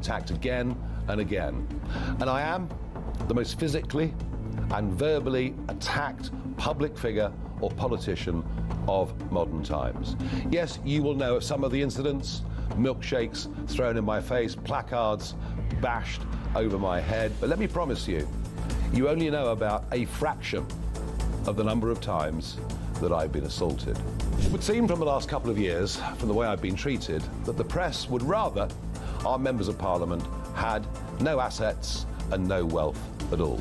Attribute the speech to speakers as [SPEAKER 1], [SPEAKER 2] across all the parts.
[SPEAKER 1] attacked again and again. And I am the most physically and verbally attacked public figure or politician of modern times. Yes, you will know of some of the incidents, milkshakes thrown in my face, placards bashed over my head, but let me promise you, you only know about a fraction of the number of times that I've been assaulted. It would seem from the last couple of years, from the way I've been treated, that the press would rather our members of Parliament had no assets and no wealth at all.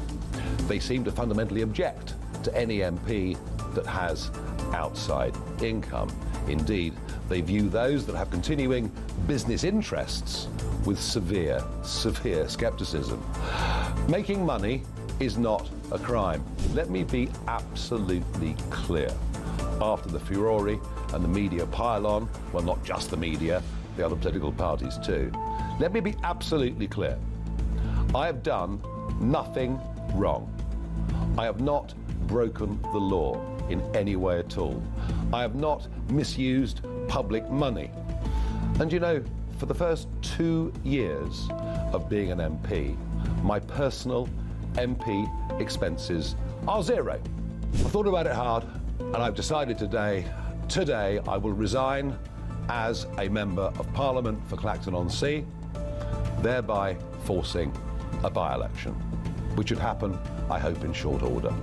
[SPEAKER 1] They seem to fundamentally object to any MP that has outside income. Indeed, they view those that have continuing business interests with severe scepticism. Making money is not a crime. Let me be absolutely clear. After the furore and the media pile-on, well, not just the media, the other political parties too, let me be absolutely clear. I have done nothing wrong. I have not broken the law in any way at all. I have not misused public money. And you know, for the first 2 years of being an MP, my personal MP expenses are zero. I thought about it hard, and I've decided today I will resign as a Member of Parliament for Clacton-on-Sea, thereby forcing a by-election, which would happen, I hope, in short order.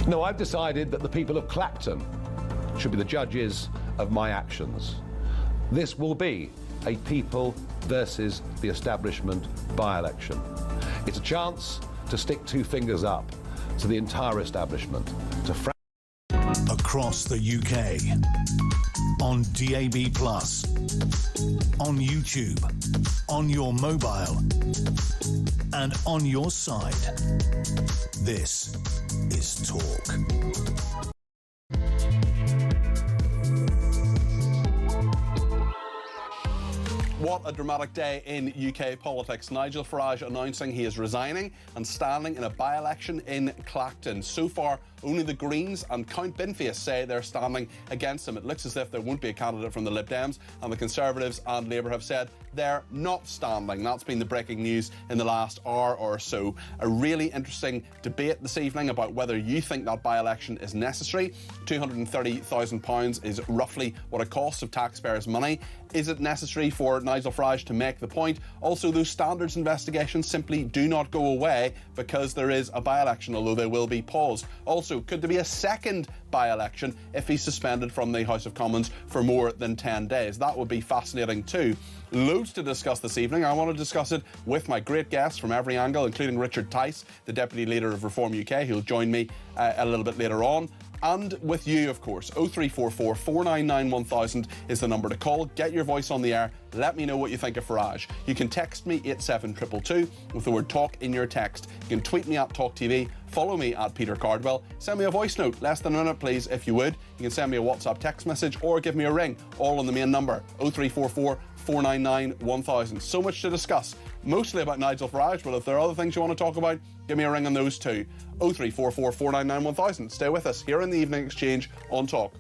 [SPEAKER 1] No, I've decided that the people of Clacton should be the judges of my actions. This will be a people versus the establishment by-election. It's a chance to stick two fingers up to the entire establishment, to
[SPEAKER 2] across the UK, on DAB+, on YouTube, on your mobile, and on your side. This is Talk.
[SPEAKER 3] What a dramatic day in UK politics. Nigel Farage announcing he is resigning and standing in a by-election in Clacton. So far, only the Greens and Count Binface say they're standing against him. It looks as if there won't be a candidate from the Lib Dems, and the Conservatives and Labour have said they're not standing. That's been the breaking news in the last hour or so. A really interesting debate this evening about whether you think that by-election is necessary. £230,000 is roughly what it costs of taxpayers' money. Is it necessary for Nigel Farage to make the point? Also, those standards investigations simply do not go away because there is a by-election, although they will be paused. Also, could there be a second by-election if he's suspended from the House of Commons for more than 10 days? That would be fascinating too. Loads to discuss this evening. I want to discuss it with my great guests from every angle, including Richard Tice, the Deputy Leader of Reform UK, who'll join me a little bit later on. And with you, of course. 0344 499 1000 is the number to call. Get your voice on the air. Let me know what you think of Farage. You can text me 87222 with the word talk in your text. You can tweet me at talkTV. Follow me at Peter Cardwell. Send me a voice note, less than a minute, please, if you would. You can send me a WhatsApp text message or give me a ring, all on the main number, 0344 499 1000. So much to discuss, mostly about Nigel Farage, but if there are other things you want to talk about, give me a ring on those too. 0344 499 1000. Stay with us here in the Evening Exchange on Talk.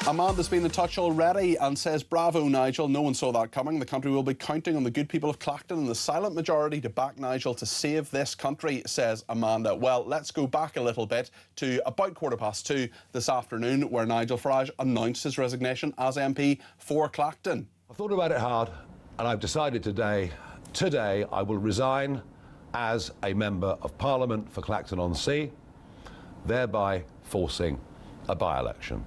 [SPEAKER 3] Amanda's been in touch already and says, bravo, Nigel. No one saw that coming. The country will be counting on the good people of Clacton and the silent majority to back Nigel to save this country, says Amanda. Well, let's go back a little bit to about 2:15 this afternoon, where Nigel Farage announced his resignation as MP for Clacton.
[SPEAKER 1] I thought about it hard, and I've decided today I will resign as a Member of Parliament for Clacton-on-Sea, thereby forcing a by-election,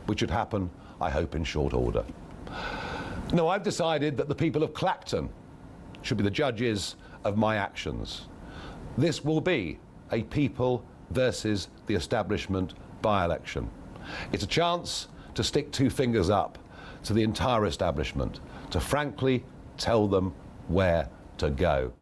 [SPEAKER 1] which would happen, I hope, in short order. No, I've decided that the people of Clacton should be the judges of my actions. This will be a people versus the establishment by-election. It's a chance to stick two fingers up to the entire establishment, to frankly tell them where to go.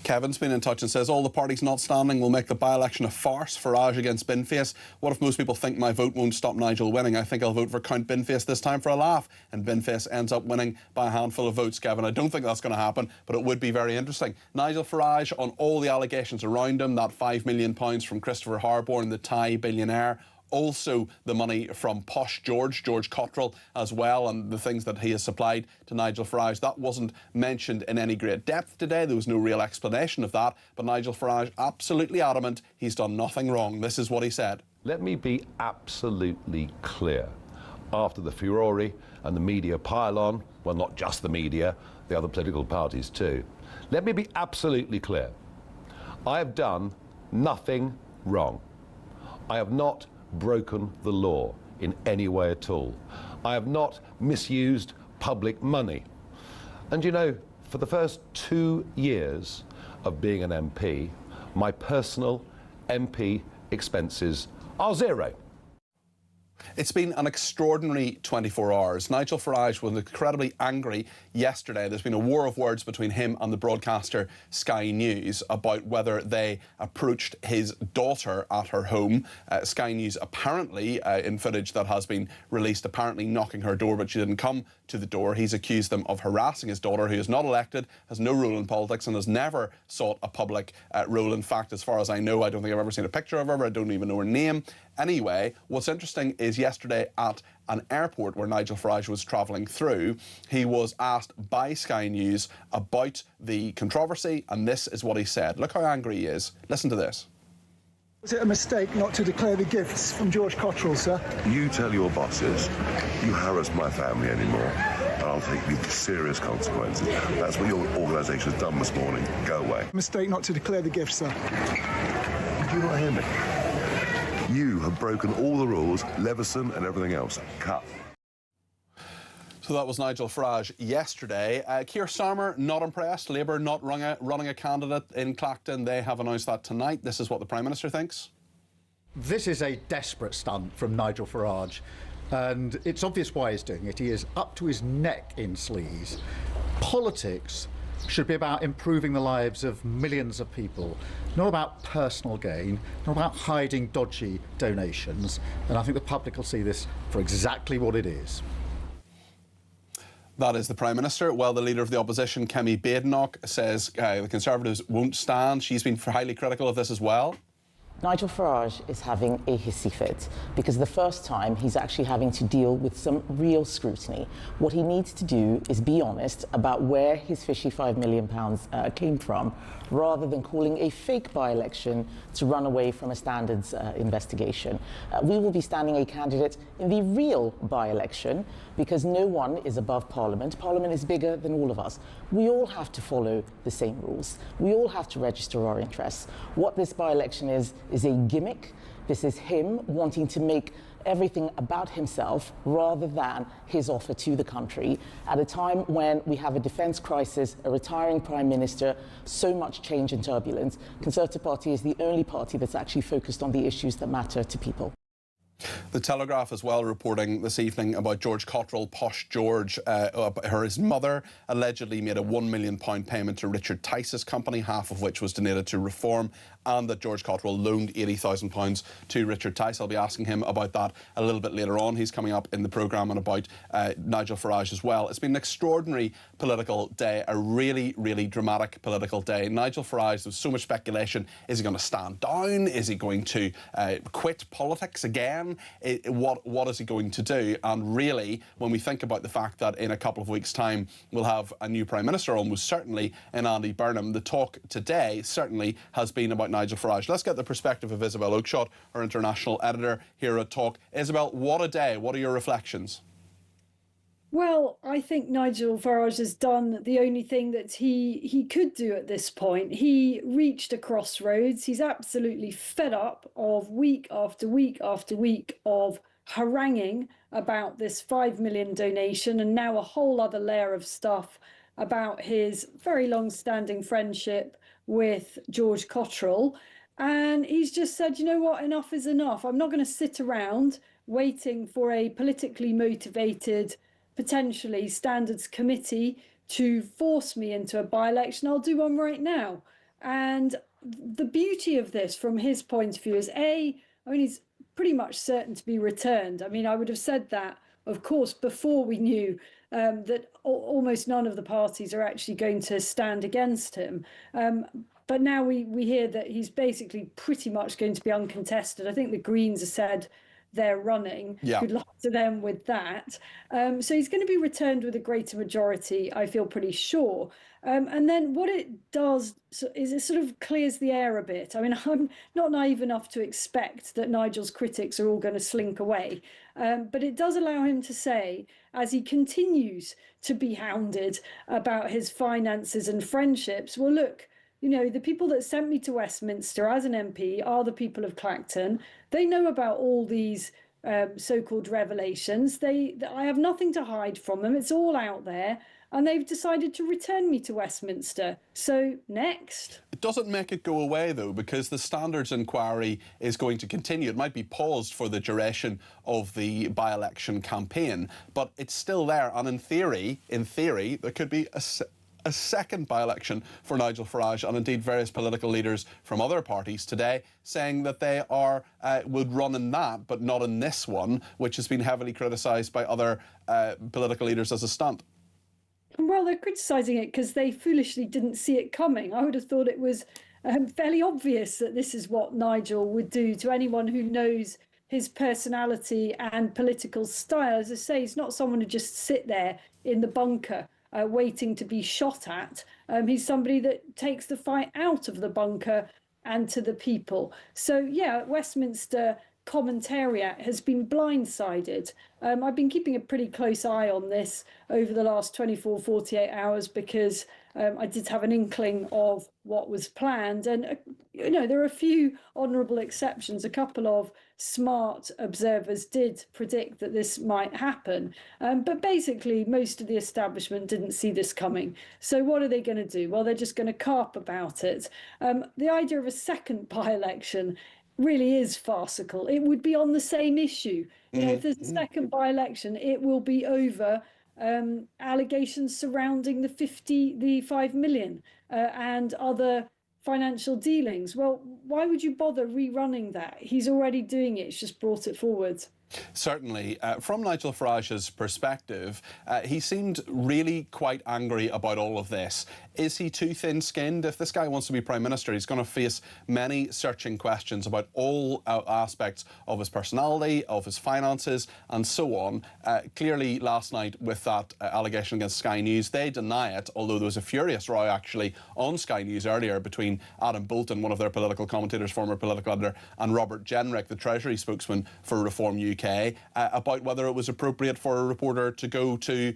[SPEAKER 3] Kevin's been in touch and says, all the parties not standing will make the by-election a farce. Farage against Binface. What if most people think my vote won't stop Nigel winning? I think I'll vote for Count Binface this time for a laugh, and Binface ends up winning by a handful of votes, Kevin. I don't think that's going to happen, but it would be very interesting. Nigel Farage, on all the allegations around him, that £5 million from Christopher Harborne, the Thai billionaire, also the money from Posh George Cottrell as well, and the things that he has supplied to Nigel Farage. That wasn't mentioned in any great depth today. There was no real explanation of that, but Nigel Farage absolutely adamant he's done nothing wrong. This is what he said.
[SPEAKER 1] Let me be absolutely clear. After the furore and the media pile-on, well, not just the media, the other political parties too, let me be absolutely clear. I have done nothing wrong. I have not broken the law in any way at all. I have not misused public money. And you know, for the first 2 years of being an MP, my personal MP expenses are zero.
[SPEAKER 3] It's been an extraordinary 24 hours. Nigel Farage was incredibly angry yesterday. There's been a war of words between him and the broadcaster Sky News about whether they approached his daughter at her home. Sky News apparently, in footage that has been released, apparently knocking her door, but she didn't come to the door. He's accused them of harassing his daughter, who is not elected, has no role in politics, and has never sought a public role. In fact, as far as I know, I don't think I've ever seen a picture of her. I don't even know her name. Anyway, what's interesting is yesterday at an airport where Nigel Farage was travelling through, he was asked by Sky News about the controversy, and this is what he said. Look how angry he is. Listen to this.
[SPEAKER 4] Was it a mistake not to declare the gifts from George Cottrell, sir?
[SPEAKER 5] You tell your bosses you harass my family anymore, and I'll take you serious consequences. That's what your organisation has done this morning. Go away.
[SPEAKER 4] Mistake not to declare the gifts, sir.
[SPEAKER 5] Did you not hear me? You have broken all the rules, Leveson and everything else. Cut.
[SPEAKER 3] So that was Nigel Farage yesterday. Keir Starmer not impressed. Labour not running a candidate in Clacton. They have announced that tonight. This is what the Prime Minister thinks.
[SPEAKER 6] This is a desperate stunt from Nigel Farage, and it's obvious why he's doing it. He is up to his neck in sleaze. Politics should be about improving the lives of millions of people, not about personal gain, not about hiding dodgy donations. And I think the public will see this for exactly what it is.
[SPEAKER 3] That is the Prime Minister. Well, the Leader of the Opposition, Kemi Badenoch, says the Conservatives won't stand. She's been highly critical of this as well.
[SPEAKER 7] Nigel Farage is having a hissy fit because the first time he's actually having to deal with some real scrutiny. What he needs to do is be honest about where his fishy £5 million came from, rather than calling a fake by-election to run away from a standards investigation. We will be standing a candidate in the real by-election because no one is above Parliament. Parliament is bigger than all of us. We all have to follow the same rules. We all have to register our interests. What this by-election is a gimmick. This is him wanting to make everything about himself rather than his offer to the country at a time when we have a defence crisis, a retiring Prime Minister, so much change and turbulence. Conservative Party is the only party that's actually focused on the issues that matter to people.
[SPEAKER 3] The Telegraph as well reporting this evening about George Cottrell, Posh George. His mother allegedly made a £1 million payment to Richard Tice's company, half of which was donated to Reform, and that George Cottrell loaned £80,000 to Richard Tice. I'll be asking him about that a little bit later on. He's coming up in the programme, and about Nigel Farage as well. It's been an extraordinary political day, a really, really dramatic political day. Nigel Farage, there's so much speculation. Is he going to stand down? Is he going to quit politics again? What is he going to do? And really, when we think about the fact that in a couple of weeks' time we'll have a new Prime Minister, almost certainly in Andy Burnham, the talk today certainly has been about Nigel Farage. Let's get the perspective of Isabel Oakeshott, our international editor here at Talk. Isabel, what a day. What are your reflections?
[SPEAKER 8] Well, I think Nigel Farage has done the only thing that he could do at this point. He reached a crossroads. He's absolutely fed up of week after week after week of haranguing about this £5 million donation, and now a whole other layer of stuff about his very long-standing friendship with George Cottrell. And he's just said, you know what, enough is enough. I'm not going to sit around waiting for a politically motivated, potentially standards committee to force me into a by-election. I'll do one right now. And the beauty of this from his point of view is he's pretty much certain to be returned. I mean, I would have said that, of course, before we knew that almost none of the parties are actually going to stand against him. But now we hear that he's basically pretty much going to be uncontested. I think the Greens have said they're running.
[SPEAKER 3] Yeah.
[SPEAKER 8] Good luck to them with that. So he's going to be returned with a greater majority, I feel pretty sure. And then what it does is it sort of clears the air a bit. I mean, I'm not naive enough to expect that Nigel's critics are all going to slink away. But it does allow him to say, as he continues to be hounded about his finances and friendships, well, look, you know, the people that sent me to Westminster as an MP are the people of Clacton. They know about all these so-called revelations. I have nothing to hide from them. It's all out there. And they've decided to return me to Westminster. So next.
[SPEAKER 3] It doesn't make it go away, though, because the standards inquiry is going to continue. It might be paused for the duration of the by-election campaign, but it's still there. And in theory, there could be a second by-election for Nigel Farage, and indeed various political leaders from other parties today saying that they would run in that, but not in this one, which has been heavily criticised by other political leaders as a stunt.
[SPEAKER 8] Well, they're criticising it because they foolishly didn't see it coming. I would have thought it was fairly obvious that this is what Nigel would do to anyone who knows his personality and political style. As I say, he's not someone who just sit there in the bunker waiting to be shot at. He's somebody that takes the fight out of the bunker and to the people. So, yeah, Westminster commentariat has been blindsided. I've been keeping a pretty close eye on this over the last 24, 48 hours because I did have an inkling of what was planned. And, you know, there are a few honourable exceptions. A couple of smart observers did predict that this might happen. But basically, most of the establishment didn't see this coming. So what are they going to do? Well, they're just going to carp about it. The idea of a second by-election really is farcical. It would be on the same issue. You know, if there's a second by-election, it will be over allegations surrounding the 5 million and other financial dealings. Well, why would you bother rerunning that? He's already doing it. It's just brought it forward.
[SPEAKER 3] Certainly. From Nigel Farage's perspective, he seemed really quite angry about all of this. Is he too thin-skinned? If this guy wants to be Prime Minister, he's going to face many searching questions about all aspects of his personality, of his finances, and so on. Clearly, last night, with that allegation against Sky News, they deny it, although there was a furious row, actually, on Sky News earlier between Adam Bolton, one of their political commentators, former political editor, and Robert Jenrick, the Treasury spokesman for Reform UK, about whether it was appropriate for a reporter to go to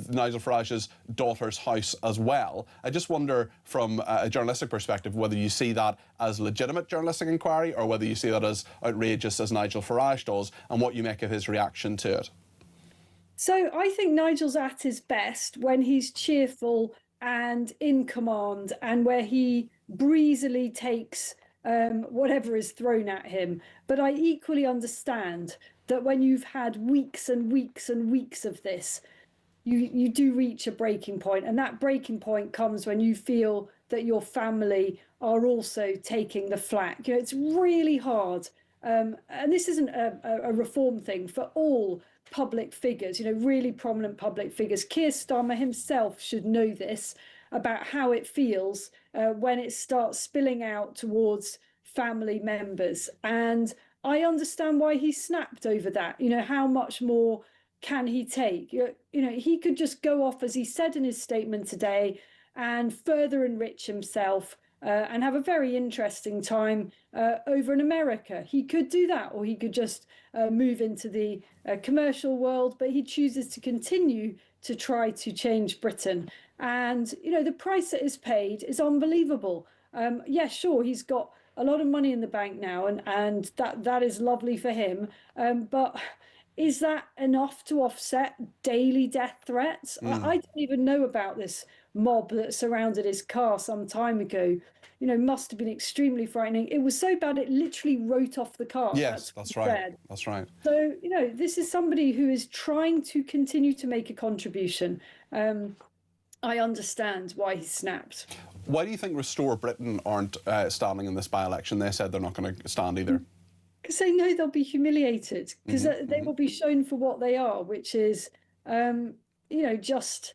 [SPEAKER 3] Nigel Farage's daughter's house as well. I just wonder, from a journalistic perspective, whether you see that as legitimate journalistic inquiry or whether you see that as outrageous, as Nigel Farage does, and what you make of his reaction to it.
[SPEAKER 8] So I think Nigel's at his best when he's cheerful and in command and where he breezily takes whatever is thrown at him. But I equally understand that when you've had weeks and weeks and weeks of this, you do reach a breaking point, and that breaking point comes when you feel that your family are also taking the flak. You know, it's really hard, and this isn't a reform thing for all public figures, you know, really prominent public figures. Keir Starmer himself should know this about how it feels when it starts spilling out towards family members. And I understand why he snapped over that. You know, how much more can he take? You know, he could just go off, as he said in his statement today, and further enrich himself and have a very interesting time over in America. He could do that, or he could just move into the commercial world, but he chooses to continue to try to change Britain. And, you know, the price that is paid is unbelievable. Yeah, sure, he's got a lot of money in the bank now, and that is lovely for him. But is that enough to offset daily death threats? I didn't even know about this mob that surrounded his car some time ago. You know, must have been extremely frightening. It was so bad it literally wrote off the car.
[SPEAKER 3] Yes, that's right. That's right.
[SPEAKER 8] So, you know, this is somebody who is trying to continue to make a contribution. I understand why he snapped.
[SPEAKER 3] Why do you think Restore Britain aren't standing in this by-election? They said they're not going to stand either.
[SPEAKER 8] Because they know they'll be humiliated, because they will be shown for what they are, which is, you know, just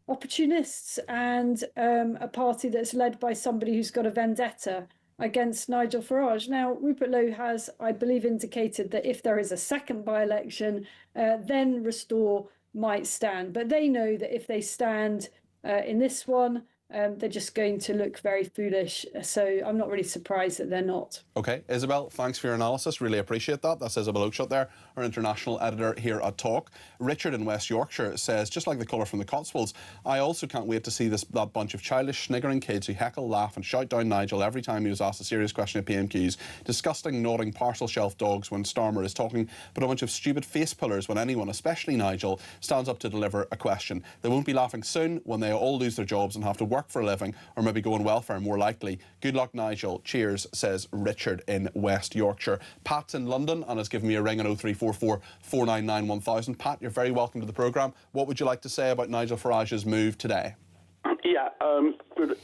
[SPEAKER 8] opportunists and a party that's led by somebody who's got a vendetta against Nigel Farage. Now, Rupert Lowe has, I believe, indicated that if there is a second by-election, then Restore might stand. But they know that if they stand in this one, they're just going to look very foolish. So I'm not really surprised that they're not.
[SPEAKER 3] OK, Isabel, thanks for your analysis. Really appreciate that. That's Isabel Oakeshott there, our international editor here at Talk. Richard in West Yorkshire says, just like the colour from the Cotswolds, I also can't wait to see that bunch of childish, sniggering kids who heckle, laugh and shout down Nigel every time he was asked a serious question at PMQs. Disgusting, nodding parcel shelf dogs when Starmer is talking, but a bunch of stupid face pullers when anyone, especially Nigel, stands up to deliver a question. They won't be laughing soon when they all lose their jobs and have to work for a living, or maybe go on welfare, more likely. Good luck, Nigel. Cheers, says Richard in West Yorkshire. Pat's in London and has given me a ring on 0344 499 1000. Pat, you're very welcome to the programme. What would you like to say about Nigel Farage's move today?
[SPEAKER 9] Yeah,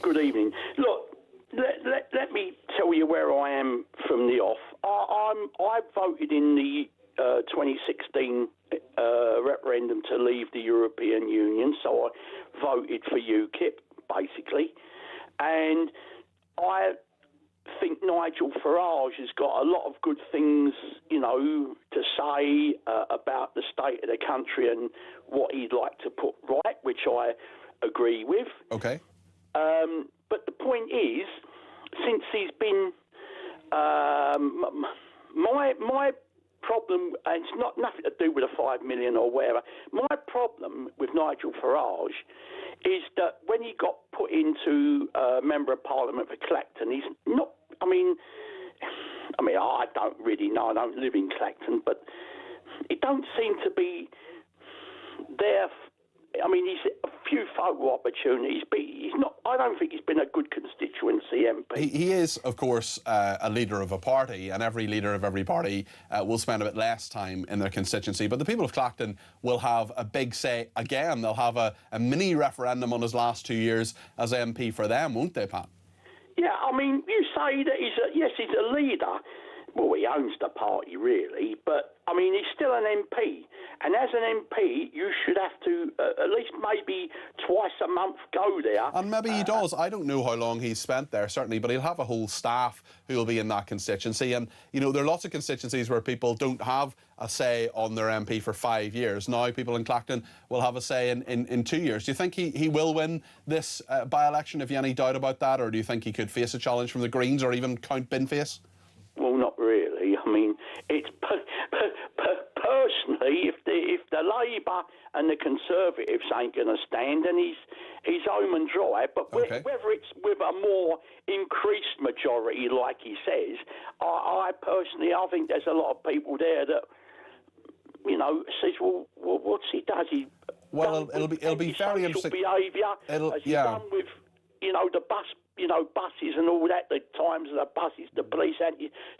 [SPEAKER 9] good evening. Look, let me tell you where I am from the off. I voted in the 2016 referendum to leave the European Union, so I voted for UKIP, basically. And I think Nigel Farage has got a lot of good things, you know, to say about the state of the country and what he'd like to put right, which I agree with.
[SPEAKER 3] OK.
[SPEAKER 9] But the point is, since he's been... my problem, and it's not nothing to do with the 5 million or whatever, my problem with Nigel Farage is that when he got put into Member of Parliament for Clacton, he's not, I mean, I don't really know, I don't live in Clacton, but it don't seem to be there. I mean, he's a few photo opportunities, but he's not. I don't think he's been a good constituency MP.
[SPEAKER 3] He is, of course, a leader of a party, and every leader of every party will spend a bit less time in their constituency. But the people of Clacton will have a big say again. They'll have a mini referendum on his last 2 years as MP for them, won't they, Pat?
[SPEAKER 9] Yeah, I mean, you say that he's a leader. Well, he owns the party, really, but, I mean, he's still an MP. And as an MP, you should have to at least maybe twice a month go there.
[SPEAKER 3] And maybe he does. I don't know how long he's spent there, certainly, but he'll have a whole staff who will be in that constituency. And, you know, there are lots of constituencies where people don't have a say on their MP for 5 years. Now people in Clacton will have a say in 2 years. Do you think he will win this by-election? Have you any doubt about that? Or do you think he could face a challenge from the Greens or even Count Binface?
[SPEAKER 9] Well, not really. I mean, it's personally, if the Labour and the Conservatives ain't going to stand, then he's home and dry. But
[SPEAKER 3] okay.
[SPEAKER 9] Whether it's with a more increased majority, like he says, I personally, I think there's a lot of people there that, you know, says, well what's he does?
[SPEAKER 3] It'll be very interesting.
[SPEAKER 9] Behaviour. Has he done with, you know, the buses and all that, the times of the buses, the police,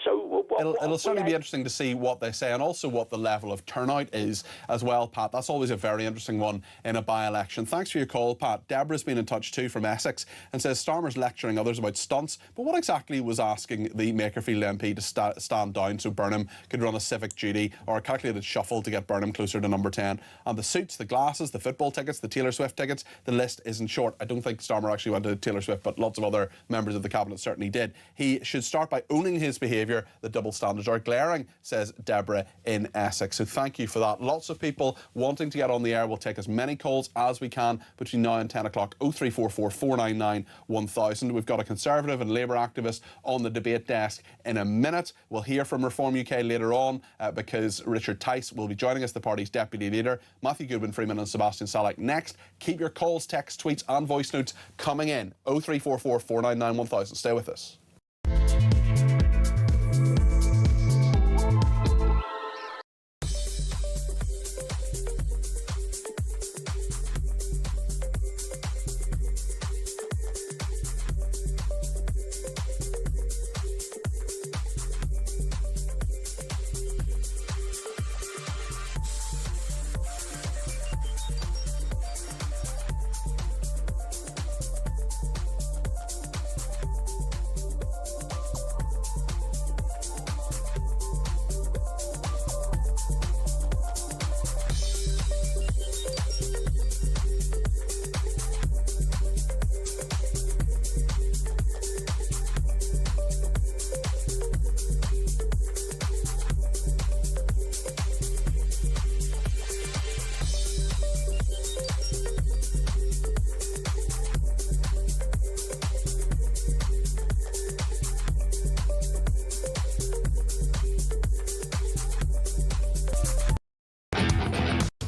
[SPEAKER 9] so...
[SPEAKER 3] It'll certainly be interesting to see what they say and also what the level of turnout is as well, Pat. That's always a very interesting one in a by-election. Thanks for your call, Pat. Deborah's been in touch too from Essex and says Starmer's lecturing others about stunts, but what exactly was asking the Makerfield MP to stand down so Burnham could run a civic duty or a calculated shuffle to get Burnham closer to number 10? And the suits, the glasses, the football tickets, the Taylor Swift tickets, the list isn't short. I don't think Starmer actually went to Taylor Swift, but lots of other members of the cabinet certainly did. He should start by owning his behaviour. The double standards are glaring, says Deborah in Essex. So thank you for that. Lots of people wanting to get on the air. We'll take as many calls as we can between now and 10 o'clock. 0344 499 1000. We've got a Conservative and Labour activist on the debate desk in a minute. We'll hear from Reform UK later on because Richard Tice will be joining us, the party's deputy leader. Matthew Goodwin-Freeman and Sebastian Salek next. Keep your calls, texts, tweets and voice notes coming in. 0344 499 1000. Stay with us.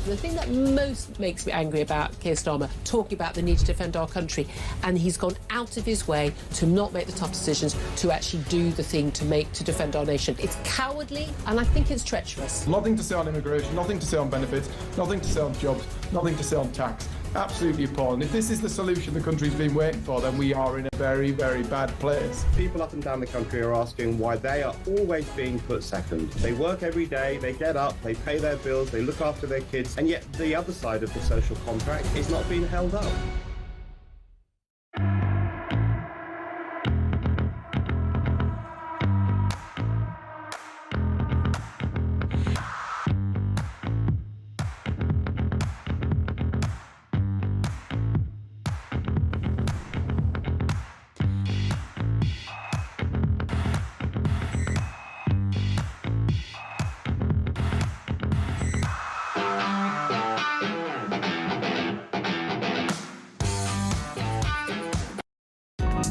[SPEAKER 10] The thing that most makes me angry about Keir Starmer talking about the need to defend our country, and he's gone out of his way to not make the tough decisions to actually do the thing to defend our nation. It's cowardly, and I think it's treacherous.
[SPEAKER 11] Nothing to say on immigration, nothing to say on benefits, nothing to say on jobs, nothing to say on tax. Absolutely appalling. If this is the solution the country's been waiting for, then we are in a very, very bad place.
[SPEAKER 12] People up and down the country are asking why they are always being put second. They work every day, they get up, they pay their bills, they look after their kids, and yet the other side of the social contract is not being held up.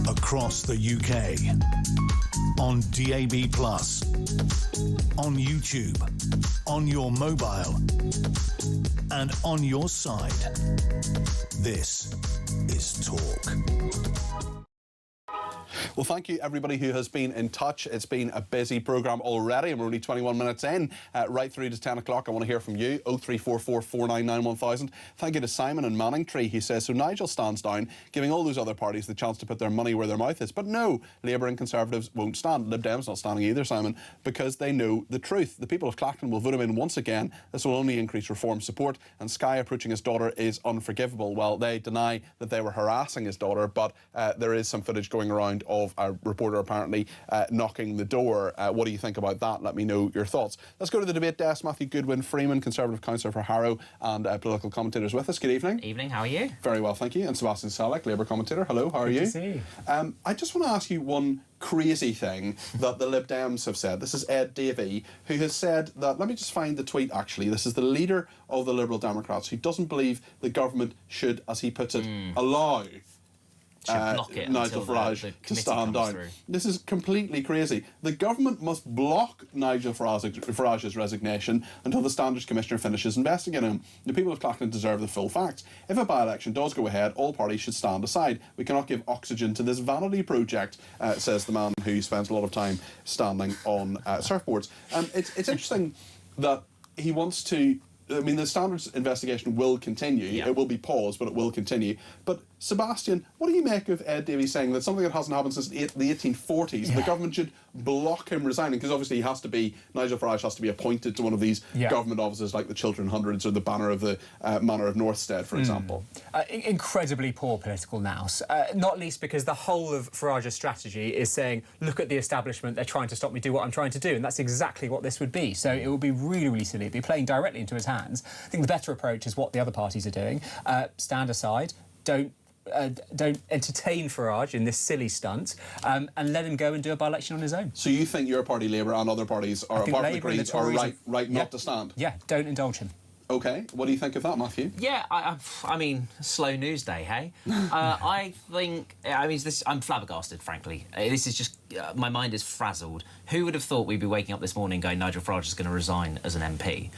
[SPEAKER 2] Across the UK, on DAB+, on YouTube, on your mobile, and on your side. This is Talk.
[SPEAKER 3] Well, thank you, everybody who has been in touch. It's been a busy programme already, and we're only 21 minutes in, right through to 10 o'clock. I want to hear from you, 0344 499 1000. Thank you to Simon in Manningtree. He says, so Nigel stands down, giving all those other parties the chance to put their money where their mouth is. But no, Labour and Conservatives won't stand. Lib Dem's not standing either, Simon, because they know the truth. The people of Clacton will vote him in once again. This will only increase reform support, and Sky approaching his daughter is unforgivable. Well, they deny that they were harassing his daughter, but there is some footage going around of a reporter apparently knocking the door. What do you think about that? Let me know your thoughts. Let's go to the debate desk. Matthew Goodwin-Freeman, Conservative councillor for Harrow and political commentators with us. Good evening.
[SPEAKER 13] Evening, how are you?
[SPEAKER 3] Very well, thank you. And Sebastian Salek, Labour commentator. Hello, how are you?
[SPEAKER 13] Good to see you.
[SPEAKER 3] I just want to ask you one crazy thing that the Lib Dems have said. This is Ed Davey, who has said that, let me just find the tweet actually, this is the leader of the Liberal Democrats, who doesn't believe the government should, as he puts it, allow Nigel Farage to stand down. This is completely crazy. The government must block Nigel Farage's resignation until the Standards Commissioner finishes investigating him. The people of Clacton deserve the full facts. If a by-election does go ahead, all parties should stand aside. We cannot give oxygen to this vanity project, says the man who spends a lot of time standing on surfboards. It's interesting that he wants to... I mean, the standards investigation will continue. Yeah. It will be paused, but it will continue. But Sebastian, what do you make of Ed Davey saying that something that hasn't happened since the 1840s, the government should block him resigning? Because obviously Nigel Farage has to be appointed to one of these government offices like the Chiltern Hundreds or the Banner of the Manor of Northstead, for example.
[SPEAKER 13] Incredibly poor political nous, not least because the whole of Farage's strategy is saying, look at the establishment, they're trying to stop me do what I'm trying to do, and that's exactly what this would be. So it would be really, really silly. It'd be playing directly into his hands. I think the better approach is what the other parties are doing. Stand aside, don't entertain Farage in this silly stunt, and let him go and do a by-election on his own.
[SPEAKER 3] So you think your party, Labour, and other parties, are apart from the Greens, are right not to stand?
[SPEAKER 13] Yeah, don't indulge him.
[SPEAKER 3] OK, what do you think of that, Matthew?
[SPEAKER 14] Yeah, I mean, slow news day, hey? I think, I'm flabbergasted, frankly. This is just, my mind is frazzled. Who would have thought we'd be waking up this morning going, Nigel Farage is going to resign as an MP?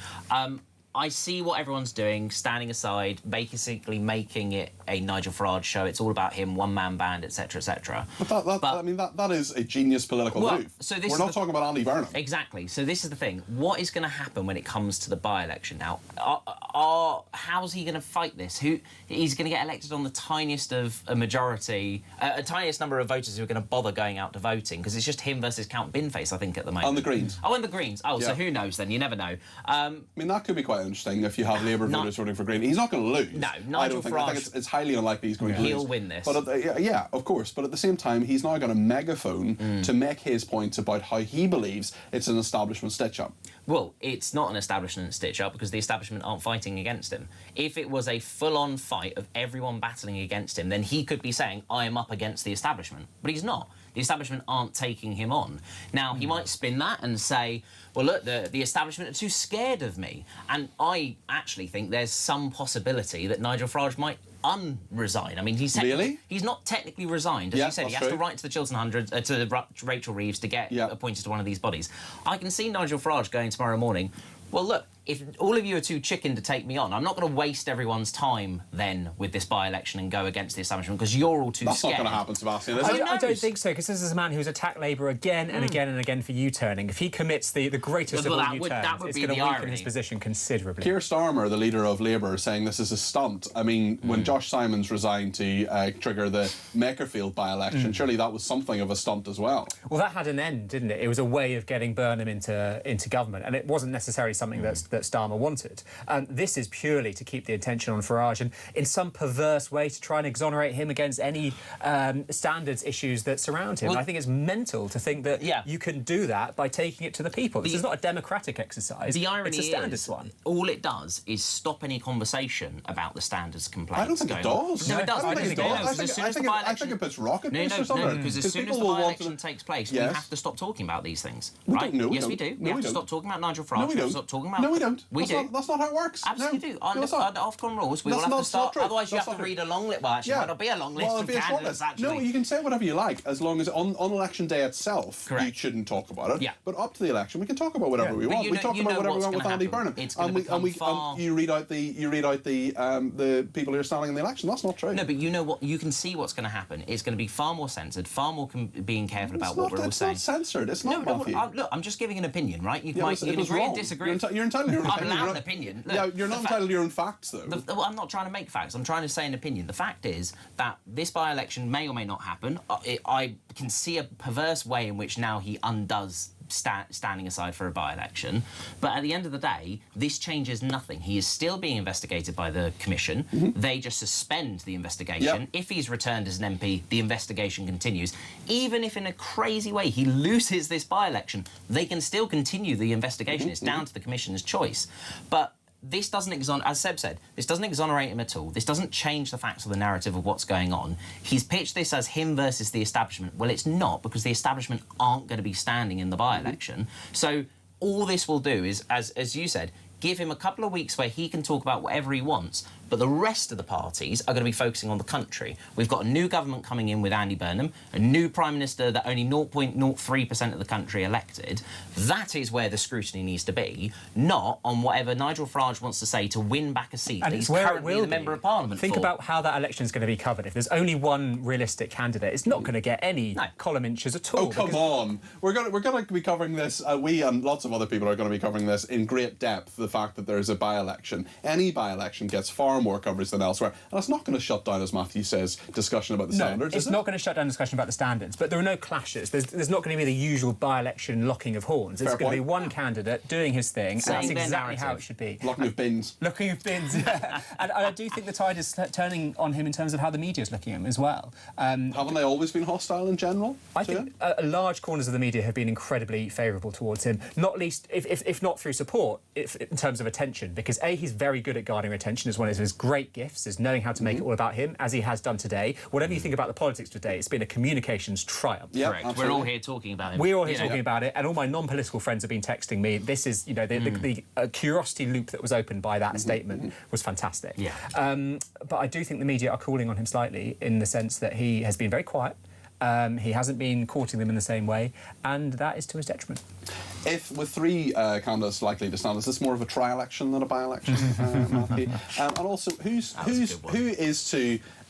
[SPEAKER 14] I see what everyone's doing, standing aside, basically making it a Nigel Farage show. It's all about him, one-man band, etc., etc.
[SPEAKER 3] But that is a genius political move. So we're not talking about Andy Burnham.
[SPEAKER 14] Exactly. So this is the thing. What is going to happen when it comes to the by-election now? How's he going to fight this? He's going to get elected on the tiniest of a majority, a tiniest number of voters who are going to bother going out to voting, because it's just him versus Count Binface, I think, at the moment.
[SPEAKER 3] And the Greens.
[SPEAKER 14] Oh, and the Greens. Oh, yeah. So who knows then? You never know.
[SPEAKER 3] I mean, that could be quite interesting if you have Labour voters voting for Green. He's not going to lose.
[SPEAKER 14] No, Nigel Farage.
[SPEAKER 3] I think it's highly unlikely he's going to lose.
[SPEAKER 14] He'll win this.
[SPEAKER 3] But yeah, of course. But at the same time, he's now got a megaphone to make his points about how he believes it's an establishment stitch-up.
[SPEAKER 14] Well, it's not an establishment stitch-up because the establishment aren't fighting against him. If it was a full-on fight of everyone battling against him, then he could be saying, I am up against the establishment. But he's not. The establishment aren't taking him on. Now, he might spin that and say, well, look, the establishment are too scared of me. And I actually think there's some possibility that Nigel Farage might unresign. I mean, he's not technically resigned. As you said, he has to write to the Chiltern Hundreds, to Rachel Reeves to get appointed to one of these bodies. I can see Nigel Farage going tomorrow morning, well, look, if all of you are too chicken to take me on, I'm not going to waste everyone's time then with this by-election and go against the establishment because you're all too
[SPEAKER 3] That's
[SPEAKER 14] scared.
[SPEAKER 3] not going to happen, Sebastian, is
[SPEAKER 13] I
[SPEAKER 3] it?
[SPEAKER 13] don't think so, because this is a man who's attacked Labour again and again and again for U-turning. If he commits the greatest of all U-turns, it's going to weaken his position considerably.
[SPEAKER 3] Keir Starmer, the leader of Labour, is saying this is a stunt. I mean, when Josh Simons resigned to trigger the Makerfield by-election, surely that was something of a stunt as well.
[SPEAKER 13] Well, that had an end, didn't it? It was a way of getting Burnham into government, and it wasn't necessarily something that Starmer wanted. This is purely to keep the attention on Farage and, in some perverse way, to try and exonerate him against any standards issues that surround him.
[SPEAKER 14] Well,
[SPEAKER 13] I think it's mental to think that you can do that by taking it to the people. This is not a democratic exercise.
[SPEAKER 14] The irony
[SPEAKER 13] it's a standards one.
[SPEAKER 14] All it does is stop any conversation about the standards complaints.
[SPEAKER 3] I don't think it does.
[SPEAKER 14] No, it does.
[SPEAKER 3] I don't think it does. I think it puts rocket boosters on it.
[SPEAKER 14] Because as soon as the by-election takes place, we have to stop talking about these things. Right? Yes, we do. We have to stop talking about Nigel Farage.
[SPEAKER 3] No, we don't.
[SPEAKER 14] Stop talking about...
[SPEAKER 3] No, we don't.
[SPEAKER 14] We do.
[SPEAKER 3] That's not how it works.
[SPEAKER 14] Absolutely do. Under Ofcom rules, we will have to start... Otherwise, you have to read a long list. Well, actually, it might not be a long list of candidates, actually.
[SPEAKER 3] No, you can say whatever you like, as long as on election day itself, you shouldn't talk about it.
[SPEAKER 14] Yeah.
[SPEAKER 3] But up to the election, we can talk about whatever we want. We talk about whatever we want with Andy Burnham. And you read out the people who are standing in the election. That's not true.
[SPEAKER 14] No, but you know what? You can see what's going to happen. It's going to be far more censored, far more being careful about what we're all saying.
[SPEAKER 3] It's not censored. It's not, Matthew.
[SPEAKER 14] Look, I'm just giving an opinion, right? You might agree and disagree.
[SPEAKER 3] You're entitled to your own opinion.
[SPEAKER 14] I'm allowed an opinion. Look,
[SPEAKER 3] yeah, you're not entitled to your own facts, though.
[SPEAKER 14] Well, I'm not trying to make facts. I'm trying to say an opinion. The fact is that this by-election may or may not happen. I can see a perverse way in which now he undoes standing aside for a by-election, but at the end of the day, this changes nothing. He is still being investigated by the Commission. They just suspend the investigation. If he's returned as an MP, the investigation continues. Even if in a crazy way he loses this by-election, they can still continue the investigation. It's down to the Commission's choice. But this doesn't as Seb said, this doesn't exonerate him at all. This doesn't change the facts or the narrative of what's going on. He's pitched this as him versus the establishment. Well, it's not, because the establishment aren't going to be standing in the by-election. So all this will do is, as you said, give him a couple of weeks where he can talk about whatever he wants, but the rest of the parties are going to be focusing on the country. We've got a new government coming in with Andy Burnham, a new Prime Minister that only 0.03% of the country elected. That is where the scrutiny needs to be, not on whatever Nigel Farage wants to say to win back a seat
[SPEAKER 13] and
[SPEAKER 14] that
[SPEAKER 13] it's
[SPEAKER 14] he's
[SPEAKER 13] where
[SPEAKER 14] currently
[SPEAKER 13] it will
[SPEAKER 14] the Member of Parliament
[SPEAKER 13] Think
[SPEAKER 14] for.
[SPEAKER 13] about how that election is going to be covered. If there's only one realistic candidate, it's not going to get any column inches at all.
[SPEAKER 3] Oh, come on. We're going to be covering this, we and lots of other people are going to be covering this in great depth, the fact that there's a by-election. Any by-election gets far more coverage than elsewhere, and it's not going to shut down, as Matthew says, discussion about the standards,
[SPEAKER 13] it's not going to shut down discussion about the standards, but there are no clashes. There's not going to be the usual by-election locking of horns. There's going to be one candidate doing his thing, and that's exactly how it should be.
[SPEAKER 3] Locking of bins.
[SPEAKER 13] Locking of bins, yeah. And I do think the tide is turning on him in terms of how the media is looking at him as well.
[SPEAKER 3] Haven't they always been hostile in general?
[SPEAKER 13] I think large corners of the media have been incredibly favourable towards him, not least, if not through support, in terms of attention, because A, he's very good at guarding attention. As one of his great gifts is knowing how to make it all about him, as he has done today. Whatever you think about the politics today, it's been a communications triumph.
[SPEAKER 14] Yeah, correct. Absolutely. We're all here talking about him.
[SPEAKER 13] We're all here talking about it, and all my non-political friends have been texting me. This is, the curiosity loop that was opened by that statement was fantastic.
[SPEAKER 14] Yeah.
[SPEAKER 13] But I do think the media are calling on him slightly, in the sense that he has been very quiet. He hasn't been courting them in the same way, and that is to his detriment.
[SPEAKER 3] If, with three candidates likely to stand, is this more of a tri-election than a by-election, Matthew? And also, who's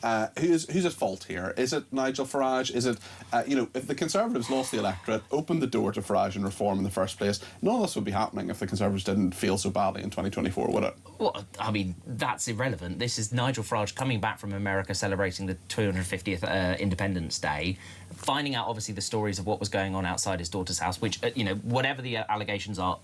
[SPEAKER 3] at fault here? Is it Nigel Farage? Is it, if the Conservatives lost the electorate, opened the door to Farage and reform in the first place, none of this would be happening if the Conservatives didn't feel so badly in 2024, would it?
[SPEAKER 14] Well, I mean, that's irrelevant. This is Nigel Farage coming back from America, celebrating the 250th Independence Day, finding out, obviously, the stories of what was going on outside his daughter's house, which, whatever the allegations are,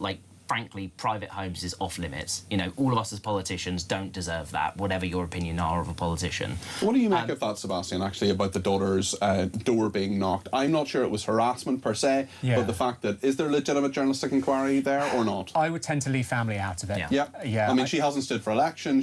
[SPEAKER 14] frankly, private homes is off limits. All of us as politicians don't deserve that, whatever your opinion are of a politician.
[SPEAKER 3] What do you make of that, Sebastian, actually, about the daughter's door being knocked? I'm not sure it was harassment per se, but the fact that, is there legitimate journalistic inquiry there or not?
[SPEAKER 13] I would tend to leave family out of it.
[SPEAKER 3] Yeah. I mean, she hasn't stood for election,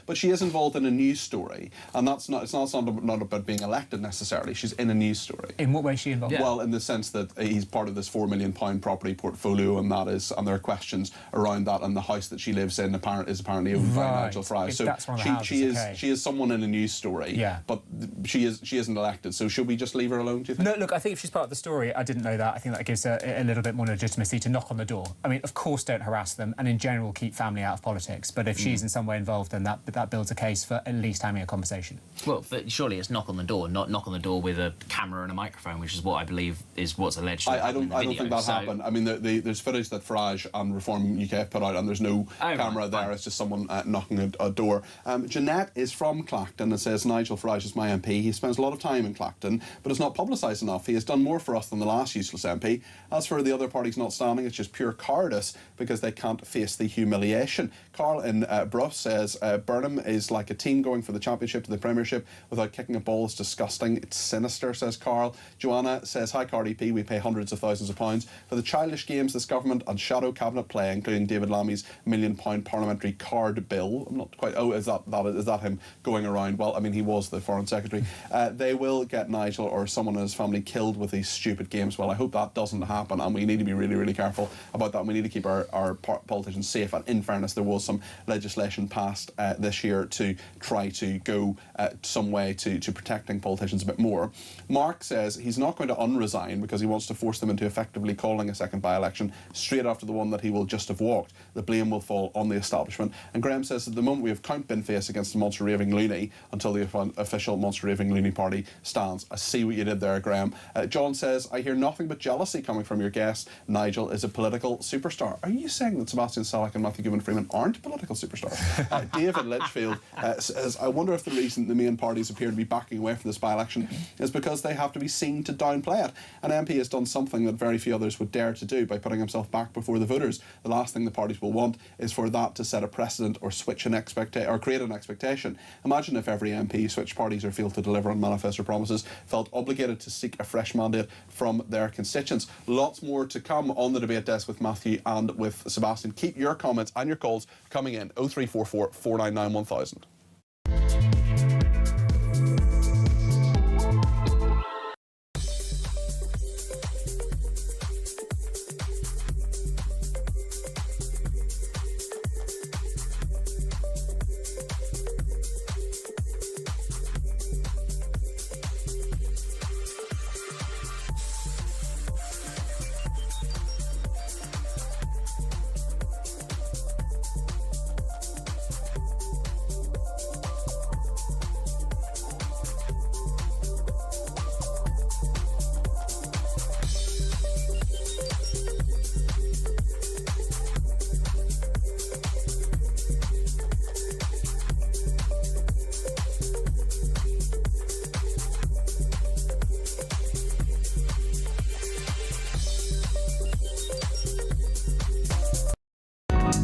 [SPEAKER 3] but she is involved in a news story, and it's not about being elected necessarily. She's in a news story.
[SPEAKER 13] In what way is she involved?
[SPEAKER 3] Well, in the sense that he's part of this £4 million property portfolio, and there are questions questions around that, and the house that she lives in is apparently owned by Nigel Farage. So
[SPEAKER 13] that's one of the houses,
[SPEAKER 3] she is someone in a news story.
[SPEAKER 13] Yeah.
[SPEAKER 3] But she isn't elected. So should we just leave her alone, do you think?
[SPEAKER 13] No, look, I think if she's part of the story, I didn't know that. I think that gives her a little bit more legitimacy to knock on the door. I mean, of course, don't harass them, and in general, keep family out of politics. But if she's in some way involved, then that builds a case for at least having a conversation.
[SPEAKER 14] Well, but surely it's knock on the door, not knock on the door with a camera and a microphone, which is what I believe is what's alleged.
[SPEAKER 3] I don't think that happened. I mean, there's footage that Farage and Reform UK have put out, and there's no camera there. It's just someone knocking a door. Jeanette is from Clacton and says, Nigel Farage is my MP. He spends a lot of time in Clacton, but it's not publicised enough. He has done more for us than the last useless MP. As for the other parties not standing, it's just pure cowardice because they can't face the humiliation. Carl in Bruff says, Burnham is like a team going for the championship to the Premiership without kicking a ball. It's disgusting. It's sinister, says Carl. Joanna says, hi, CardEP. We pay hundreds of thousands of pounds for the childish games this government and shadow cabinet play, including David Lammy's £1 million parliamentary card bill. I'm not quite... Oh, is that him going around? Well, I mean, he was the Foreign Secretary. They will get Nigel or someone in his family killed with these stupid games. Well, I hope that doesn't happen, and we need to be really, really careful about that. We need to keep our politicians safe, and in fairness, there was some legislation passed this year to try to go some way to protecting politicians a bit more. Mark says he's not going to unresign because he wants to force them into effectively calling a second by-election straight after the one that he will just have walked. The blame will fall on the establishment. And Graham says at the moment we have Count Binface against the Monster Raving Loony until the official Monster Raving Loony party stands. I see what you did there, Graham. John says, I hear nothing but jealousy coming from your guest. Nigel is a political superstar. Are you saying that Sebastian Salek and Matthew Goodman-Freeman aren't political superstars? David Litchfield says, I wonder if the reason the main parties appear to be backing away from this by-election is because they have to be seen to downplay it. An MP has done something that very few others would dare to do by putting himself back before the voters. The last thing the parties will want is for that to set a precedent or switch an expectation or create an expectation. Imagine if every MP switched parties or failed to deliver on manifesto promises felt obligated to seek a fresh mandate from their constituents. Lots more to come on the debate desk with Matthew and with Sebastian. Keep your comments and your calls coming in 0344 499 1000.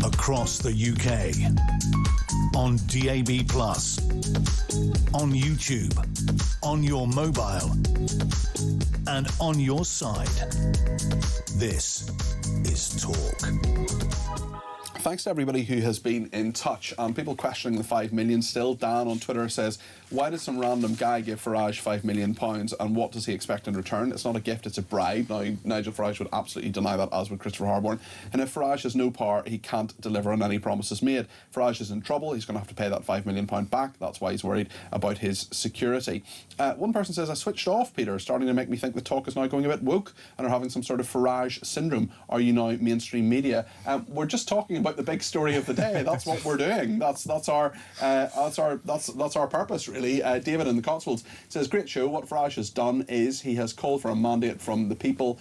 [SPEAKER 2] Across the UK, on DAB+, on YouTube, on your mobile, and on your side. This is Talk.
[SPEAKER 3] Thanks to everybody who has been in touch and people questioning the 5 million still. Dan on Twitter says, why did some random guy give Farage £5 million and what does he expect in return? It's not a gift, it's a bribe. Now, Nigel Farage would absolutely deny that, as would Christopher Harborne. And if Farage has no power, he can't deliver on any promises made. Farage is in trouble. He's going to have to pay that £5 million back. That's why he's worried about his security. One person says, I switched off, Peter, starting to make me think the talk is now going a bit woke and are having some sort of Farage syndrome. Are you now mainstream media? We're just talking about the big story of the day. That's what we're doing. That's our purpose, really. David in the Cotswolds says, great show. What Farage has done is he has called for a mandate from the people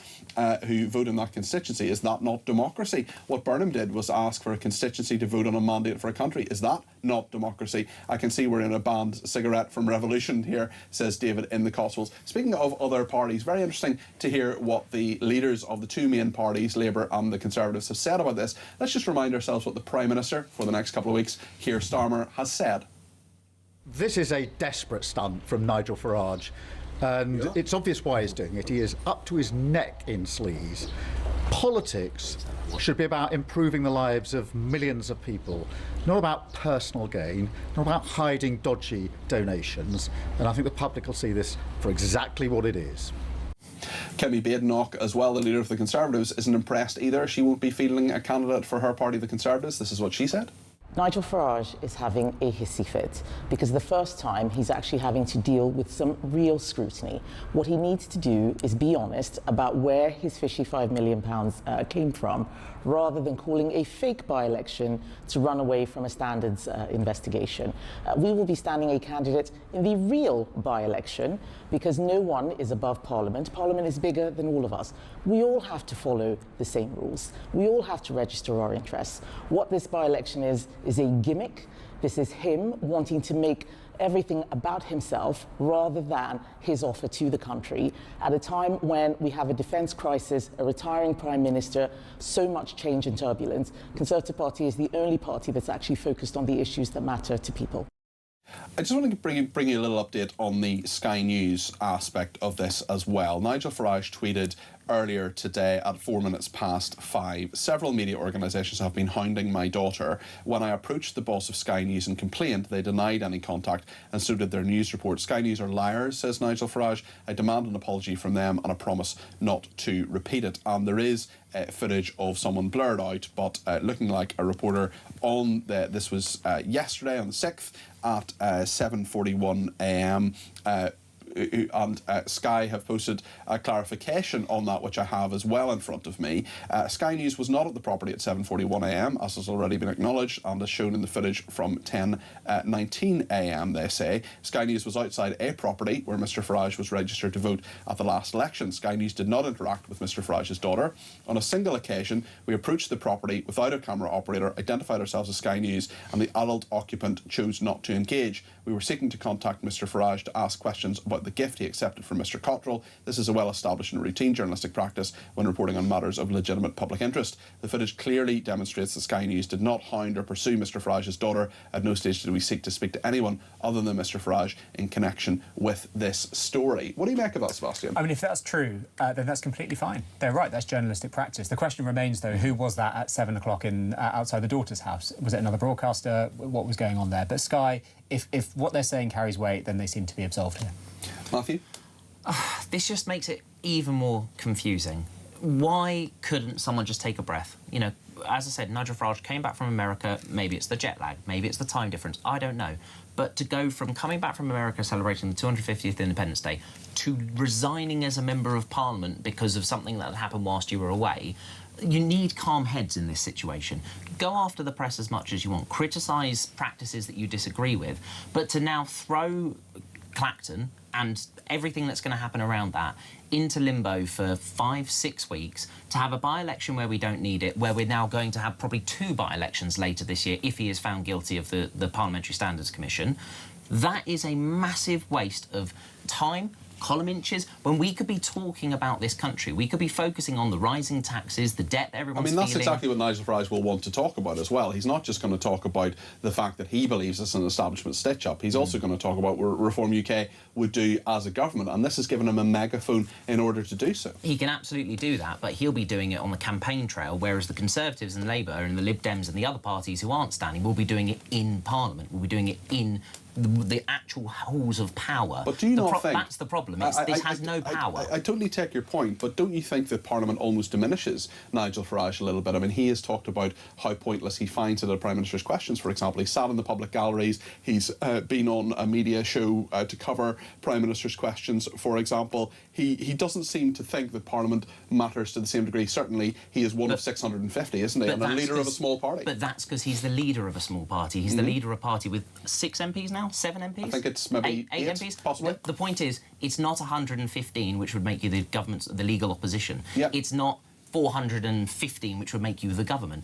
[SPEAKER 3] who vote in that constituency. Is that not democracy? What Burnham did was ask for a constituency to vote on a mandate for a country. Is that not democracy? I can see we're in a banned cigarette from Revolution here, says David in the Cotswolds. Speaking of other parties, very interesting to hear what the leaders of the two main parties, Labour and the Conservatives, have said about this. Let's just remind ourselves what the Prime Minister for the next couple of weeks, Keir Starmer, has said.
[SPEAKER 6] This is a desperate stunt from Nigel Farage, and it's obvious why he's doing it. He is up to his neck in sleaze. Politics should be about improving the lives of millions of people, not about personal gain, not about hiding dodgy donations, and I think the public will see this for exactly what it is.
[SPEAKER 3] Kemi Badenoch, as well, the leader of the Conservatives, isn't impressed either. She won't be fielding a candidate for her party, the Conservatives. This is what she said.
[SPEAKER 7] Nigel Farage is having a hissy fit because the first time he's actually having to deal with some real scrutiny. What he needs to do is be honest about where his fishy £5 million came from, rather than calling a fake by-election to run away from a standards investigation. We will be standing a candidate in the real by-election because no one is above Parliament. Parliament is bigger than all of us. We all have to follow the same rules. We all have to register our interests. What this by-election is a gimmick. This is him wanting to make everything about himself rather than his offer to the country at a time when we have a defence crisis, a retiring Prime Minister, so much change and turbulence. Conservative Party is the only party that's actually focused on the issues that matter to people.
[SPEAKER 3] I just want to bring you a little update on the Sky News aspect of this as well. Nigel Farage tweeted earlier today at 5:04. Several media organisations have been hounding my daughter. When I approached the boss of Sky News and complained, they denied any contact, and so did their news report. Sky News are liars, says Nigel Farage. I demand an apology from them and a promise not to repeat it. And there is footage of someone blurred out, but looking like a reporter on this was yesterday on the 6th at 7:41 a.m. And Sky have posted a clarification on that, which I have as well in front of me. Sky News was not at the property at 7:41 a.m, as has already been acknowledged, and as shown in the footage from 10:19 a.m, they say. Sky News was outside a property where Mr Farage was registered to vote at the last election. Sky News did not interact with Mr Farage's daughter. On a single occasion, we approached the property without a camera operator, identified ourselves as Sky News, and the adult occupant chose not to engage. We were seeking to contact Mr Farage to ask questions about the gift he accepted from Mr Cardwell. This is a well-established and routine journalistic practice when reporting on matters of legitimate public interest. The footage clearly demonstrates that Sky News did not hound or pursue Mr Farage's daughter. At no stage did we seek to speak to anyone other than Mr Farage in connection with this story. What do you make of that, Sebastian?
[SPEAKER 13] I mean, if that's true, then that's completely fine. They're right, that's journalistic practice. The question remains, though, who was that at 7 o'clock outside the daughter's house? Was it another broadcaster? What was going on there? But Sky, if what they're saying carries weight, then they seem to be absolved here.
[SPEAKER 3] Matthew?
[SPEAKER 14] This just makes it even more confusing. Why couldn't someone just take a breath? You know, as I said, Nigel Farage came back from America. Maybe it's the jet lag, maybe it's the time difference, I don't know. But to go from coming back from America celebrating the 250th Independence Day to resigning as a Member of Parliament because of something that happened whilst you were away, you need calm heads in this situation. Go after the press as much as you want, criticise practices that you disagree with, but to now throw Clacton and everything that's going to happen around that into limbo for 5-6 weeks, to have a by-election where we don't need it, where we're now going to have probably 2 by-elections later this year if he is found guilty of the Parliamentary Standards Commission, that is a massive waste of time, column inches, when we could be talking about this country. We could be focusing on the rising taxes, the debt that everyone's feeling.
[SPEAKER 3] That's exactly what Nigel Farage will want to talk about as well. He's not just going to talk about the fact that he believes it's an establishment stitch-up. He's also going to talk about what Reform UK would do as a government, and this has given him a megaphone in order to do so.
[SPEAKER 14] He can absolutely do that, but he'll be doing it on the campaign trail, whereas the Conservatives and Labour and the Lib Dems and the other parties who aren't standing will be doing it in Parliament, will be doing it in the actual halls of power.
[SPEAKER 3] But do you not think...
[SPEAKER 14] That's the problem. This has no power.
[SPEAKER 3] I totally take your point, but don't you think that Parliament almost diminishes Nigel Farage a little bit? I mean, he has talked about how pointless he finds it at Prime Minister's questions, for example. He's sat in the public galleries, he's been on a media show to cover Prime Minister's questions, for example. He doesn't seem to think that Parliament matters to the same degree. Certainly, he is one of 650, isn't he? And a leader of a small party.
[SPEAKER 14] But that's because he's the leader of a small party. He's the leader of a party with 6 MPs now? 7 MPs?
[SPEAKER 3] I think it's maybe 8
[SPEAKER 14] MPs?
[SPEAKER 3] possibly.
[SPEAKER 14] The point is, it's not 115, which would make you the government's the legal opposition.
[SPEAKER 3] Yep.
[SPEAKER 14] It's not 415, which would make you the government.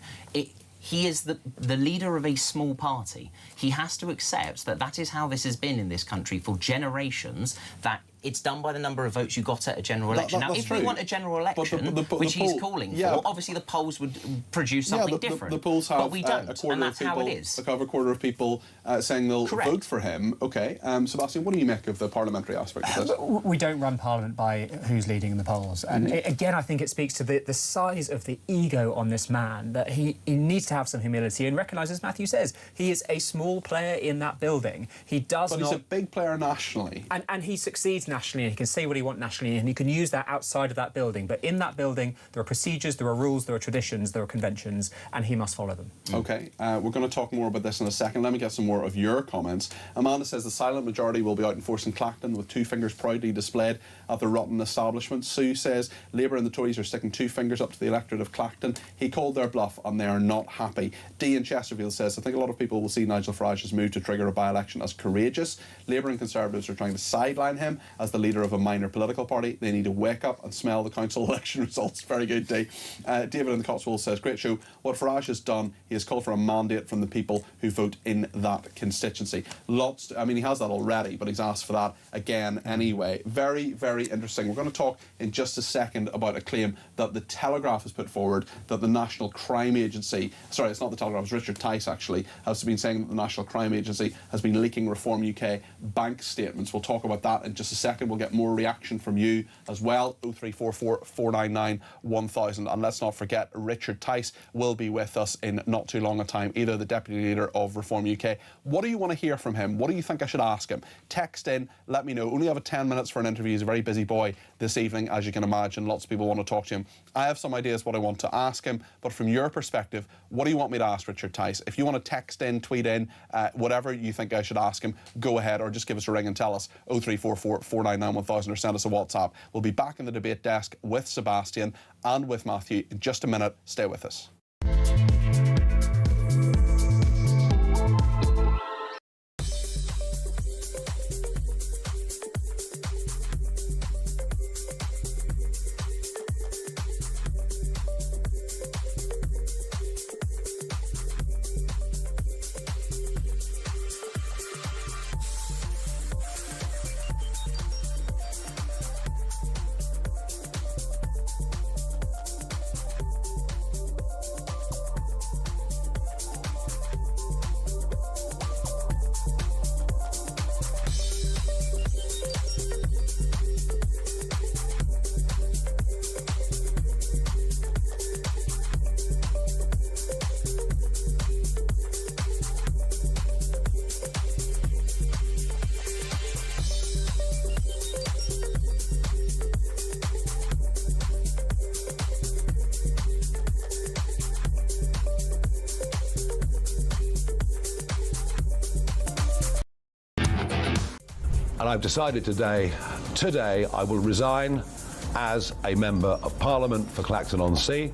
[SPEAKER 14] He is the leader of a small party. He has to accept that that is how this has been in this country for generations, that it's done by the number of votes you got at a general election. Now, if we want a general election, which he's calling for, obviously the polls would produce something different.
[SPEAKER 3] The polls have
[SPEAKER 14] but we don't, and that's how it is.
[SPEAKER 3] A quarter of people saying they'll vote for him. OK. Sebastian, what do you make of the parliamentary aspect of this?
[SPEAKER 13] We don't run Parliament by who's leading in the polls. And again, I think it speaks to the size of the ego on this man, that he needs to have some humility and recognise, as Matthew says, he is a small player in that building. He does
[SPEAKER 3] But he's a big player nationally.
[SPEAKER 13] And he succeeds needs nationally, and he can say what he wants nationally, and he can use that outside of that building. But in that building, there are procedures, there are rules, there are traditions, there are conventions, and he must follow them.
[SPEAKER 3] OK, we're going to talk more about this in a second. Let me get some more of your comments. Amanda says the silent majority will be out enforcing Clacton with 2 fingers proudly displayed at the rotten establishment. Sue says Labour and the Tories are sticking 2 fingers up to the electorate of Clacton. He called their bluff and they are not happy. Dee in Chesterfield says, I think a lot of people will see Nigel Farage's move to trigger a by-election as courageous. Labour and Conservatives are trying to sideline him as the leader of a minor political party. They need to wake up and smell the council election results. Very good, Dee. David in the Cotswolds says, great show. What Farage has done, he has called for a mandate from the people who vote in that constituency. Lots, I mean, he has that already, but he's asked for that again anyway. Very, very interesting. We're going to talk in just a second about a claim that the Telegraph has put forward that the National Crime Agency, sorry, it's not the Telegraph, it's Richard Tice actually, has been saying that the National Crime Agency has been leaking Reform UK bank statements. We'll talk about that in just a second. We'll get more reaction from you as well. 0344 499 1000. And let's not forget, Richard Tice will be with us in not too long a time, either the Deputy Leader of Reform UK. What do you want to hear from him? What do you think I should ask him? Text in, let me know. Only have 10 minutes for an interview. He's a very busy boy this evening, as you can imagine. Lots of people want to talk to him. I have some ideas what I want to ask him, but from your perspective, what do you want me to ask Richard Tice? If you want to text in, tweet in, whatever you think I should ask him, go ahead, or just give us a ring and tell us. 0344 499 1000, or send us a WhatsApp. We'll be back in the debate desk with Sebastian and with Matthew in just a minute. Stay with us.
[SPEAKER 1] And I've decided today I will resign as a Member of Parliament for Clacton-on-Sea,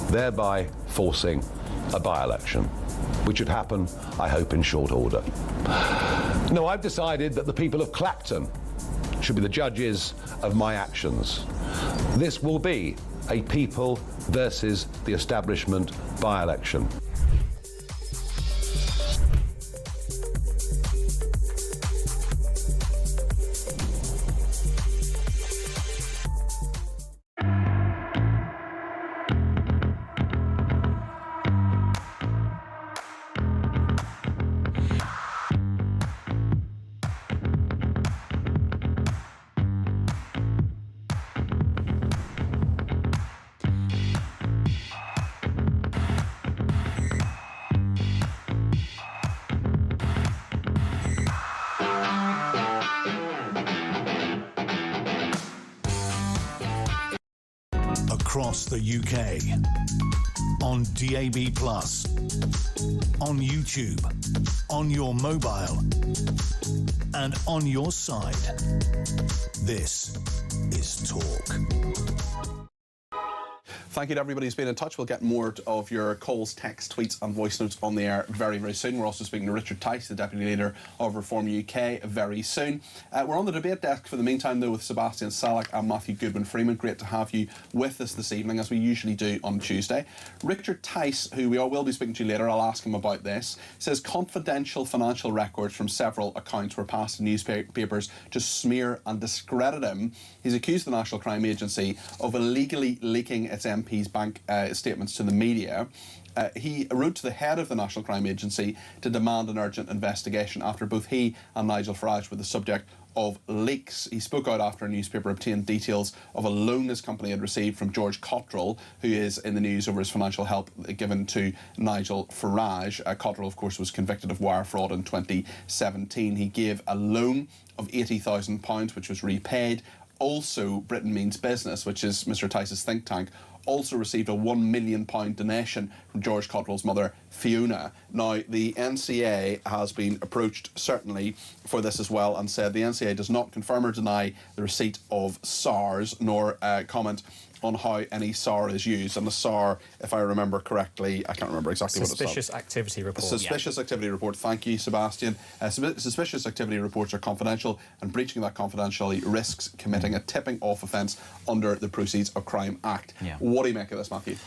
[SPEAKER 1] thereby forcing a by-election, which would happen, I hope, in short order. No, I've decided that the people of Clacton should be the judges of my actions. This will be a people versus the establishment by-election.
[SPEAKER 2] Across the UK, on DAB+, on YouTube, on your mobile, and on your side. This is Talk.
[SPEAKER 3] Thank you to everybody who's been in touch. We'll get more of your calls, texts, tweets and voice notes on the air very, very soon. We're also speaking to Richard Tice, the Deputy Leader of Reform UK, very soon. We're on the debate desk for the meantime, though, with Sebastian Salek and Matthew Goodwin-Freeman. Great to have you with us this evening, as we usually do on Tuesday. Richard Tice, who we will be speaking to later, I'll ask him about this, says confidential financial records from several accounts were passed in newspapers to smear and discredit him. He's accused the National Crime Agency of illegally leaking its MP's bank statements to the media. He wrote to the head of the National Crime Agency to demand an urgent investigation after both he and Nigel Farage were the subject of leaks. He spoke out after a newspaper obtained details of a loan his company had received from George Cardwell, who is in the news over his financial help given to Nigel Farage. Cardwell, of course, was convicted of wire fraud in 2017. He gave a loan of £80,000, which was repaid. Also, Britain Means Business, which is Mr Tice's think tank, also received a £1 million donation from George Cardwell's mother, Fiona. Now, the NCA has been approached, certainly, for this as well, and said the NCA does not confirm or deny the receipt of SARs, nor comment on how any SAR is used. And the SAR, if I remember correctly, I can't remember exactly what it's called.
[SPEAKER 13] Suspicious Activity Report.
[SPEAKER 3] Suspicious Activity Report. Thank you, Sebastian. Suspicious activity reports are confidential, and breaching that confidentiality risks committing a tipping-off offence under the Proceeds of Crime Act. What do you make of this, Matthew?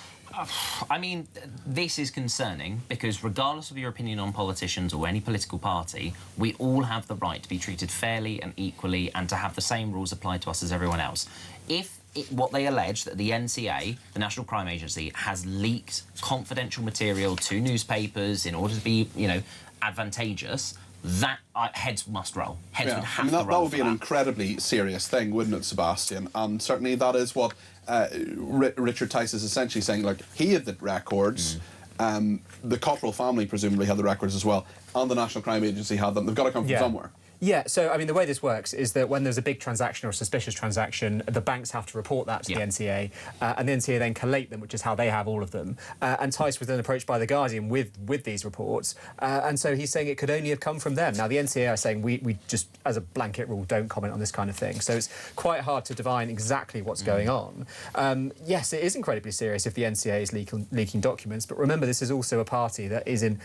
[SPEAKER 14] I mean, this is concerning because regardless of your opinion on politicians or any political party, we all have the right to be treated fairly and equally and to have the same rules applied to us as everyone else. If what they allege that the NCA, the National Crime Agency, has leaked confidential material to newspapers in order to be, you know, advantageous, that heads must roll. Heads would have to roll.
[SPEAKER 3] That would be an incredibly serious thing, wouldn't it, Sebastian? And certainly that is what Richard Tice is essentially saying. Like, he had the records, the Cottrell family presumably had the records as well, and the National Crime Agency had them. They've got to come from somewhere.
[SPEAKER 13] Yeah, so, I mean, the way this works is that when there's a big transaction or a suspicious transaction, the banks have to report that to the NCA, and the NCA then collate them, which is how they have all of them. And Tice was then approached by The Guardian with these reports, and so he's saying it could only have come from them. Now, the NCA are saying we just, as a blanket rule, don't comment on this kind of thing, so it's quite hard to divine exactly what's going on. Yes, it is incredibly serious if the NCA is leaking documents, but remember, this is also a party that is in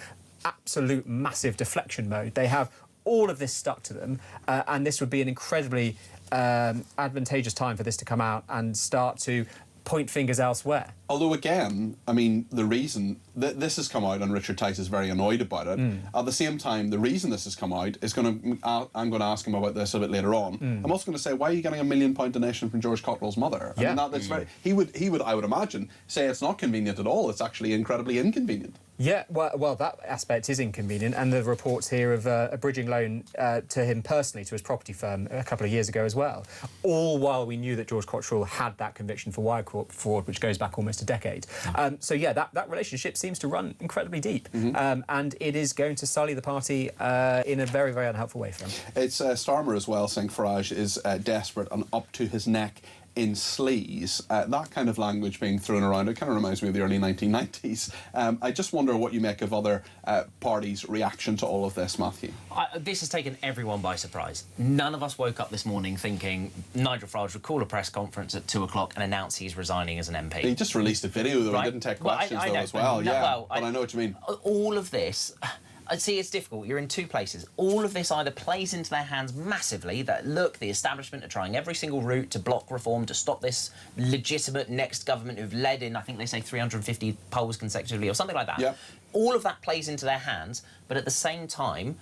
[SPEAKER 13] absolute massive deflection mode. They have all of this stuck to them, and this would be an incredibly advantageous time for this to come out and start to point fingers elsewhere.
[SPEAKER 3] Although, again, I mean, the reason that this has come out, and Richard Tice is very annoyed about it, at the same time, the reason this has come out is I'm going to ask him about this a bit later on. I'm also going to say, why are you getting a £1 million donation from George Cottrell's mother? I mean, that's very... He would, I would imagine, say it's not convenient at all. It's actually incredibly inconvenient.
[SPEAKER 13] Yeah, well, that aspect is inconvenient, and the reports here of a bridging loan to him personally, to his property firm, a couple of years ago as well, all while we knew that George Cottrell had that conviction for wire fraud, which goes back almost a decade. So, yeah, that relationship seems to run incredibly deep, and it is going to sully the party in a very, very unhelpful way for him.
[SPEAKER 3] It's Starmer as well saying Farage is desperate and up to his neck in sleaze. That kind of language being thrown around, it kind of reminds me of the early 1990s. I just wonder what you make of other parties' reaction to all of this, Matthew.
[SPEAKER 14] This has taken everyone by surprise. None of us woke up this morning thinking Nigel Farage would call a press conference at 2 o'clock and announce he's resigning as an MP.
[SPEAKER 3] He just released a video, though. He didn't take questions, though, as well. But I know what you mean.
[SPEAKER 14] All of this... See, it's difficult. You're in two places. All of this either plays into their hands massively, that, look, the establishment are trying every single route to block reform, to stop this legitimate next government who've led in, I think they say, 350 polls consecutively or something like that. All of that plays into their hands, but at the same time,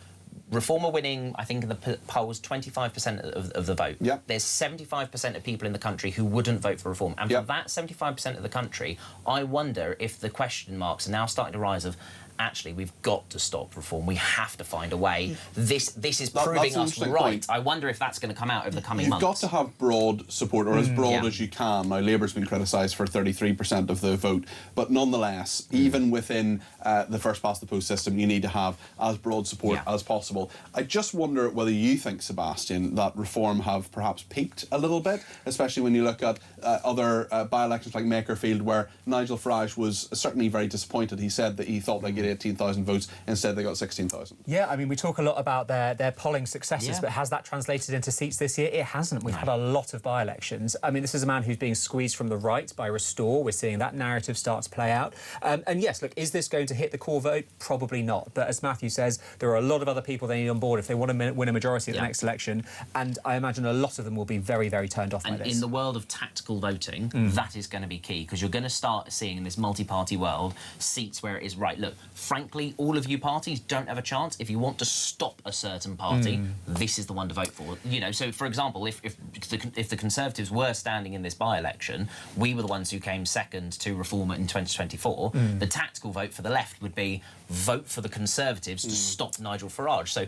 [SPEAKER 14] Reform are winning, I think, in the polls 25% of the vote. There's 75% of people in the country who wouldn't vote for Reform. And for that 75% of the country, I wonder if the question marks are now starting to rise of, actually, we've got to stop Reform. We have to find a way. This is proving us right. Point. I wonder if that's going to come out over the coming months.
[SPEAKER 3] You've got to have broad support, or as broad as you can. Now, Labour's been criticised for 33% of the vote, but nonetheless, even within the first-past-the-post system, you need to have as broad support as possible. I just wonder whether you think, Sebastian, that Reform have perhaps peaked a little bit, especially when you look at other by-elections like Makerfield, where Nigel Farage was certainly very disappointed. He said that he thought they'd get 18,000 votes, instead they got 16,000.
[SPEAKER 13] Yeah, I mean, we talk a lot about their polling successes, but has that translated into seats this year? It hasn't. We've had a lot of by-elections. I mean, this is a man who's being squeezed from the right by Restore. We're seeing that narrative start to play out. And yes, look, is this going to hit the core vote? Probably not. But as Matthew says, there are a lot of other people people they need on board if they want to win a majority at the next election. And I imagine a lot of them will be very, very turned off by this.
[SPEAKER 14] In the world of tactical voting, that is going to be key, because you're going to start seeing in this multi-party world seats where it is, right, look, frankly, all of you parties don't have a chance. If you want to stop a certain party, this is the one to vote for. You know, so, for example, if the Conservatives were standing in this by-election, we were the ones who came second to Reform in 2024, the tactical vote for the left would be vote for the Conservatives to stop Nigel Farage. So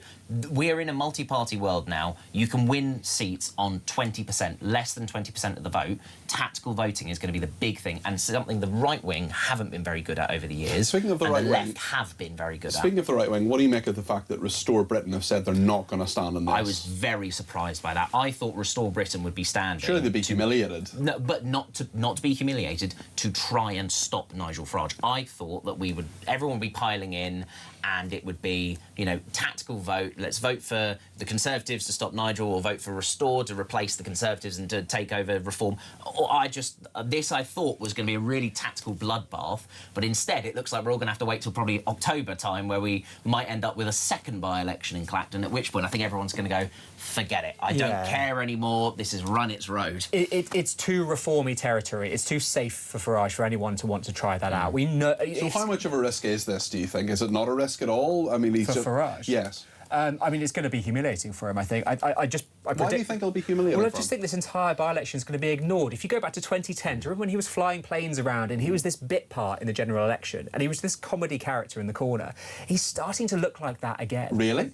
[SPEAKER 14] we're in a multi-party world now. You can win seats on 20%, less than 20% of the vote. Tactical voting is going to be the big thing, and something the right wing haven't been very good at over the years.
[SPEAKER 3] Speaking of the right
[SPEAKER 14] wing,
[SPEAKER 3] wing,
[SPEAKER 14] left have been very good at.
[SPEAKER 3] Speaking of the right wing, what do you make of the fact that Restore Britain have said they're not going to stand on this?
[SPEAKER 14] I was very surprised by that. I thought Restore Britain would be standing.
[SPEAKER 3] Surely they'd be humiliated.
[SPEAKER 14] No, but not to be humiliated, to try and stop Nigel Farage. I thought that everyone would be piling in, and it would be, you know, tactical vote. Let's vote for the Conservatives to stop Nigel, or vote for Restore to replace the Conservatives and to take over Reform. Or I thought was going to be a really tactical bloodbath, but instead it looks like we're all going to have to wait till probably October time, where we might end up with a second by-election in Clacton, at which point I think everyone's going to go, forget it. I don't care anymore. This has run its road.
[SPEAKER 13] It's too reformy territory. It's too safe for Farage for anyone to want to try that out. We know.
[SPEAKER 3] So how much of a risk is this, do you think? Is it not a risk at all? I mean,
[SPEAKER 13] for Farage?
[SPEAKER 3] Yes.
[SPEAKER 13] I mean, it's going to be humiliating for him, I think. I predict...
[SPEAKER 3] Why do you think it'll be humiliating?
[SPEAKER 13] Well, I just think this entire by-election is going to be ignored. If you go back to 2010, do you remember when he was flying planes around and he was this bit part in the general election and he was this comedy character in the corner? He's starting to look like that again.
[SPEAKER 3] Really?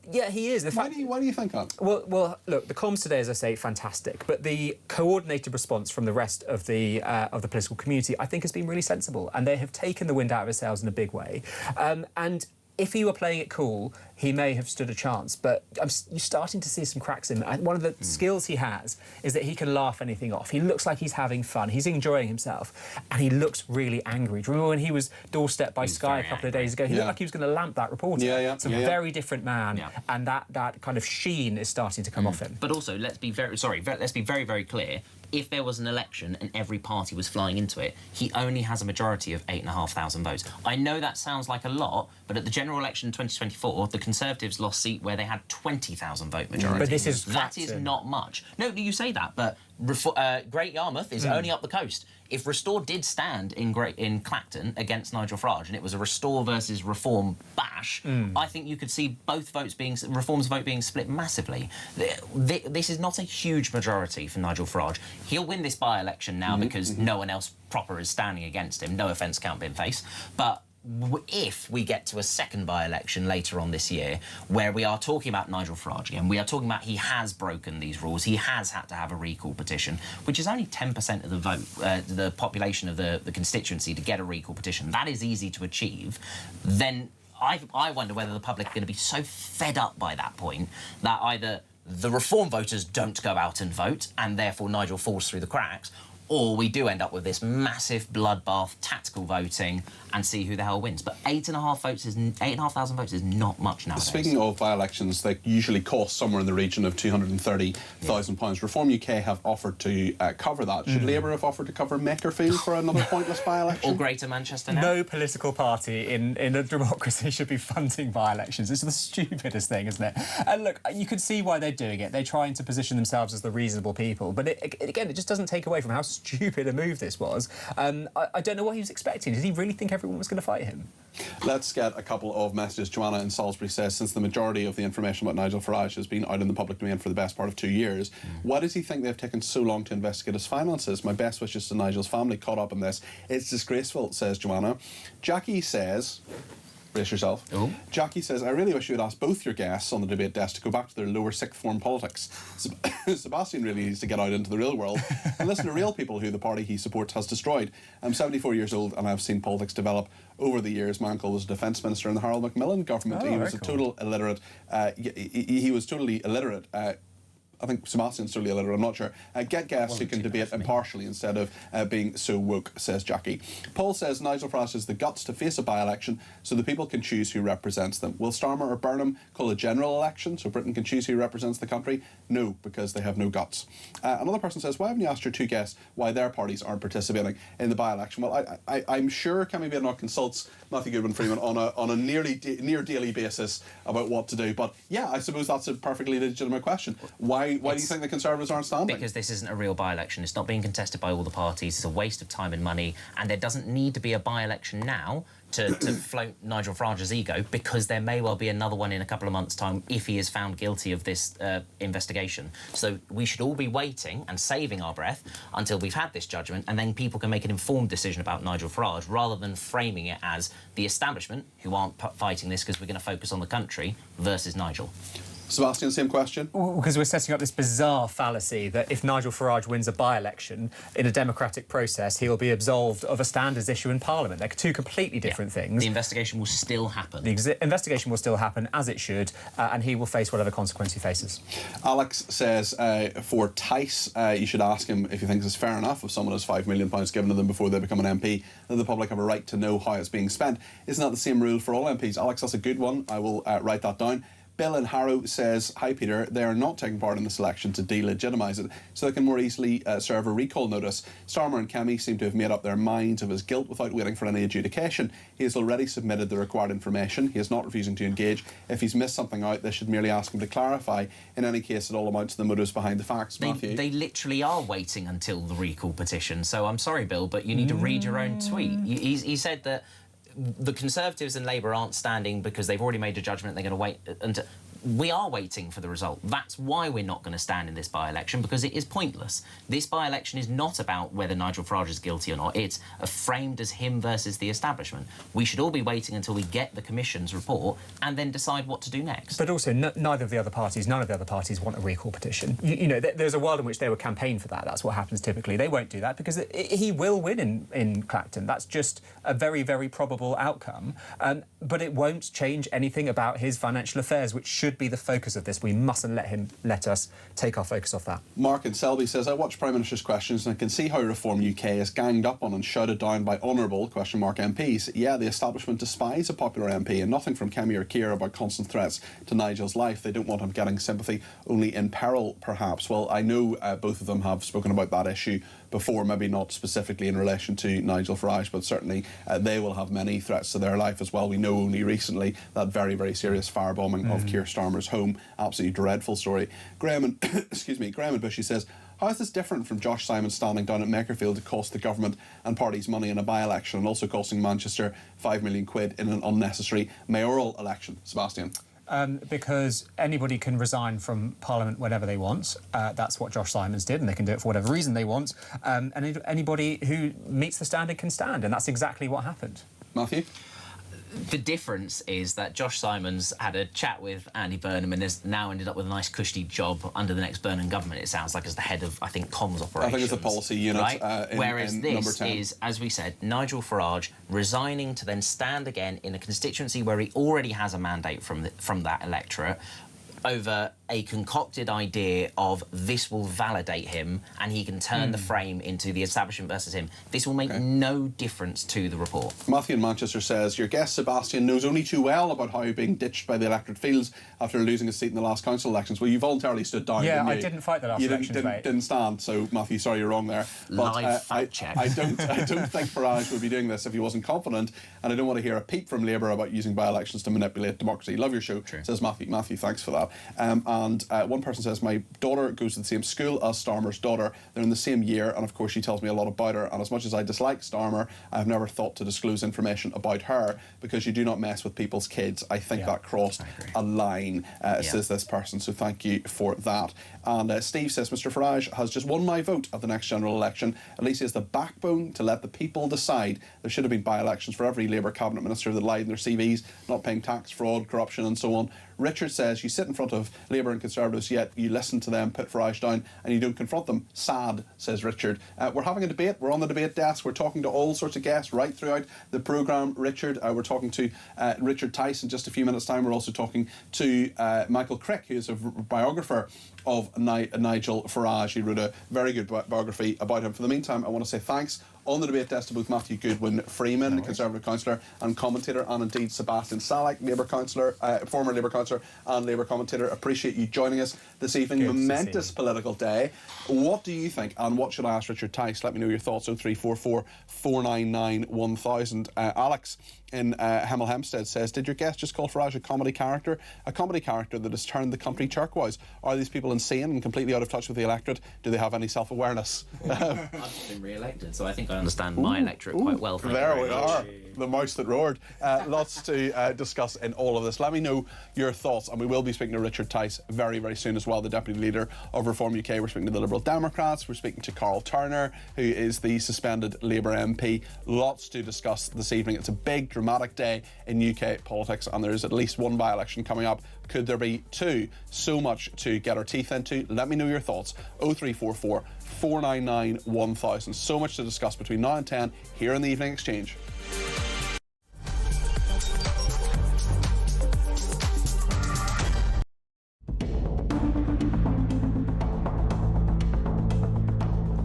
[SPEAKER 13] Yeah, he is.
[SPEAKER 3] Why do you think that?
[SPEAKER 13] Well, look, the comms today, as I say, fantastic, but the coordinated response from the rest of the political community, I think, has been really sensible, and they have taken the wind out of his sails in a big way. And if he were playing it cool, he may have stood a chance, but you're starting to see some cracks in him. One of the skills he has is that he can laugh anything off. He looks like he's having fun, he's enjoying himself, and he looks really angry. Do you remember when he was doorstepped by Sky a couple of days ago? He looked like he was going to lamp that reporter. It's a very different man, and that kind of sheen is starting to come off him.
[SPEAKER 14] But also, let's be very, very clear. If there was an election and every party was flying into it, he only has a majority of 8,500 votes. I know that sounds like a lot, but at the general election in 2024, the Conservatives lost seat where they had 20 ,000 vote majority.
[SPEAKER 13] But this is
[SPEAKER 14] that is not much. No, you say that, but Great Yarmouth is only up the coast. If Restore did stand in Clacton against Nigel Farage and it was a Restore versus Reform bash, I think you could see both Reform's vote being split massively. This is not a huge majority for Nigel Farage. He'll win this by-election now because no one else proper is standing against him. No offence, Count Binface. But if we get to a second by-election later on this year, where we are talking about Nigel Farage again, we are talking about he has broken these rules, he has had to have a recall petition, which is only 10% of the vote, the population of the constituency to get a recall petition. That is easy to achieve. Then I wonder whether the public are going to be so fed up by that point that either the Reform voters don't go out and vote, and therefore Nigel falls through the cracks, or we do end up with this massive bloodbath, tactical voting, and see who the hell wins. But 8,500 votes is not much nowadays.
[SPEAKER 3] Speaking of by-elections, they usually cost somewhere in the region of £230,000. Reform UK have offered to cover that. Should Labour have offered to cover Makerfield for another pointless by-election?
[SPEAKER 14] Or Greater Manchester now?
[SPEAKER 13] No political party in a democracy should be funding by-elections. It's the stupidest thing, isn't it? And look, you can see why they're doing it. They're trying to position themselves as the reasonable people. But again, it just doesn't take away from how stupid a move this was. I don't know what he was expecting. Did he really think everyone was going to fight him?
[SPEAKER 3] Let's get a couple of messages. Joanna in Salisbury says, since the majority of the information about Nigel Farage has been out in the public domain for the best part of 2 years, why does he think they've taken so long to investigate his finances? My best wishes to Nigel's family caught up in this. It's disgraceful, says Joanna. Jackie says... Brace yourself.
[SPEAKER 14] Oh.
[SPEAKER 3] Jackie says, I really wish you would ask both your guests on the debate desk to go back to their lower sixth form politics. Sebastian really needs to get out into the real world and listen to real people who the party he supports has destroyed. I'm 74 years old and I've seen politics develop over the years. My uncle was a defence minister in the Harold Macmillan government. He was a total illiterate. He was totally illiterate. I think Sebastian's totally illiterate, I'm not sure. Get guests who can debate impartially instead of being so woke, says Jackie. Paul says Nigel Farage has the guts to face a by-election so the people can choose who represents them. Will Starmer or Burnham call a general election so Britain can choose who represents the country? No, because they have no guts. Another person says, why haven't you asked your two guests why their parties aren't participating in the by-election? Well, I'm sure Kemi Badenoch consults Matthew Goodwin-Freeman on a near daily basis about what to do. But yeah, I suppose that's a perfectly legitimate question. Why do you think the Conservatives aren't standing?
[SPEAKER 14] Because this isn't a real by-election. It's not being contested by all the parties. It's a waste of time and money. And there doesn't need to be a by-election now to float Nigel Farage's ego, because there may well be another one in a couple of months' time if he is found guilty of this investigation. So we should all be waiting and saving our breath until we've had this judgment, and then people can make an informed decision about Nigel Farage, rather than framing it as the establishment, who aren't fighting this because we're going to focus on the country, versus Nigel.
[SPEAKER 3] Sebastian, same question?
[SPEAKER 13] Because we're setting up this bizarre fallacy that if Nigel Farage wins a by-election in a democratic process, he'll be absolved of a standards issue in Parliament. They're two completely different things.
[SPEAKER 14] The investigation will still happen.
[SPEAKER 13] The investigation will still happen, as it should, and he will face whatever consequence he faces.
[SPEAKER 3] Alex says, for Tice, you should ask him if he thinks it's fair enough if someone has £5 million given to them before they become an MP, that the public have a right to know how it's being spent. Isn't that the same rule for all MPs? Alex, that's a good one. I will write that down. Bill in Harrow says, hi Peter, they are not taking part in this election to delegitimise it, so they can more easily serve a recall notice. Starmer and Kemi seem to have made up their minds of his guilt without waiting for any adjudication. He has already submitted the required information. He is not refusing to engage. If he's missed something out, they should merely ask him to clarify. In any case, it all amounts to the motives behind the facts. Matthew?
[SPEAKER 14] They literally are waiting until the recall petition, so I'm sorry, Bill, but you need to read your own tweet. He said that the Conservatives and Labour aren't standing because they've already made a judgment, they're going to wait until... We are waiting for the result. That's why we're not going to stand in this by-election, because it is pointless. This by-election is not about whether Nigel Farage is guilty or not. It's framed as him versus the establishment. We should all be waiting until we get the Commission's report and then decide what to do next.
[SPEAKER 13] But also, none of the other parties want a recall petition. You know, there's a world in which they would campaign for that. That's what happens typically. They won't do that because he will win in Clacton. That's just a very, very probable outcome. But it won't change anything about his financial affairs, which should be the focus of this. We mustn't let us take our focus off that.
[SPEAKER 3] Mark in Selby says, I watch Prime Minister's questions and I can see how Reform UK is ganged up on and shouted down by honourable MPs. Yeah, the establishment despise a popular MP, and nothing from Kemi or Keir about constant threats to Nigel's life. They don't want him getting sympathy, only in peril, perhaps. Well, I know both of them have spoken about that issue before, maybe not specifically in relation to Nigel Farage, but certainly they will have many threats to their life as well. We know only recently that very, very serious firebombing of Keir Starmer's home. Absolutely dreadful story. Graham and Bushy says, how is this different from Josh Simon standing down at Makerfield to cost the government and parties money in a by-election, and also costing Manchester £5 million in an unnecessary mayoral election? Sebastian?
[SPEAKER 13] Because anybody can resign from Parliament whenever they want. That's what Josh Simons did, and they can do it for whatever reason they want. And anybody who meets the standard can stand, and that's exactly what happened.
[SPEAKER 3] Matthew?
[SPEAKER 14] The difference is that Josh Simons had a chat with Andy Burnham and has now ended up with a nice cushy job under the next Burnham government, it sounds like, as the head of, I think, comms operations.
[SPEAKER 3] I think it's a policy unit,
[SPEAKER 14] right? Whereas
[SPEAKER 3] in
[SPEAKER 14] this is, as we said, Nigel Farage resigning to then stand again in a constituency where he already has a mandate from that electorate over a concocted idea of this will validate him and he can turn the frame into the establishment versus him. This will make no difference to the report.
[SPEAKER 3] Matthew in Manchester says, your guest Sebastian knows only too well about how being ditched by the electorate feels after losing his seat in the last council elections. Well, you voluntarily stood down.
[SPEAKER 13] Yeah,
[SPEAKER 3] didn't you?
[SPEAKER 13] I didn't fight the last elections, mate.
[SPEAKER 3] Didn't stand, so Matthew, sorry, you're wrong there. But,
[SPEAKER 14] Live fact check.
[SPEAKER 3] I don't think Farage would be doing this if he wasn't confident, and I don't want to hear a peep from Labour about using by-elections to manipulate democracy. Love your show, says Matthew. Matthew, thanks for that. And one person says, my daughter goes to the same school as Starmer's daughter. They're in the same year, and of course she tells me a lot about her, and as much as I dislike Starmer, I've never thought to disclose information about her, because you do not mess with people's kids. I think that crossed a line, says this person, so thank you for that. And Steve says, Mr Farage has just won my vote at the next general election. At least he has the backbone to let the people decide. There should have been by-elections for every Labour cabinet minister that lied in their CVs, not paying tax, fraud, corruption and so on. Richard says, you sit in front of Labour and Conservatives, yet you listen to them put Farage down and you don't confront them. Sad, says Richard. We're having a debate. We're on the debate desk. We're talking to all sorts of guests right throughout the programme, Richard. We're talking to Richard Tice in just a few minutes' time. We're also talking to Michael Crick, who's a biographer of Nigel Farage. He wrote a very good biography about him. For the meantime, I want to say thanks on the debate desk to both Matthew Goodwin-Freeman, Conservative councillor and commentator, and indeed Sebastian Salek, Labour councillor, former Labour councillor and Labour commentator. Appreciate you joining us this evening. Good. Momentous political day. What do you think, and what should I ask Richard Tice? Let me know your thoughts. 0344 499 1000. Alex in Hemel Hempstead says, did your guest just call Farage a comedy character? A comedy character that has turned the country turquoise. Are these people insane and completely out of touch with the electorate? Do they have any self-awareness?
[SPEAKER 14] I've just been re-elected, so I think I understand my electorate quite well.
[SPEAKER 3] There we are. The mouse that roared. Lots to discuss in all of this. Let me know your thoughts, and we will be speaking to Richard Tice very, very soon as well, the Deputy Leader of Reform UK. We're speaking to the Liberal Democrats. We're speaking to Carl Turner, who is the suspended Labour MP. Lots to discuss this evening. It's a big, dramatic day in UK politics, and there's at least one by-election coming up. Could there be two? So much to get our teeth into. Let me know your thoughts. 0344 499 1000. So much to discuss between now and 10 here in the Evening Exchange.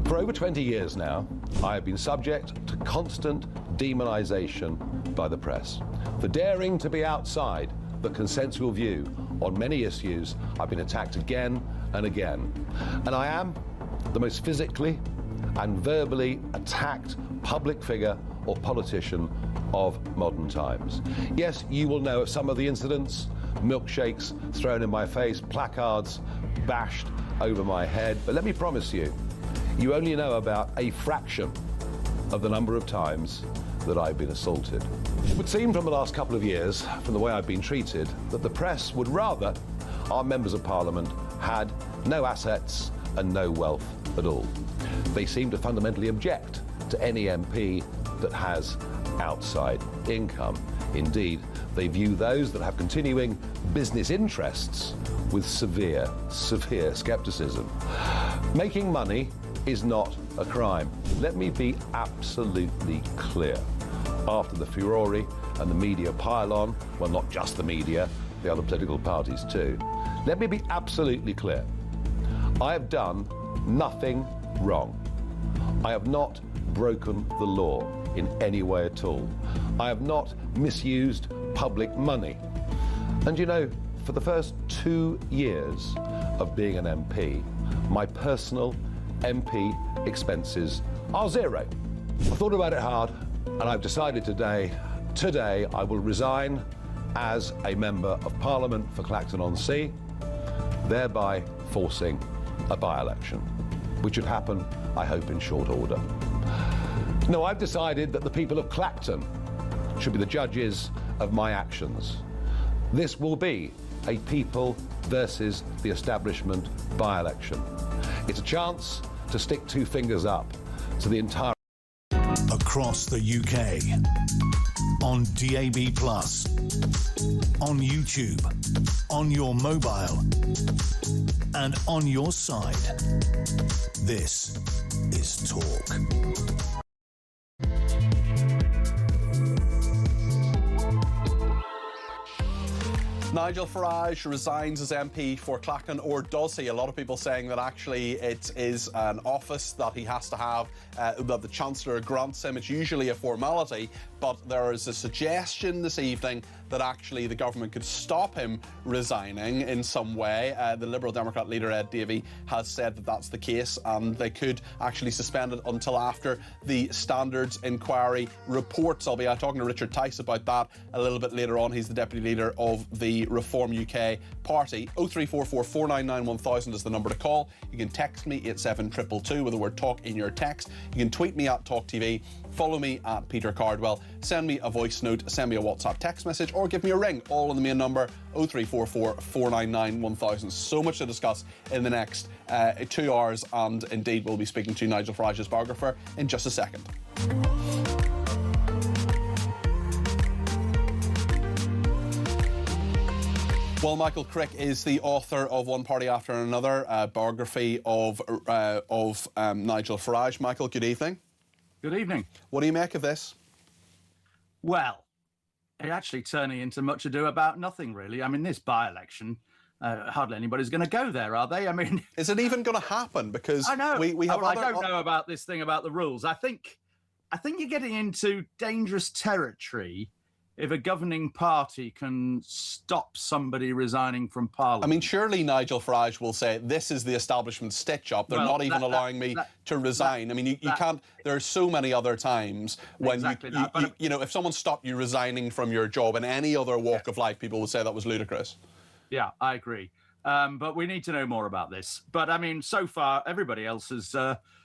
[SPEAKER 1] For over 20 years now, I have been subject to constant demonisation by the press. For daring to be outside the consensual view on many issues, I've been attacked again and again. And I am the most physically and verbally attacked public figure or politician of modern times. Yes, you will know of some of the incidents: milkshakes thrown in my face, placards bashed over my head. But let me promise you, you only know about a fraction of the number of times that I've been assaulted. It would seem from the last couple of years, from the way I've been treated, that the press would rather our members of Parliament had no assets and no wealth at all. They seem to fundamentally object to any MP that has outside income. Indeed, they view those that have continuing business interests with severe scepticism. Making money is not a crime. Let me be absolutely clear. After the furore and the media pile-on, well, not just the media, the other political parties too, let me be absolutely clear. I have done nothing wrong. I have not broken the law in any way at all. I have not misused public money. And you know, for the first 2 years of being an MP, my personal MP expenses are zero. I've thought about it hard, and I've decided today I will resign as a Member of Parliament for Clacton-on-Sea, thereby forcing a by-election, which should happen, I hope, in short order. No, I've decided that the people of Clacton should be the judges of my actions. This will be a people versus the establishment by-election. It's a chance to stick two fingers up to the entire...
[SPEAKER 2] Across the UK, on DAB+, on YouTube, on your mobile, and on your side. This is Talk.
[SPEAKER 3] Nigel Farage resigns as MP for Clacton, or does he? A lot of people saying that actually it is an office that he has to have, that the Chancellor grants him. It's usually a formality, but there is a suggestion this evening that actually the government could stop him resigning in some way. The Liberal Democrat leader Ed Davey has said that that's the case, and they could actually suspend it until after the Standards Inquiry reports. I'll be talking to Richard Tice about that a little bit later on. He's the Deputy Leader of the Reform UK Party. 0344 499 1000 is the number to call. You can text me 87222 with the word talk in your text. You can tweet me at talkTV, follow me at Peter Cardwell, send me a voice note, send me a WhatsApp text message, or give me a ring, all on the main number 0344 499 1000. So much to discuss in the next 2 hours, and indeed we'll be speaking to Nigel Farage's biographer in just a second. Well, Michael Crick is the author of One Party After Another, a biography of Nigel Farage. Michael, good evening.
[SPEAKER 15] Good evening.
[SPEAKER 3] What do you make of this?
[SPEAKER 15] Well, it's actually turning into much ado about nothing, really. I mean, this by-election, hardly anybody's going to go there, are they? I mean...
[SPEAKER 3] Is it even going to happen? Because
[SPEAKER 15] I know.
[SPEAKER 3] we have
[SPEAKER 15] I don't know about this thing about the rules. I think you're getting into dangerous territory if a governing party can stop somebody resigning from Parliament.
[SPEAKER 3] I mean, surely Nigel Farage will say, this is the establishment stitch-up. They're not even allowing me to resign. I mean, you can't... There are so many other times when, you know, if someone stopped you resigning from your job in any other walk of life, people would say that was ludicrous.
[SPEAKER 15] Yeah, I agree. But we need to know more about this. But, I mean, so far, everybody else has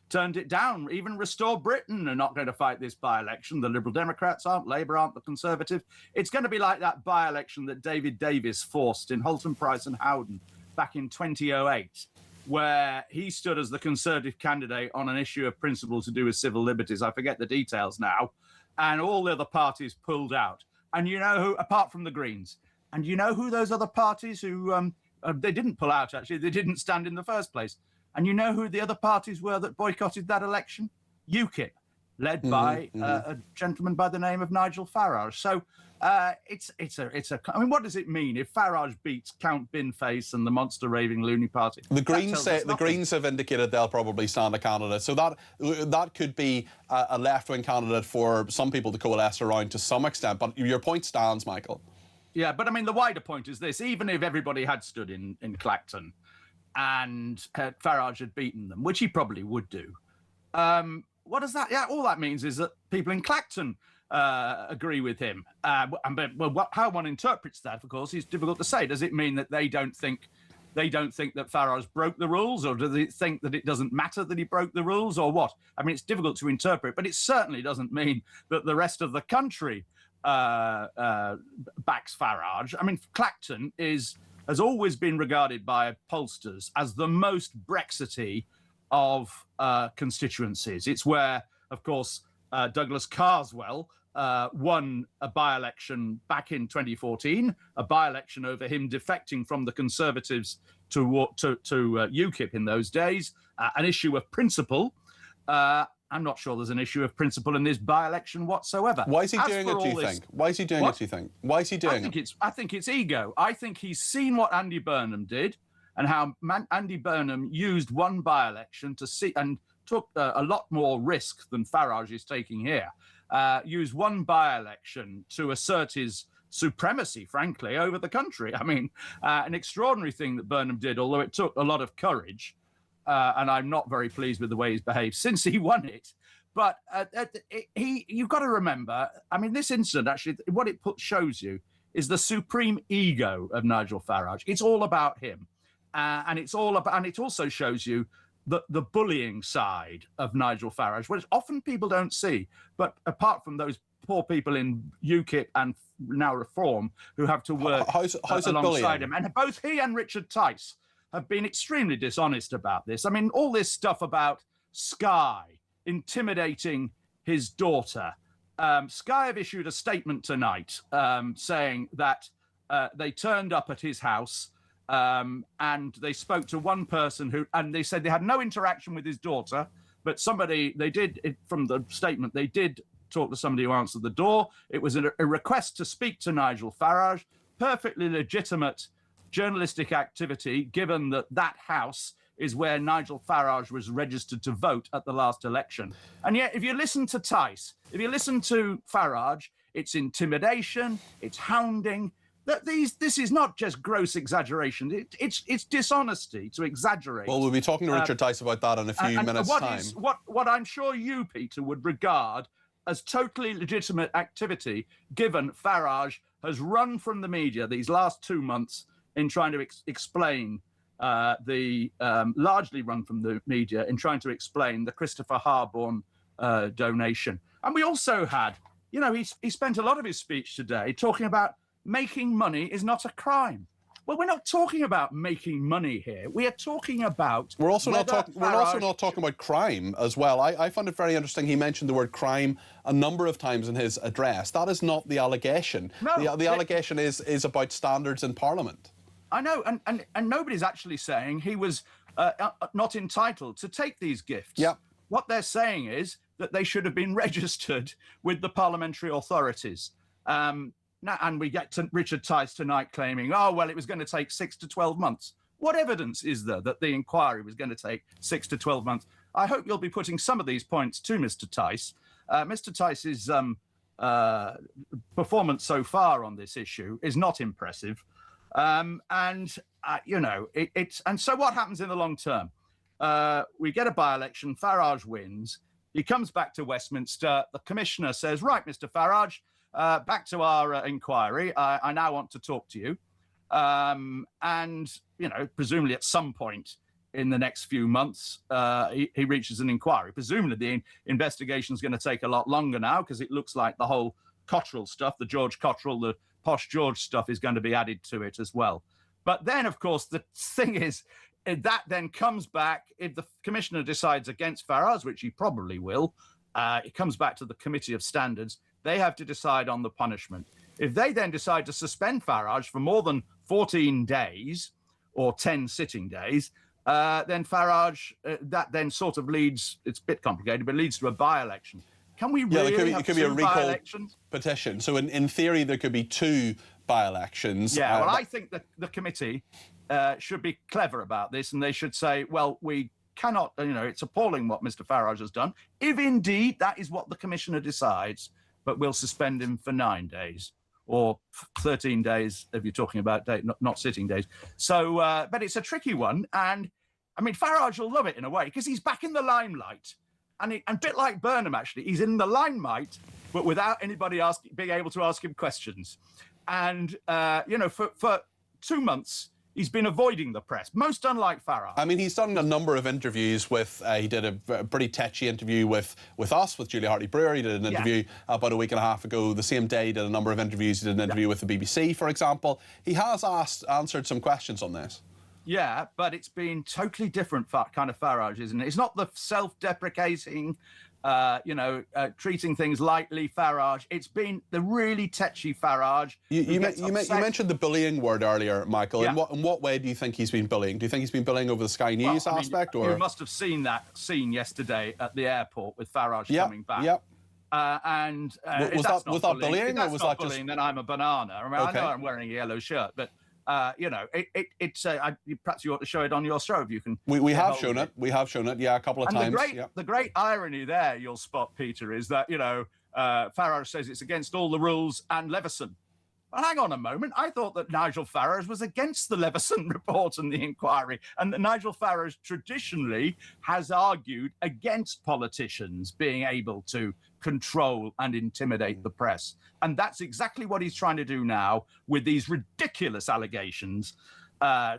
[SPEAKER 15] turned it down. Even Restore Britain are not going to fight this by-election. The Liberal Democrats aren't, Labour aren't, the Conservative. It's going to be like that by-election that David Davis forced in Hulton, Price and Howden back in 2008, where he stood as the Conservative candidate on an issue of principle to do with civil liberties. I forget the details now. And all the other parties pulled out. And you know who, apart from the Greens, and you know who those other parties who, they didn't pull out, actually, they didn't stand in the first place. And you know who the other parties were that boycotted that election? UKIP, led by a gentleman by the name of Nigel Farage. So I mean, what does it mean if Farage beats Count Binface and the monster raving loony party?
[SPEAKER 3] The Greens have indicated they'll probably stand a candidate. So that could be a left-wing candidate for some people to coalesce around to some extent. But your point stands, Michael.
[SPEAKER 15] Yeah, but I mean, the wider point is this. Even if everybody had stood in Clacton and Farage had beaten them, which he probably would do, what does that... Yeah, all that means is that people in Clacton agree with him. How one interprets that, of course, is difficult to say. Does it mean that they don't think that Farage broke the rules, or do they think that it doesn't matter that he broke the rules, or what? I mean, it's difficult to interpret, but it certainly doesn't mean that the rest of the country backs Farage. I mean, Clacton has always been regarded by pollsters as the most Brexity of constituencies. It's where, of course, Douglas Cardwell won a by-election back in 2014, a by-election over him defecting from the Conservatives to UKIP in those days, an issue of principle. I'm not sure there's an issue of principle in this by-election whatsoever.
[SPEAKER 3] Why is he doing it, do you think? Why is he doing it, do you think? Why is he doing it?
[SPEAKER 15] I think it's ego. I think he's seen what Andy Burnham did and how Andy Burnham used one by-election to see and took a lot more risk than Farage is taking here. Used one by-election to assert his supremacy, frankly, over the country. I mean, an extraordinary thing that Burnham did, although it took a lot of courage. And I'm not very pleased with the way he's behaved since he won it. But you've got to remember, I mean, this incident, actually, what it shows you is the supreme ego of Nigel Farage. It's all about him. And it also shows you the bullying side of Nigel Farage, which often people don't see. But apart from those poor people in UKIP and now Reform who have to work alongside him, and both he and Richard Tice have been extremely dishonest about this. I mean, all this stuff about Sky intimidating his daughter. Sky have issued a statement tonight saying that they turned up at his house and they spoke to one person and they said they had no interaction with his daughter, but from the statement, they did talk to somebody who answered the door. It was a request to speak to Nigel Farage, perfectly legitimate journalistic activity, given that house is where Nigel Farage was registered to vote at the last election. And yet, if you listen to Tice, if you listen to Farage, it's intimidation, it's hounding. This is not just gross exaggeration. It's dishonesty to exaggerate.
[SPEAKER 3] Well, we'll be talking to Richard Tice about that in a few minutes' time.
[SPEAKER 15] What I'm sure you, Peter, would regard as totally legitimate activity, given Farage has run from the media these last 2 months in trying to explain largely run from the media in trying to explain the Christopher Harborne donation. And we also had, he spent a lot of his speech today talking about making money is not a crime. Well, we're not talking about making money here. We are talking about...
[SPEAKER 3] We're also not talking about crime as well. I found it very interesting. He mentioned the word crime a number of times in his address. That is not the allegation. No, the allegation is about standards in Parliament.
[SPEAKER 15] I know, and nobody's actually saying he was not entitled to take these gifts.
[SPEAKER 3] Yeah.
[SPEAKER 15] What they're saying is that they should have been registered with the parliamentary authorities. Now, and we get to Richard Tice tonight claiming, oh, well, it was going to take 6 to 12 months. What evidence is there that the inquiry was going to take 6 to 12 months? I hope you'll be putting some of these points to Mr. Tice. Mr. Tice's performance so far on this issue is not impressive. You know, and so what happens in the long term? We get a by-election, Farage wins. He comes back to Westminster. The commissioner says, right, Mr. Farage, back to our inquiry. I now want to talk to you. And, you know, presumably at some point in the next few months, he reaches an inquiry. Presumably the investigation is going to take a lot longer now because it looks like the whole Cottrell stuff, the George Cottrell, the Posh George stuff is going to be added to it as well. But then, of course, the thing is, that then comes back, if the commissioner decides against Farage, which he probably will, it comes back to the Committee of Standards. They have to decide on the punishment. If they then decide to suspend Farage for more than 14 days or 10 sitting days, then Farage, that then sort of leads, it's a bit complicated, but leads to a by-election. Can we really have two by-elections?
[SPEAKER 3] Petition. So in theory, there could be 2 by-elections.
[SPEAKER 15] Yeah, well, I think that the committee should be clever about this, and they should say, well, we cannot, you know, it's appalling what Mr. Farage has done, if indeed that is what the commissioner decides, but we'll suspend him for 9 days or 13 days if you're talking about not sitting days. So, but it's a tricky one, and I mean, Farage will love it in a way because he's back in the limelight. And a bit like Burnham, actually, he's in the limelight, but without anybody being able to ask him questions. And, you know, for 2 months, he's been avoiding the press, most unlike Farage.
[SPEAKER 3] I mean, he's done a number of interviews with, he did a pretty tetchy interview with us, with Julia Hartley-Brewer. He did an interview about a week and a half ago. The same day, he did a number of interviews. He did an interview with the BBC, for example. He has answered some questions on this.
[SPEAKER 15] Yeah, but it's been totally different kind of Farage, isn't it? It's not the self-deprecating, you know, treating things lightly Farage. It's been the really tetchy Farage.
[SPEAKER 3] You mentioned the bullying word earlier, Michael.
[SPEAKER 15] Yeah.
[SPEAKER 3] In what way do you think he's been bullying? Do you think he's been bullying over the Sky News aspect? Or
[SPEAKER 15] you must have seen that scene yesterday at the airport with Farage coming back.
[SPEAKER 3] Yep.
[SPEAKER 15] Was
[SPEAKER 3] that bullying, or was that just
[SPEAKER 15] bullying? Then I'm a banana. I mean, I know I'm wearing a yellow shirt, but you know, it's perhaps you ought to show it on your show if you can.
[SPEAKER 3] We have shown it. We have shown it. Yeah, a couple of times.
[SPEAKER 15] The great irony there, you'll spot, Peter, is that, you know, Farage says it's against all the rules and Leveson. Well, hang on a moment. I thought that Nigel Farage was against the Leveson report and the inquiry, and that Nigel Farage traditionally has argued against politicians being able to control and intimidate the press. And that's exactly what he's trying to do now with these ridiculous allegations,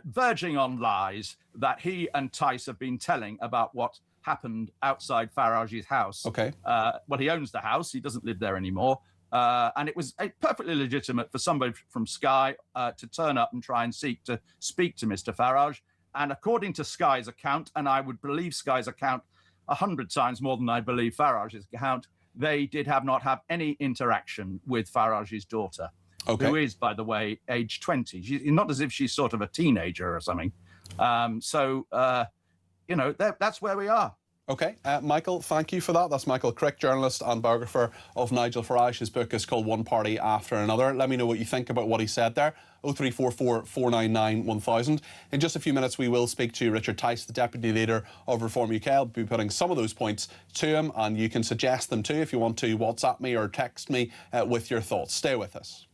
[SPEAKER 15] verging on lies that he and Tice have been telling about what happened outside Farage's house.
[SPEAKER 3] Okay.
[SPEAKER 15] Well, he owns the house. He doesn't live there anymore. And it was perfectly legitimate for somebody from Sky to turn up and try and seek to speak to Mr. Farage. And according to Sky's account, and I would believe Sky's account 100 times more than I believe Farage's account, they did not have any interaction with Farage's daughter, who is, by the way, age 20. She's not as if she's sort of a teenager or something. You know, that's where we are.
[SPEAKER 3] OK. Michael, thank you for that. That's Michael Crick, journalist and biographer of Nigel Farage. His book is called One Party After Another. Let me know what you think about what he said there. 0344 499 1000. In just a few minutes, we will speak to Richard Tice, the Deputy Leader of Reform UK. I'll be putting some of those points to him, and you can suggest them too if you want to WhatsApp me or text me with your thoughts. Stay with us.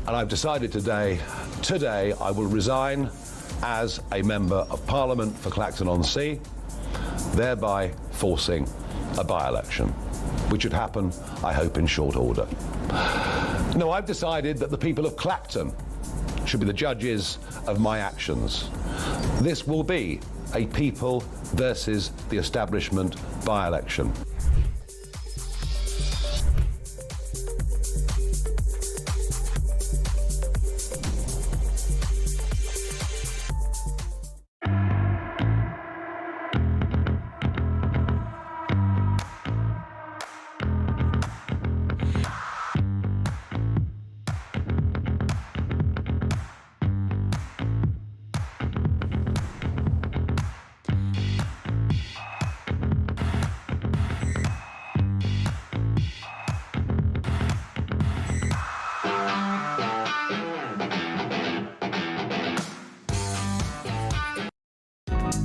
[SPEAKER 1] And I've decided today I will resign as a Member of Parliament for Clacton-on-Sea, thereby forcing a by-election, which would happen, I hope, in short order. No, I've decided that the people of Clacton should be the judges of my actions. This will be a people versus the establishment by-election.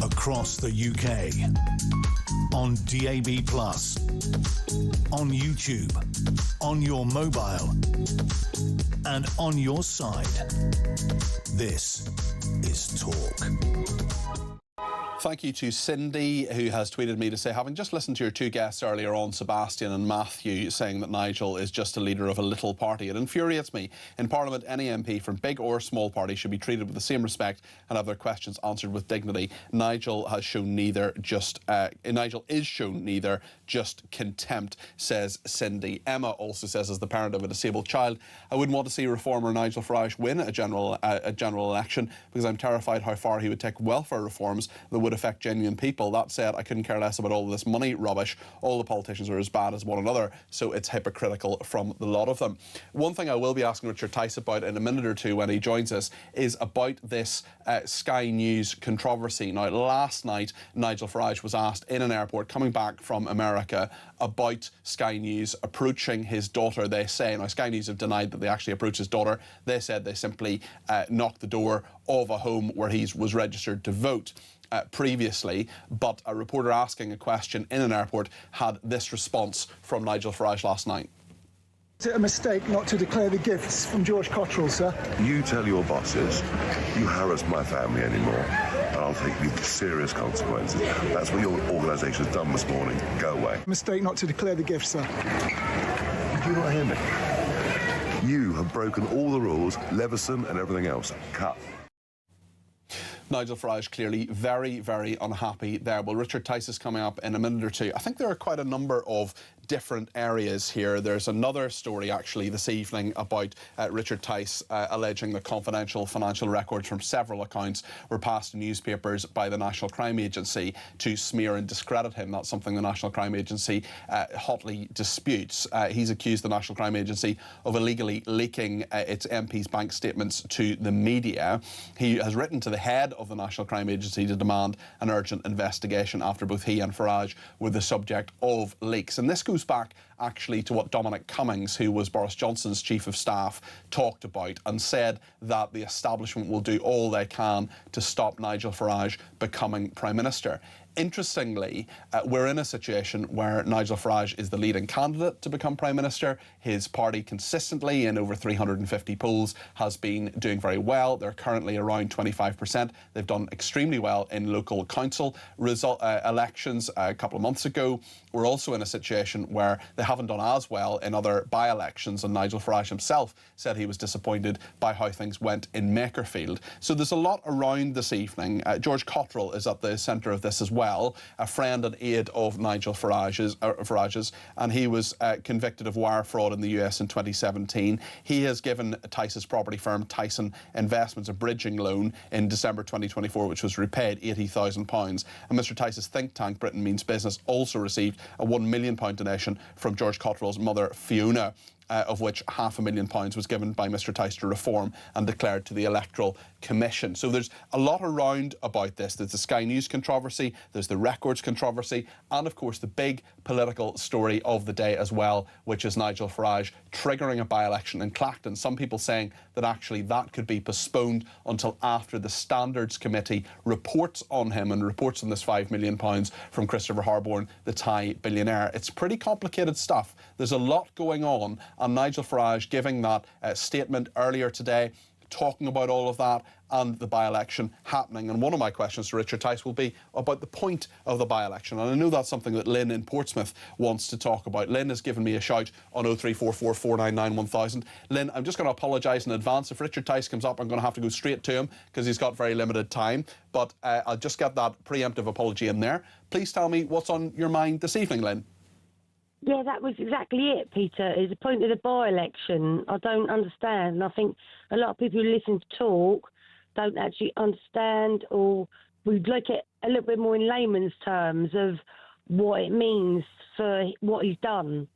[SPEAKER 2] Across the UK, on DAB+, on YouTube, on your mobile, and on your side. This is Talk.
[SPEAKER 3] Thank you to Cindy, who has tweeted me to say, having just listened to your two guests earlier on, Sebastian and Matthew, saying that Nigel is just a leader of a little party. It infuriates me. In Parliament, any MP from big or small party should be treated with the same respect and have their questions answered with dignity. Nigel is shown neither just contempt, says Cindy. Emma also says, as the parent of a disabled child, I wouldn't want to see reformer Nigel Farage win a general election, because I'm terrified how far he would take welfare reforms that would affect genuine people. That said, I couldn't care less about all this money rubbish. All the politicians are as bad as one another, so it's hypocritical from the lot of them. One thing I will be asking Richard Tice about in a minute or two when he joins us is about this Sky News controversy. Now, last night, Nigel Farage was asked in an airport coming back from America about Sky News approaching his daughter, they say. Now, Sky News have denied that they actually approached his daughter. They said they simply knocked the door of a home where he was registered to vote previously, but a reporter asking a question in an airport had this response from Nigel Farage last night.
[SPEAKER 4] Is it a mistake not to declare the gifts from George Cottrell, sir?
[SPEAKER 5] You tell your bosses you harass my family anymore, and I'll take you to serious consequences. That's what your organisation has done this morning. Go away.
[SPEAKER 4] Mistake not to declare the gifts, sir.
[SPEAKER 5] Did you not hear me? You have broken all the rules, Leveson and everything else. Cut.
[SPEAKER 3] Nigel Farage clearly very, very unhappy there. Well, Richard Tice is coming up in a minute or two. I think there are quite a number of different areas here. There's another story actually this evening about Richard Tice alleging that confidential financial records from several accounts were passed to newspapers by the National Crime Agency to smear and discredit him. That's something the National Crime Agency hotly disputes. He's accused the National Crime Agency of illegally leaking its MP's bank statements to the media. He has written to the head of the National Crime Agency to demand an urgent investigation after both he and Farage were the subject of leaks. And this goes back actually to what Dominic Cummings, who was Boris Johnson's chief of staff, talked about and said that the establishment will do all they can to stop Nigel Farage becoming Prime Minister. Interestingly, we're in a situation where Nigel Farage is the leading candidate to become Prime Minister. His party consistently, in over 350 polls, has been doing very well. They're currently around 25%. They've done extremely well in local council elections a couple of months ago. We're also in a situation where they haven't done as well in other by-elections, and Nigel Farage himself said he was disappointed by how things went in Makerfield. So there's a lot around this evening. George Cottrell is at the centre of this as well, a friend and aide of Nigel Farage's, and he was convicted of wire fraud in the US in 2017. He has given Tice's property firm Tyson Investments a bridging loan in December 2024, which was repaid £80,000. And Mr Tice's think tank, Britain Means Business, also received a £1 million donation from George Cottrell's mother, Fiona, of which £500,000 was given by Mr Tice to Reform and declared to the Electoral Commission. So there's a lot around about this. There's the Sky News controversy, there's the records controversy, and of course the big political story of the day as well, which is Nigel Farage triggering a by-election in Clacton. Some people saying that actually that could be postponed until after the Standards Committee reports on him and reports on this £5 million from Christopher Harborne, the Thai billionaire. It's pretty complicated stuff. There's a lot going on, and Nigel Farage giving that statement earlier today, talking about all of that and the by-election happening. And one of my questions to Richard Tice will be about the point of the by-election. And I know that's something that Lynn in Portsmouth wants to talk about. Lynn has given me a shout on 0344 499 1000. Lynn, I'm just going to apologise in advance. If Richard Tice comes up, I'm going to have to go straight to him because he's got very limited time. But I'll just get that preemptive apology in there. Please tell me what's on your mind this evening, Lynn.
[SPEAKER 16] Yeah, that was exactly it, Peter. Is the point of the by-election. I don't understand. And I think a lot of people who listen to talk don't actually understand, or we'd look at a little bit more in layman's terms of what it means for what he's done.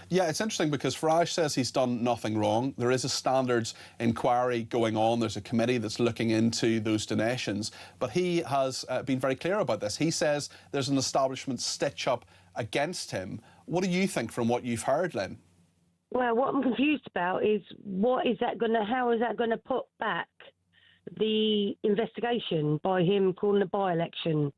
[SPEAKER 3] Yeah, it's interesting because Farage says he's done nothing wrong. There is a standards inquiry going on. There's a committee that's looking into those donations. But he has been very clear about this. He says there's an establishment stitch-up against him. What do you think from what you've heard, Lynn?
[SPEAKER 16] Well, what I'm confused about is how is that going to put back the investigation by him calling a by-election?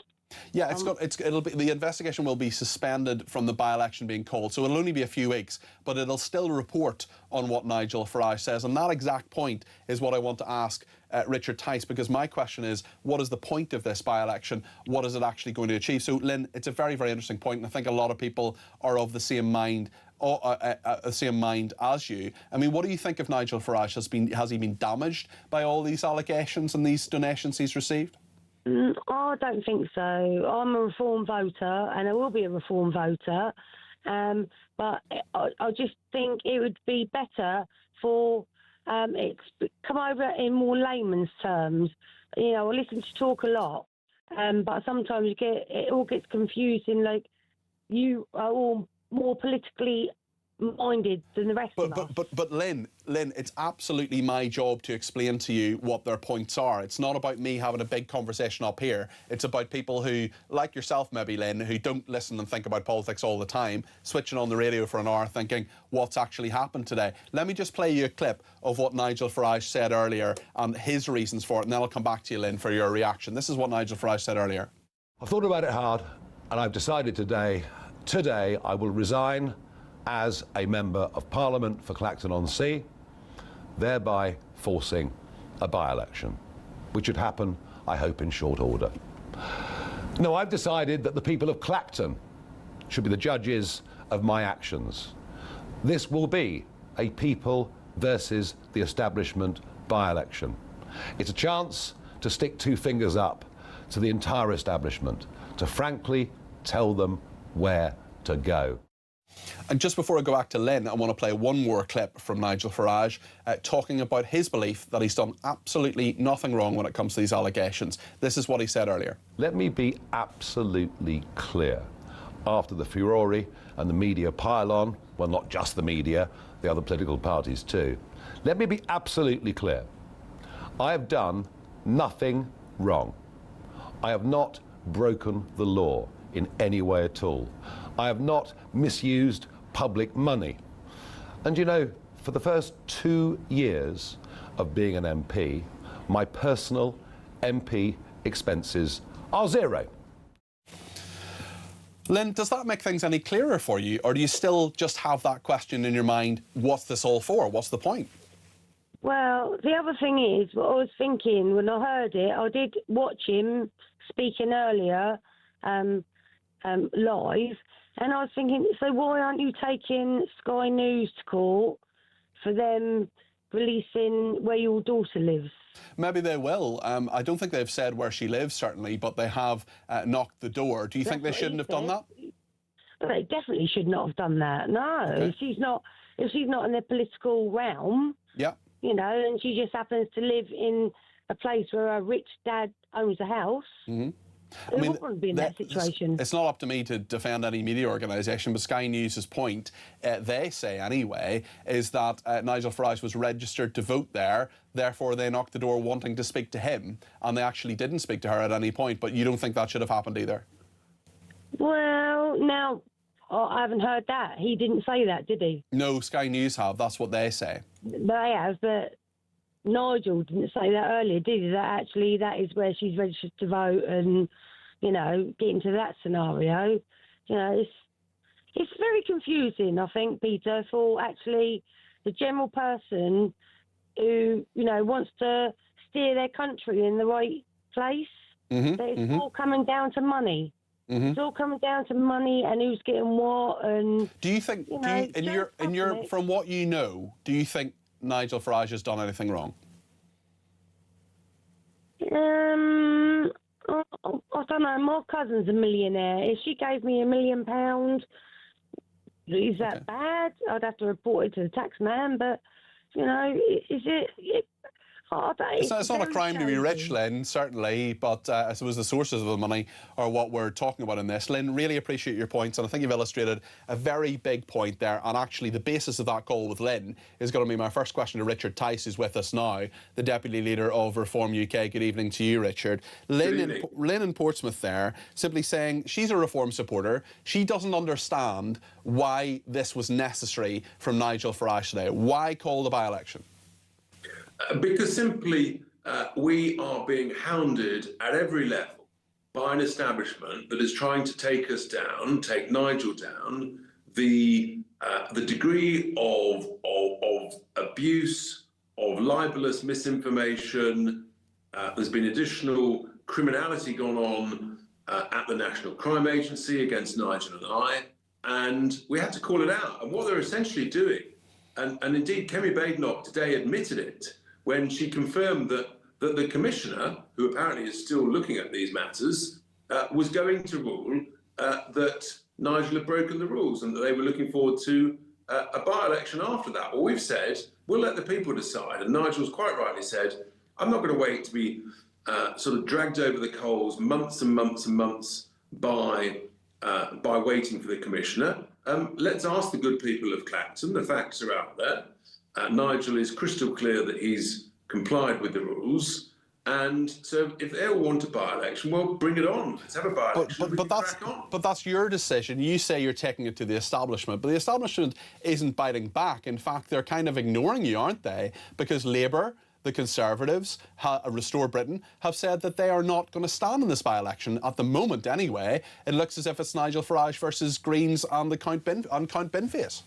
[SPEAKER 3] Yeah, it'll be, the investigation will be suspended from the by-election being called, so it'll only be a few weeks, but it'll still report on what Nigel Farage says, and that exact point is what I want to ask Richard Tice, because my question is, what is the point of this by-election? What is it actually going to achieve? So, Lynn, it's a very, very interesting point, and I think a lot of people are of the same mind. Same mind as you. I mean, what do you think of Nigel Farage? Has he been damaged by all these allegations and these donations he's received?
[SPEAKER 16] I don't think so. I'm a Reform voter, and I will be a Reform voter. But I just think it would be better for it to come over in more layman's terms. You know, I listen to talk a lot, but sometimes it all gets confusing. Like, you are all more politically minded than the rest of us.
[SPEAKER 3] But Lynn, it's absolutely my job to explain to you what their points are. It's not about me having a big conversation up here. It's about people who, like yourself maybe, Lynn, who don't listen and think about politics all the time, switching on the radio for an hour thinking what's actually happened today. Let me just play you a clip of what Nigel Farage said earlier and his reasons for it, and then I'll come back to you, Lynn, for your reaction. This is what Nigel Farage said earlier.
[SPEAKER 1] I've thought about it hard, and I've decided today I will resign as a Member of Parliament for Clacton-on-Sea, thereby forcing a by-election, which would happen, I hope, in short order. No, I've decided that the people of Clacton should be the judges of my actions. This will be a people versus the establishment by-election. It's a chance to stick two fingers up to the entire establishment, to frankly tell them where to go.
[SPEAKER 3] And just before I go back to Lynn, I want to play one more clip from Nigel Farage talking about his belief that he's done absolutely nothing wrong when it comes to these allegations. This is what he said earlier.
[SPEAKER 1] Let me be absolutely clear. After the furore and the media pile-on, well, not just the media, the other political parties too, let me be absolutely clear. I have done nothing wrong. I have not broken the law in any way at all. I have not misused public money. And you know, for the first 2 years of being an MP, my personal MP expenses are zero.
[SPEAKER 3] Lynn, does that make things any clearer for you, or do you still just have that question in your mind, what's this all for? What's the point?
[SPEAKER 16] Well, the other thing is, what I was thinking when I heard it, I did watch him speaking earlier live, and I was thinking, so why aren't you taking Sky News to court for them releasing where your daughter lives?
[SPEAKER 3] Maybe they will. I don't think they've said where she lives, certainly, but they have knocked the door. Do you think they shouldn't have done that?
[SPEAKER 16] Well, they definitely should not have done that. No,
[SPEAKER 3] Okay.
[SPEAKER 16] if she's not in the political realm,
[SPEAKER 3] yeah,
[SPEAKER 16] you know, and she just happens to live in a place where a rich dad owns a house.
[SPEAKER 3] Mm-hmm.
[SPEAKER 16] I mean, wouldn't want to be in that situation.
[SPEAKER 3] It's not up to me to defend any media organisation, but Sky News' point, they say anyway, is that Nigel Farage was registered to vote there, therefore they knocked the door wanting to speak to him, and they actually didn't speak to her at any point, but you don't think that should have happened either?
[SPEAKER 16] Well, now, I haven't heard that. He didn't say that, did he?
[SPEAKER 3] No, Sky News have. That's what they say.
[SPEAKER 16] They have, but Nigel didn't say that earlier, did he? That actually that is where she's registered to vote, and, you know, get into that scenario. You know, it's very confusing, I think, Peter, for actually the general person who, you know, wants to steer their country in the right place. That it's all coming down to money. It's all coming down to money and who's getting what. And
[SPEAKER 3] do you think, from what you know, do you think Nigel Farage has done anything wrong?
[SPEAKER 16] I don't know. My cousin's a millionaire. If she gave me £1 million, is that bad? I'd have to report it to the tax man. But you know, is it?
[SPEAKER 3] It's not a crime to be rich, Lynn, certainly, but I suppose the sources of the money are what we're talking about in this. Lynn, really appreciate your points, and I think you've illustrated a very big point there. And actually, the basis of that call with Lynn is going to be my first question to Richard Tice, who's with us now, the Deputy Leader of Reform UK. Good evening to you, Richard. Lynn in Portsmouth there, simply saying she's a Reform supporter. She doesn't understand why this was necessary from Nigel Farage today. Why call the by-election?
[SPEAKER 17] Because simply we are being hounded at every level by an establishment that is trying to take us down, take Nigel down. The degree of abuse, of libelous misinformation, there's been additional criminality gone on at the National Crime Agency against Nigel and I, and we had to call it out. And what they're essentially doing, and indeed Kemi Badenoch today admitted it, when she confirmed that the Commissioner, who apparently is still looking at these matters, was going to rule that Nigel had broken the rules and that they were looking forward to a by-election after that. Well, we've said, we'll let the people decide. And Nigel's quite rightly said, I'm not going to wait to be sort of dragged over the coals months and months and months by waiting for the Commissioner. Let's ask the good people of Clacton. The facts are out there. Nigel is crystal clear that he's complied with the rules, and so if they all want a by-election, well, bring it on. Let's have a by-election.
[SPEAKER 3] But that's your decision. You say you're taking it to the establishment, but the establishment isn't biting back. In fact, they're kind of ignoring you, aren't they? Because Labour, the Conservatives, Restore Britain, have said that they are not going to stand in this by-election at the moment. Anyway, it looks as if it's Nigel Farage versus Greens and Count Binface.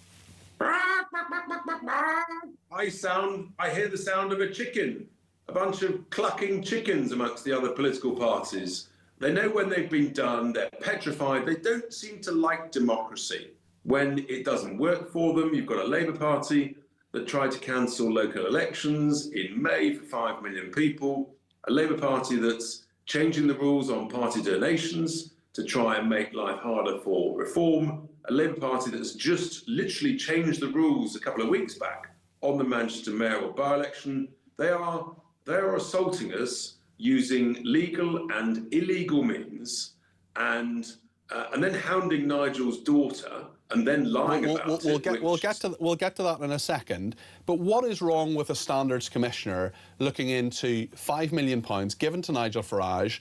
[SPEAKER 17] I hear the sound of a chicken, a bunch of clucking chickens amongst the other political parties. They know when they've been done, they're petrified, they don't seem to like democracy. When it doesn't work for them, you've got a Labour Party that tried to cancel local elections in May for 5 million people, a Labour Party that's changing the rules on party donations to try and make life harder for Reform, a Labour Party that's just literally changed the rules a couple of weeks back on the Manchester mayoral by-election. They are assaulting us using legal and illegal means, and then hounding Nigel's daughter and then lying about it.
[SPEAKER 3] We'll get to that in a second. But what is wrong with a Standards Commissioner looking into £5 million given to Nigel Farage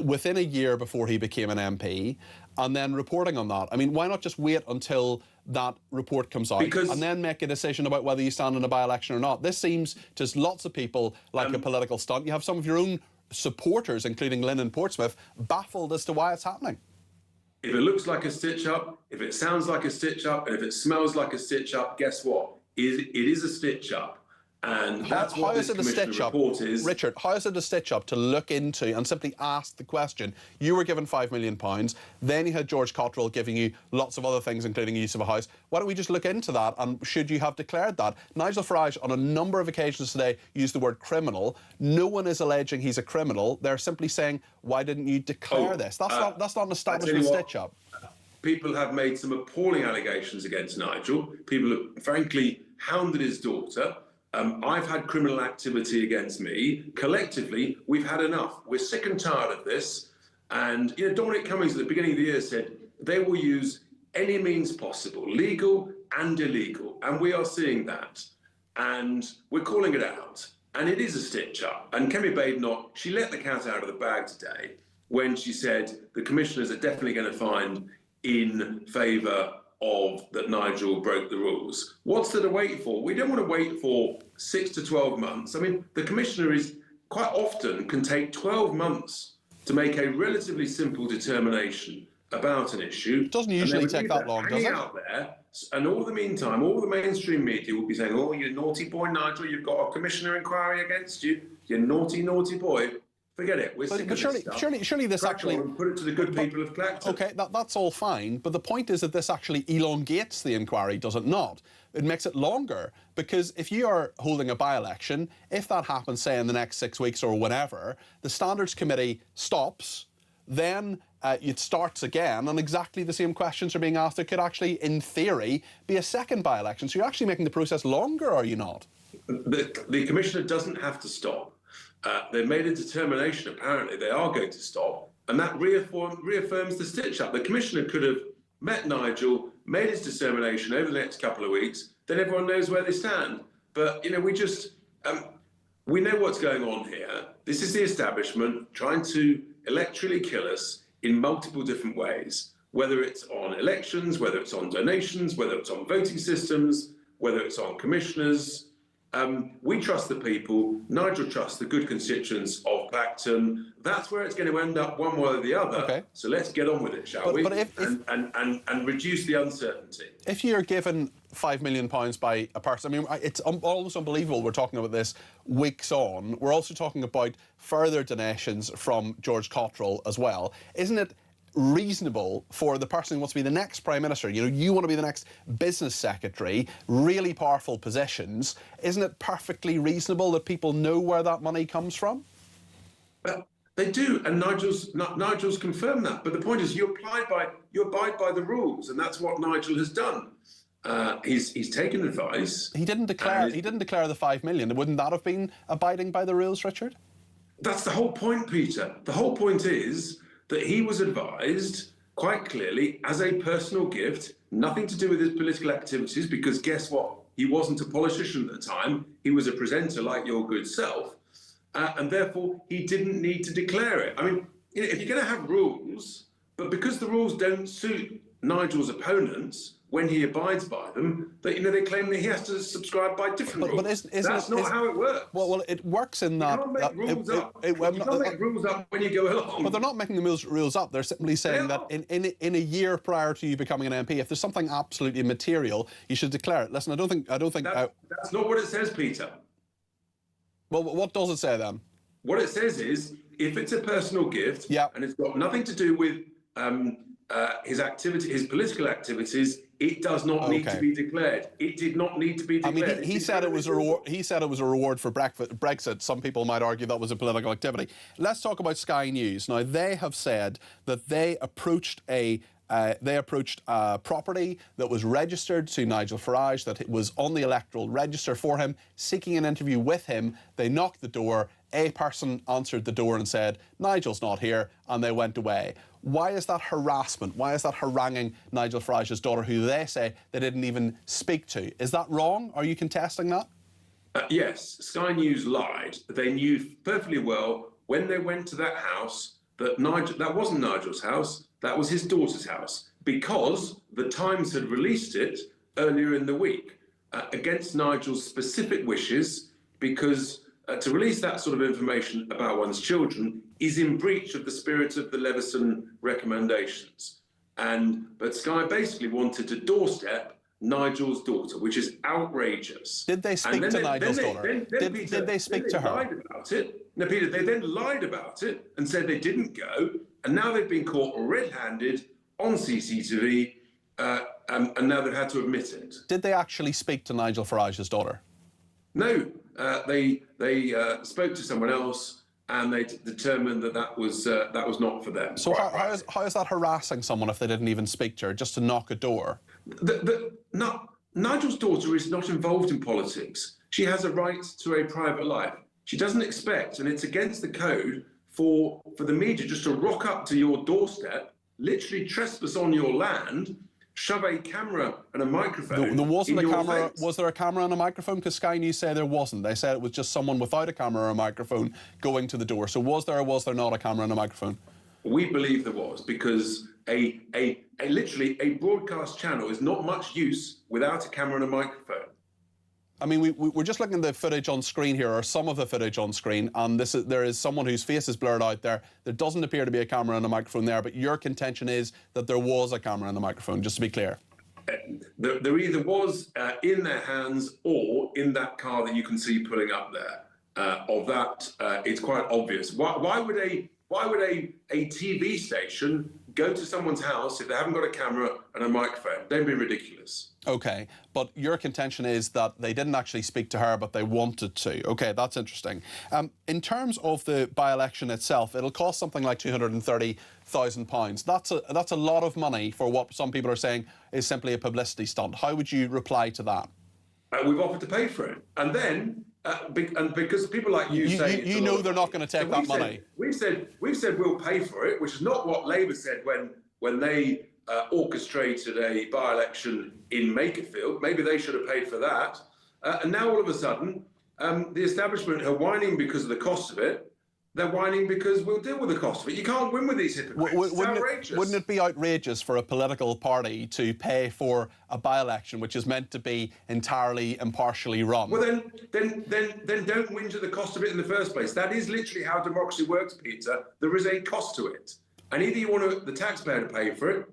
[SPEAKER 3] within a year before he became an MP, and then reporting on that? I mean, why not just wait until that report comes out and then make a decision about whether you stand in a by-election or not? This seems to lots of people like a political stunt. You have some of your own supporters, including Lynn in Portsmouth, baffled as to why it's happening.
[SPEAKER 17] If it looks like a stitch-up, if it sounds like a stitch-up, and if it smells like a stitch-up, guess what? It is a stitch-up. And that's what this Commissioner report is.
[SPEAKER 3] Richard, how is it a stitch-up to look into and simply ask the question? You were given £5 million, then you had George Cardwell giving you lots of other things, including use of a house. Why don't we just look into that, and should you have declared that? Nigel Farage, on a number of occasions today, used the word criminal. No one is alleging he's a criminal. They're simply saying, why didn't you declare this? That's not an establishment stitch-up.
[SPEAKER 17] People have made some appalling allegations against Nigel. People have, frankly, hounded his daughter. I've had criminal activity against me. Collectively, we've had enough. We're sick and tired of this. And, you know, Dominic Cummings at the beginning of the year said they will use any means possible, legal and illegal. And we are seeing that. And we're calling it out. And it is a stitch-up. And Kemi Badenoch, she let the cat out of the bag today when she said the commissioners are definitely going to find in favour of that Nigel broke the rules. What's there to wait for? We don't want to wait for 6 to 12 months. I mean, the Commissioner is quite often can take 12 months to make a relatively simple determination about an issue.
[SPEAKER 3] It doesn't usually take that long, does it?
[SPEAKER 17] Out there, and all the meantime, all the mainstream media will be saying, "Oh, you naughty boy, Nigel! You've got a commissioner inquiry against you. You naughty, naughty boy." Forget it. We're sick of this stuff.
[SPEAKER 3] Surely this
[SPEAKER 17] Crack
[SPEAKER 3] actually...
[SPEAKER 17] on and put it to the good people of Clacton.
[SPEAKER 3] OK, that's all fine, but the point is that this actually elongates the inquiry, does it not? It makes it longer, because if you are holding a by-election, if that happens, say, in the next 6 weeks or whenever, the Standards Committee stops, then it starts again, and exactly the same questions are being asked. There could actually, in theory, be a second by-election. So you're actually making the process longer, are you not?
[SPEAKER 17] The Commissioner doesn't have to stop. They've made a determination, apparently, they are going to stop, and that reaffirms the stitch-up. The Commissioner could have met Nigel, made his determination over the next couple of weeks, then everyone knows where they stand. But, you know, we know what's going on here. This is the establishment trying to electorally kill us in multiple different ways, whether it's on elections, whether it's on donations, whether it's on voting systems, whether it's on commissioners. We trust the people. Nigel trusts the good constituents of Clacton. That's where it's going to end up, one way or the other.
[SPEAKER 3] Okay.
[SPEAKER 17] So let's get on with it, shall we? And reduce the uncertainty.
[SPEAKER 3] If you're given £5 million by a person, I mean, it's almost unbelievable we're talking about this weeks on. We're also talking about further donations from George Cottrell as well. Isn't it reasonable for the person who wants to be the next Prime Minister, you know, you want to be the next Business Secretary, really powerful positions, isn't it perfectly reasonable that people know where that money comes from?
[SPEAKER 17] Well, they do, and Nigel's confirmed that. But the point is, you abide by the rules, and that's what Nigel has done. He's taken advice.
[SPEAKER 3] He didn't declare the 5 million. Wouldn't that have been abiding by the rules, Richard?
[SPEAKER 17] That's the whole point, Peter. The whole point is that he was advised quite clearly as a personal gift, nothing to do with his political activities, because guess what? He wasn't a politician at the time. He was a presenter like your good self. And therefore, he didn't need to declare it. I mean, you know, if you're going to have rules, but because the rules don't suit Nigel's opponents, when he abides by them, that, you know, they claim that he has to subscribe by different rules. But that's not how it works.
[SPEAKER 3] Well, it works in that...
[SPEAKER 17] You can't make rules up. You can't make rules up when you go along.
[SPEAKER 3] But they're not making the rules up. They're simply saying that in a year prior to you becoming an MP, if there's something absolutely material, you should declare it. Listen, I don't think...
[SPEAKER 17] That's not what it says, Peter.
[SPEAKER 3] Well, what does it say then?
[SPEAKER 17] What it says is, if it's a personal gift, and it's got nothing to do with his political activities, it does not need to be declared. It did not need to be declared.
[SPEAKER 3] I mean, he said it was a reward. He said it was a reward for Brexit. Some people might argue that was a political activity. Let's talk about Sky News. Now, they have said that they approached a property that was registered to Nigel Farage, that it was on the electoral register for him, seeking an interview with him. They knocked the door. A person answered the door and said, "Nigel's not here," and they went away. Why is that harassment? Why is that haranguing Nigel Farage's daughter, who they say they didn't even speak to? Is that wrong? Are you contesting that?
[SPEAKER 17] Yes, Sky News lied. They knew perfectly well when they went to that house that that wasn't Nigel's house, that was his daughter's house, because the Times had released it earlier in the week against Nigel's specific wishes, because to release that sort of information about one's children is in breach of the spirit of the Leveson recommendations. But Sky basically wanted to doorstep Nigel's daughter, which is outrageous.
[SPEAKER 3] Did they speak to Nigel's daughter? Did they speak to her?
[SPEAKER 17] Lied about it. No, Peter, they then lied about it and said they didn't go, and now they've been caught red-handed on CCTV, and now they've had to admit it.
[SPEAKER 3] Did they actually speak to Nigel Farage's daughter?
[SPEAKER 17] No, they spoke to someone else, and they determined that was not for them.
[SPEAKER 3] So how is that harassing someone if they didn't even speak to her, just to knock a door?
[SPEAKER 17] Nigel's daughter is not involved in politics. She has a right to a private life. She doesn't expect, and it's against the code for the media just to rock up to your doorstep, literally trespass on your land, shove a camera and a microphone.
[SPEAKER 3] There wasn't
[SPEAKER 17] in
[SPEAKER 3] a
[SPEAKER 17] your
[SPEAKER 3] camera.
[SPEAKER 17] face.
[SPEAKER 3] Was there a camera and a microphone? Because Sky News say there wasn't. They said it was just someone without a camera or a microphone going to the door. So was there or was there not a camera and a microphone?
[SPEAKER 17] We believe there was, because literally a broadcast channel is not much use without a camera and a microphone.
[SPEAKER 3] I mean, we're just looking at the footage on screen here, or some of the footage on screen, and there is someone whose face is blurred out there. There doesn't appear to be a camera and a microphone there, but your contention is that there was a camera and a microphone, just to be clear.
[SPEAKER 17] There either was in their hands or in that car that you can see pulling up there. Of that, it's quite obvious. Why would a TV station go to someone's house if they haven't got a camera and a microphone? Don't be ridiculous.
[SPEAKER 3] Okay, but your contention is that they didn't actually speak to her, but they wanted to. Okay, that's interesting. In terms of the by-election itself, it'll cost something like £230,000. That's a lot of money for what some people are saying is simply a publicity stunt. How would you reply to that?
[SPEAKER 17] We've offered to pay for it, and then and because people like you say
[SPEAKER 3] you know they're not going to take that money.
[SPEAKER 17] We've said we'll pay for it, which is not what Labour said when they orchestrated a by-election in Makerfield. Maybe they should have paid for that. And now all of a sudden, the establishment are whining because of the cost of it. They're whining because we'll deal with the cost of it. You can't win with these hypocrites. It's outrageous.
[SPEAKER 3] Wouldn't it be outrageous for a political party to pay for a by-election which is meant to be entirely impartially run?
[SPEAKER 17] Well, then don't whinge at the cost of it in the first place. That is literally how democracy works, Peter. There is a cost to it, and either you want the taxpayer to pay for it.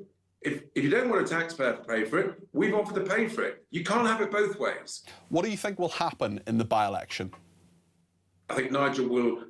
[SPEAKER 17] If you don't want a taxpayer to pay for it, we've offered to pay for it. You can't have it both ways.
[SPEAKER 3] What do you think will happen in the by-election?
[SPEAKER 17] I think Nigel will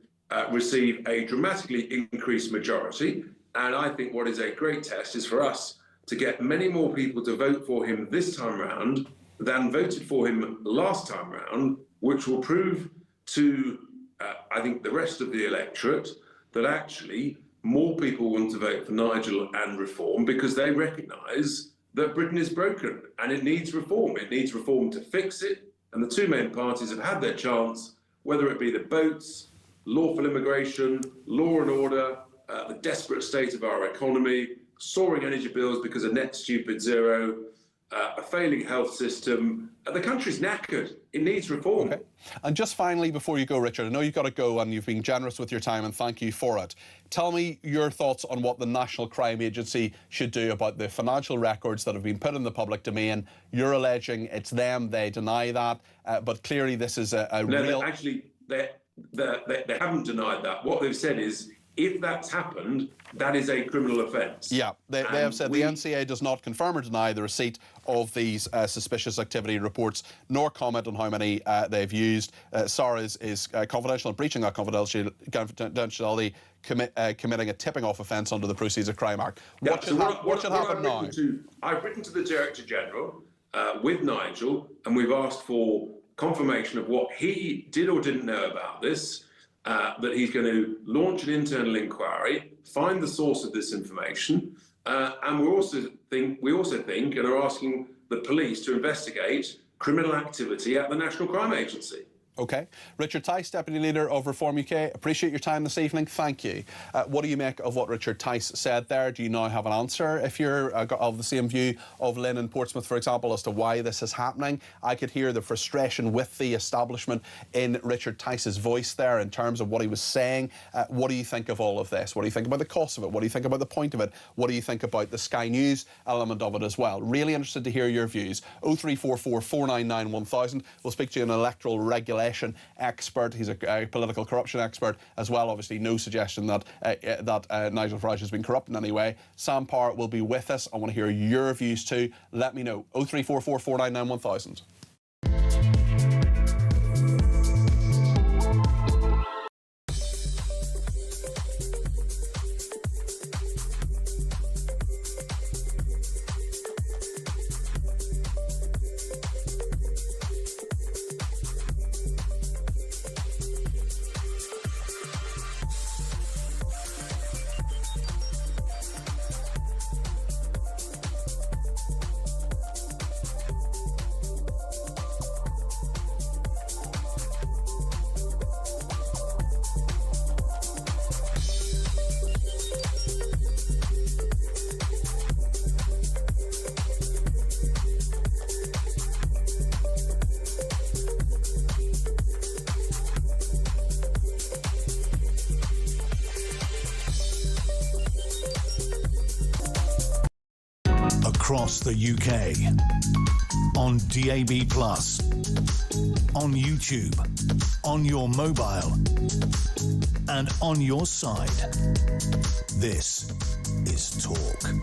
[SPEAKER 17] receive a dramatically increased majority, and I think what is a great test is for us to get many more people to vote for him this time round than voted for him last time round, which will prove to, I think, the rest of the electorate that actually more people want to vote for Nigel and reform because they recognise that Britain is broken and it needs reform. It needs reform to fix it, and the two main parties have had their chance, whether it be the boats, lawful immigration, law and order, the desperate state of our economy, soaring energy bills because of net stupid zero, a failing health system. The country's knackered. It needs reform.
[SPEAKER 3] Okay. And just finally, before you go, Richard, I know you've got to go and you've been generous with your time, and thank you for it. Tell me your thoughts on what the National Crime Agency should do about the financial records that have been put in the public domain. You're alleging it's them, they deny that, but clearly this is a real...
[SPEAKER 17] Actually, they haven't denied that. What they've said is, if that's happened, that is a criminal offence.
[SPEAKER 3] Yeah, they have said the NCA does not confirm or deny the receipt of these suspicious activity reports, nor comment on how many they've used. SAR is confidential and breaching that confidentiality, committing a tipping-off offence under the Proceeds of Crime Act. What should happen now?
[SPEAKER 17] I've written to the Director General with Nigel, and we've asked for confirmation of what he did or didn't know about this, that he's going to launch an internal inquiry, find the source of this information, and we also think and are asking the police to investigate criminal activity at the National Crime Agency.
[SPEAKER 3] OK. Richard Tice, Deputy Leader of Reform UK, appreciate your time this evening. Thank you. What do you make of what Richard Tice said there? Do you now have an answer, if you're of the same view of Lynn and Portsmouth, for example, as to why this is happening? I could hear the frustration with the establishment in Richard Tice's voice there in terms of what he was saying. What do you think of all of this? What do you think about the cost of it? What do you think about the point of it? What do you think about the Sky News element of it as well? Really interested to hear your views. 0344 499 1000. We'll speak to an electoral regulation expert. He's a political corruption expert as well. Obviously, no suggestion that Nigel Farage has been corrupt in any way. Sam Power will be with us. I want to hear your views too. Let me know. 0344 499 1000.
[SPEAKER 2] across the UK. On DAB+, on YouTube, on your mobile, and on your side. This is Talk.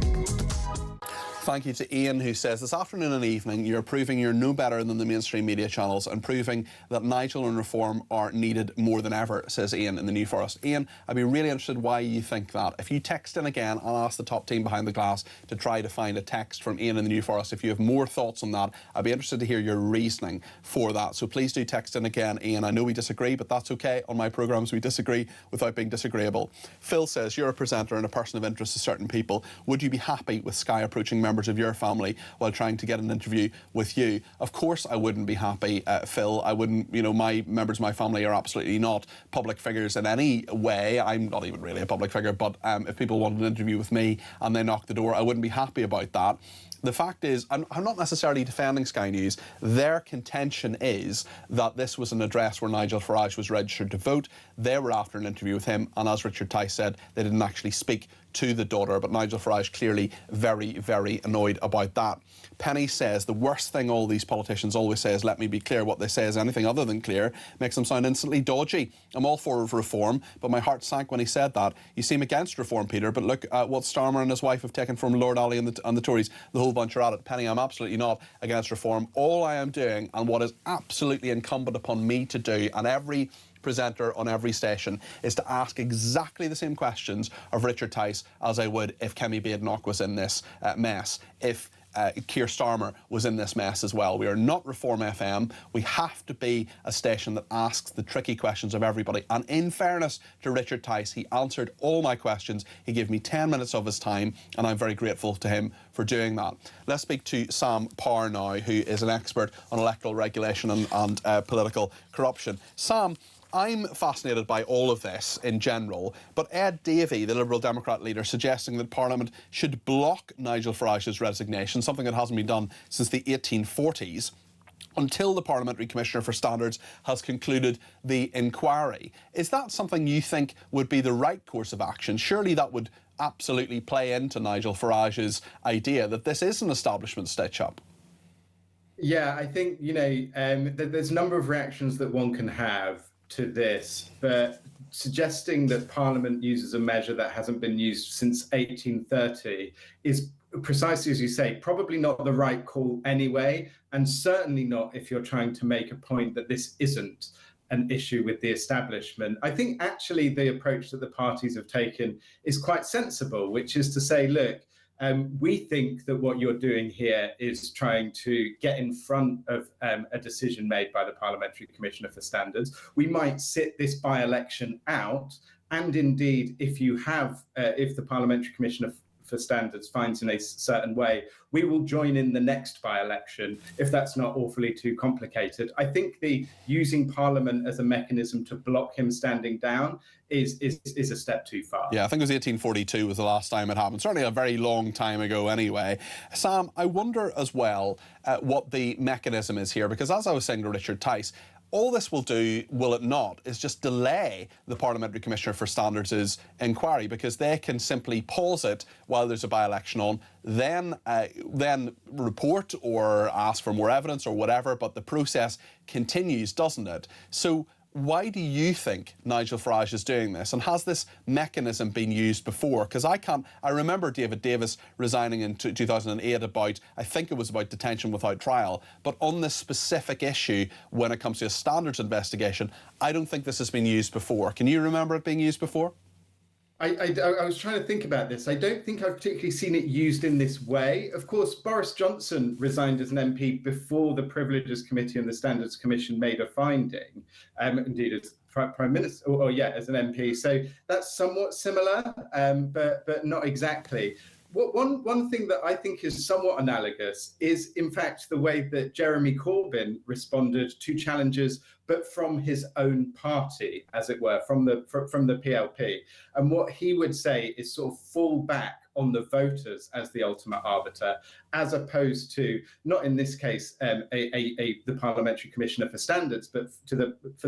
[SPEAKER 3] Thank you to Ian, who says, this afternoon and evening, you're proving you're no better than the mainstream media channels and proving that Nigel and reform are needed more than ever, says Ian in the New Forest. Ian, I'd be really interested why you think that. If you text in again, I'll ask the top team behind the glass to try to find a text from Ian in the New Forest. If you have more thoughts on that, I'd be interested to hear your reasoning for that. So please do text in again, Ian. I know we disagree, but that's okay. On my programmes, we disagree without being disagreeable. Phil says, you're a presenter and a person of interest to certain people. Would you be happy with Sky approaching members of your family while trying to get an interview with you? Of course I wouldn't be happy, Phil. I wouldn't, you know, my members of my family are absolutely not public figures in any way. I'm not even really a public figure, but if people wanted an interview with me and they knocked the door, I wouldn't be happy about that. The fact is, I'm not necessarily defending Sky News. Their contention is that this was an address where Nigel Farage was registered to vote. They were after an interview with him, and as Richard Tice said, they didn't actually speak to the daughter, but Nigel Farage clearly very, very annoyed about that. Penny says the worst thing all these politicians always say is, let me be clear. What they say is anything other than clear makes them sound instantly dodgy. I'm all for reform, but my heart sank when he said that. You seem against reform, Peter, but look at what Starmer and his wife have taken from Lord Ali and the Tories. The whole bunch are at it. Penny, I'm absolutely not against reform. All I am doing, and what is absolutely incumbent upon me to do, and every presenter on every station, is to ask exactly the same questions of Richard Tice as I would if Kemi Badenoch was in this mess, if Keir Starmer was in this mess as well. We are not Reform FM. We have to be a station that asks the tricky questions of everybody. And in fairness to Richard Tice, he answered all my questions. He gave me 10 minutes of his time, and I'm very grateful to him for doing that. Let's speak to Sam Parr now, who is an expert on electoral regulation and political corruption. Sam, I'm fascinated by all of this in general, but Ed Davey, the Liberal Democrat leader, suggesting that Parliament should block Nigel Farage's resignation, something that hasn't been done since the 1840s, until the Parliamentary Commissioner for Standards has concluded the inquiry. Is that something you think would be the right course of action? Surely that would absolutely play into Nigel Farage's idea that this is an establishment stitch-up.
[SPEAKER 18] Yeah, I think, you know, there's a number of reactions that one can have to this, but suggesting that Parliament uses a measure that hasn't been used since 1830 is precisely as you say, probably not the right call anyway, and certainly not if you're trying to make a point that this isn't an issue with the establishment. I think actually the approach that the parties have taken is quite sensible, which is to say, look, we think that what you're doing here is trying to get in front of a decision made by the Parliamentary Commissioner for Standards. We might sit this by-election out, and indeed, if the Parliamentary Commissioner for Standards finds in a certain way, we will join in the next by-election if that's not awfully too complicated. I think the using Parliament as a mechanism to block him standing down is a step too far.
[SPEAKER 3] Yeah, I think it was 1842 was the last time it happened. Certainly a very long time ago anyway. Sam, I wonder as well what the mechanism is here, because as I was saying to Richard Tice, all this will do, will it not, is just delay the Parliamentary Commissioner for Standards' inquiry, because they can simply pause it while there's a by-election on, then report or ask for more evidence or whatever, but the process continues, doesn't it? So why do you think Nigel Farage is doing this? And has this mechanism been used before? Because I remember David Davis resigning in 2008 about, I think it was about detention without trial. But on this specific issue, when it comes to a standards investigation, I don't think this has been used before. Can you remember it being used before?
[SPEAKER 18] I was trying to think about this. I don't think I've particularly seen it used in this way. Of course, Boris Johnson resigned as an MP before the Privileges Committee and the Standards Commission made a finding, indeed as Prime Minister, as an MP. So that's somewhat similar, but not exactly. One thing that I think is somewhat analogous is, in fact, the way that Jeremy Corbyn responded to challenges, but from his own party, as it were, from the PLP. And what he would say is sort of fall back on the voters as the ultimate arbiter, as opposed to, not in this case, the Parliamentary Commissioner for Standards, but for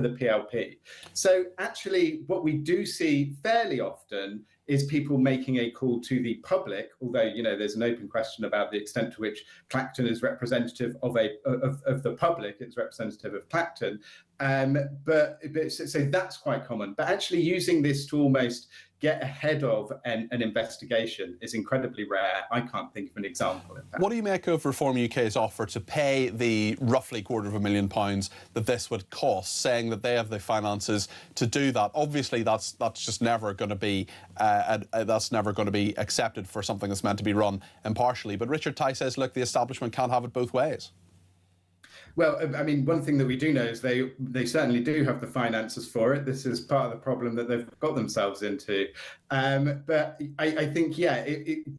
[SPEAKER 18] the PLP. So actually, what we do see fairly often is people making a call to the public, although, you know, there's an open question about the extent to which Clacton is representative of the public, it's representative of Clacton. So that's quite common. But actually using this to almost get ahead of an investigation is incredibly rare. I can't think of an example.
[SPEAKER 3] What do you make of Reform UK's offer to pay the roughly £250,000 that this would cost, saying that they have the finances to do that? Obviously, that's just never going to be accepted for something that's meant to be run impartially. But Richard Tice says, look, the establishment can't have it both ways.
[SPEAKER 18] Well, I mean, one thing that we do know is they certainly do have the finances for it. This is part of the problem that they've got themselves into. But I think, yeah,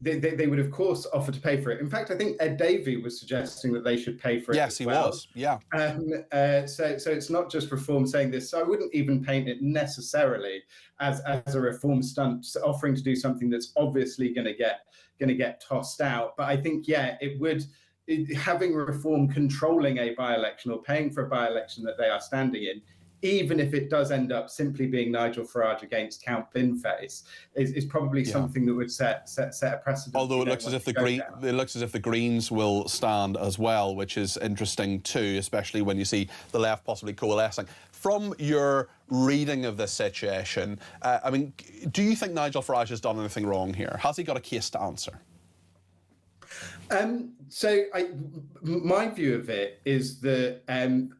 [SPEAKER 18] they would, of course, offer to pay for it. In fact, I think Ed Davey was suggesting that they should pay for it.
[SPEAKER 3] Yes, he was. Yeah.
[SPEAKER 18] So it's not just Reform saying this. So I wouldn't even paint it necessarily as a Reform stunt, offering to do something that's obviously going to get tossed out. But I think, yeah, it would. Having Reform controlling a by-election or paying for a by-election that they are standing in, even if it does end up simply being Nigel Farage against Count Binface, is probably something that would set a precedent.
[SPEAKER 3] Although it looks as if the Greens will stand as well, which is interesting too, especially when you see the left possibly coalescing. From your reading of this situation, I mean, do you think Nigel Farage has done anything wrong here? Has he got a case to answer?
[SPEAKER 18] So my view of it is that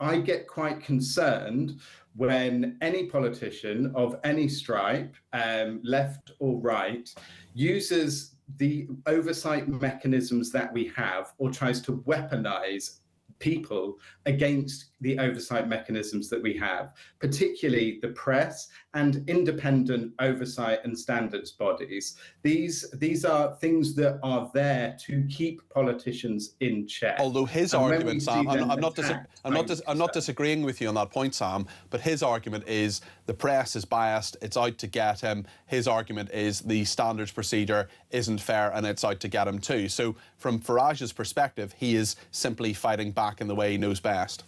[SPEAKER 18] I get quite concerned when any politician of any stripe, left or right, uses the oversight mechanisms that we have or tries to weaponize people against the oversight mechanisms that we have, particularly the press and independent oversight and standards bodies. These are things that are there to keep politicians in check.
[SPEAKER 3] Although his argument, Sam, I'm not disagreeing with you on that point, Sam, but his argument is the press is biased, it's out to get him. His argument is the standards procedure isn't fair and it's out to get him too. So from Farage's perspective, he is simply fighting back in the way he knows best.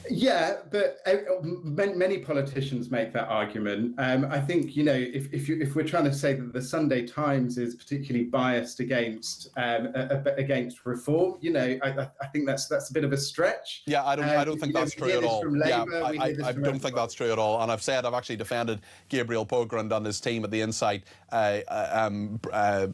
[SPEAKER 18] Yeah, but many politicians make that argument. I think, you know, if we're trying to say that the Sunday Times is particularly biased against Reform, you know, I think that's a bit of a stretch.
[SPEAKER 3] Yeah, I don't think that's true at all. Yeah, I don't think that's true at all. And I've actually defended Gabriel Pogrund and his team at the Insight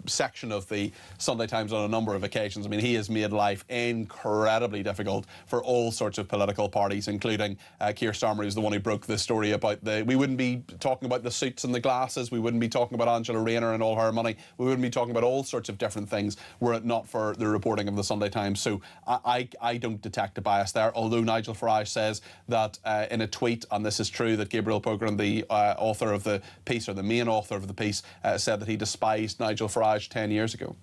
[SPEAKER 3] section of the Sunday Times on a number of occasions. I mean, he has made life incredibly difficult for all sorts of political parties, including Keir Starmer, who's the one who broke the story about we wouldn't be talking about the suits and the glasses, we wouldn't be talking about Angela Rayner and all her money, we wouldn't be talking about all sorts of different things were it not for the reporting of the Sunday Times. So I don't detect a bias there, although Nigel Farage says that in a tweet, and this is true, that Gabriel Pogrund, the author of the piece, or the main author of the piece, said that he despised Nigel Farage 10 years ago.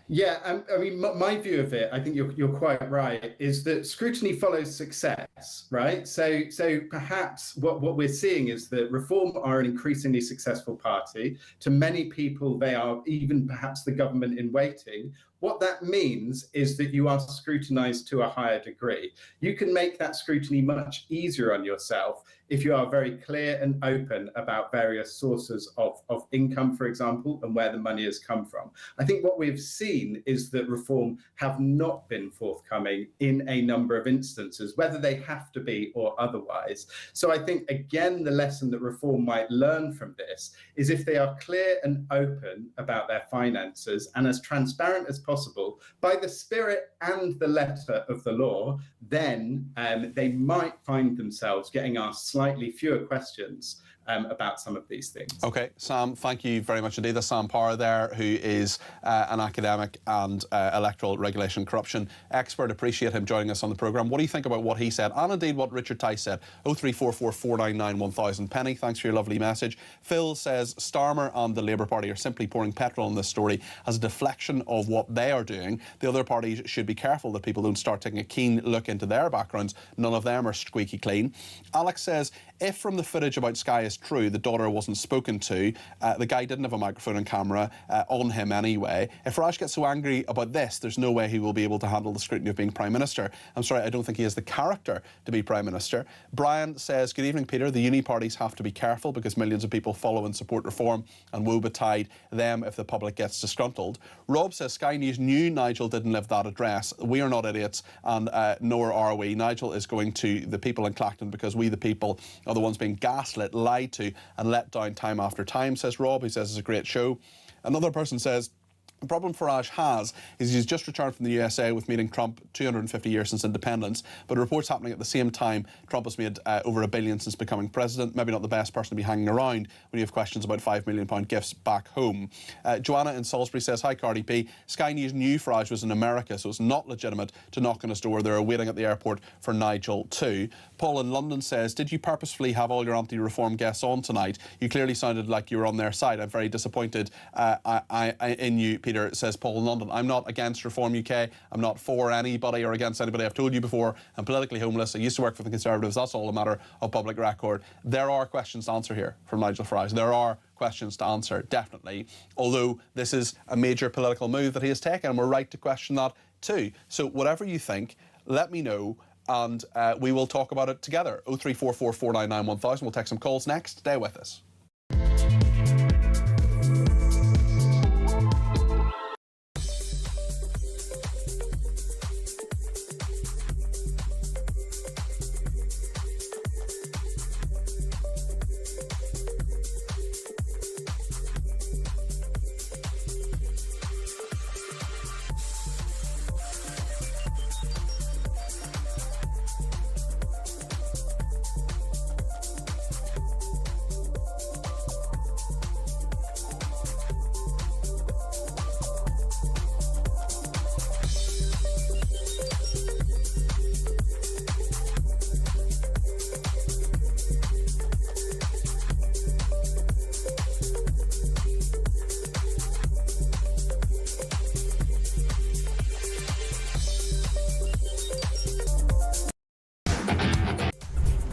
[SPEAKER 18] Yeah, I mean, my view of it, I think you're quite right, is that scrutiny follows success, right? So perhaps what we're seeing is that Reform are an increasingly successful party. To many people, they are even perhaps the government in waiting. What that means is that you are scrutinised to a higher degree. You can make that scrutiny much easier on yourself if you are very clear and open about various sources of income, for example, and where the money has come from. I think what we've seen is that Reform have not been forthcoming in a number of instances, whether they have to be or otherwise. So I think, again, the lesson that Reform might learn from this is if they are clear and open about their finances and as transparent as possible by the spirit and the letter of the law, then they might find themselves getting asked slightly fewer questions about some of these things.
[SPEAKER 3] OK, Sam, thank you very much indeed. That's Sam Power there, who is an academic and electoral regulation corruption expert. Appreciate him joining us on the programme. What do you think about what he said, and indeed what Richard Tice said? 0344 499 1000. Penny, thanks for your lovely message. Phil says Starmer and the Labour Party are simply pouring petrol on this story as a deflection of what they are doing. The other parties should be careful that people don't start taking a keen look into their backgrounds. None of them are squeaky clean. Alex says, if from the footage about Sky is true, the daughter wasn't spoken to, the guy didn't have a microphone and camera on him anyway. If Farage gets so angry about this, there's no way he will be able to handle the scrutiny of being Prime Minister. I'm sorry, I don't think he has the character to be Prime Minister. Brian says, good evening, Peter. The uni parties have to be careful because millions of people follow and support reform, and woe betide them if the public gets disgruntled. Rob says, Sky News knew Nigel didn't live that address. We are not idiots, and nor are we. Nigel is going to the people in Clacton because we, the people, are the ones being gaslit, lied to, and let down time after time, says Rob. He says it's a great show. Another person says, the problem Farage has is he's just returned from the USA with meeting Trump 250 years since independence, but reports happening at the same time. Trump has made over $1 billion since becoming president. Maybe not the best person to be hanging around when you have questions about £5 million gifts back home. Joanna in Salisbury says, hi Cardi B, Sky News knew Farage was in America, so it's not legitimate to knock on his door. They're waiting at the airport for Nigel too. Paul in London says, did you purposefully have all your anti-reform guests on tonight? You clearly sounded like you were on their side. I'm very disappointed in you, Peter, says Paul in London. I'm not against Reform UK. I'm not for anybody or against anybody. I've told you before, I'm politically homeless. I used to work for the Conservatives. That's all a matter of public record. There are questions to answer here from Nigel Farage. There are questions to answer, definitely. Although this is a major political move that he has taken, and we're right to question that too. So whatever you think, let me know, and we will talk about it together. 0344 499 1000. We'll take some calls next. Stay with us.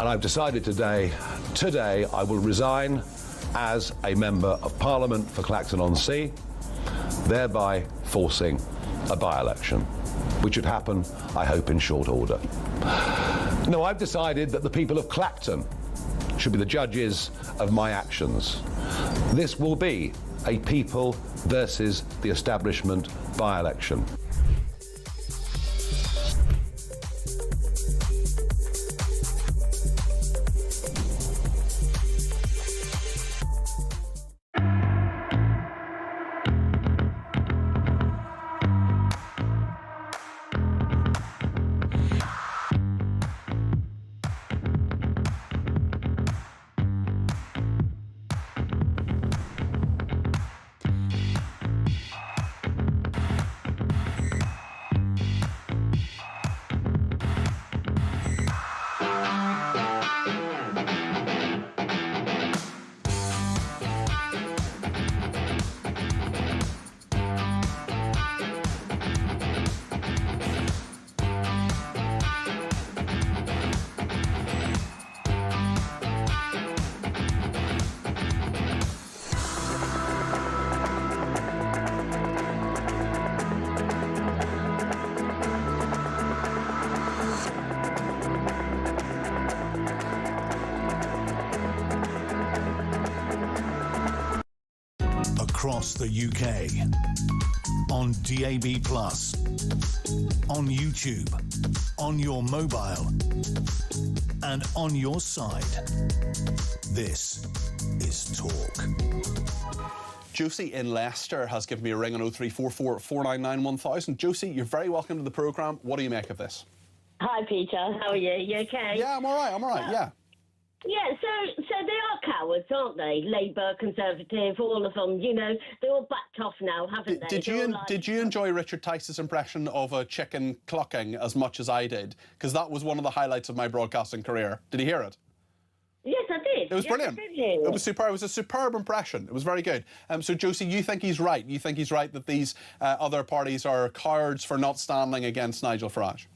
[SPEAKER 1] And I've decided today I will resign as a Member of Parliament for Clacton-on-Sea, thereby forcing a by-election, which would happen, I hope, in short order. No, I've decided that the people of Clacton should be the judges of my actions. This will be a people versus the establishment by-election.
[SPEAKER 2] Across the UK, on DAB+, on YouTube, on your mobile, and on your side. This is Talk.
[SPEAKER 3] Josie in Leicester has given me a ring on 0344 499 1000. Josie, you're very welcome to the programme. What do you make of this?
[SPEAKER 19] Hi, Peter. How are you? You okay?
[SPEAKER 3] Yeah, I'm all right, yeah.
[SPEAKER 19] Yeah, so they are cowards, aren't they? Labour, Conservative, all of them. You know, they're all backed off now, haven't they?
[SPEAKER 3] Did you enjoy Richard Tice's impression of a chicken clucking as much as I did? Because that was one of the highlights of my broadcasting career. Did you hear it?
[SPEAKER 19] Yes, I did.
[SPEAKER 3] It was brilliant. It was superb. It was a superb impression. It was very good. So, Josie, you think he's right? You think he's right that these other parties are cowards for not standing against Nigel Farage?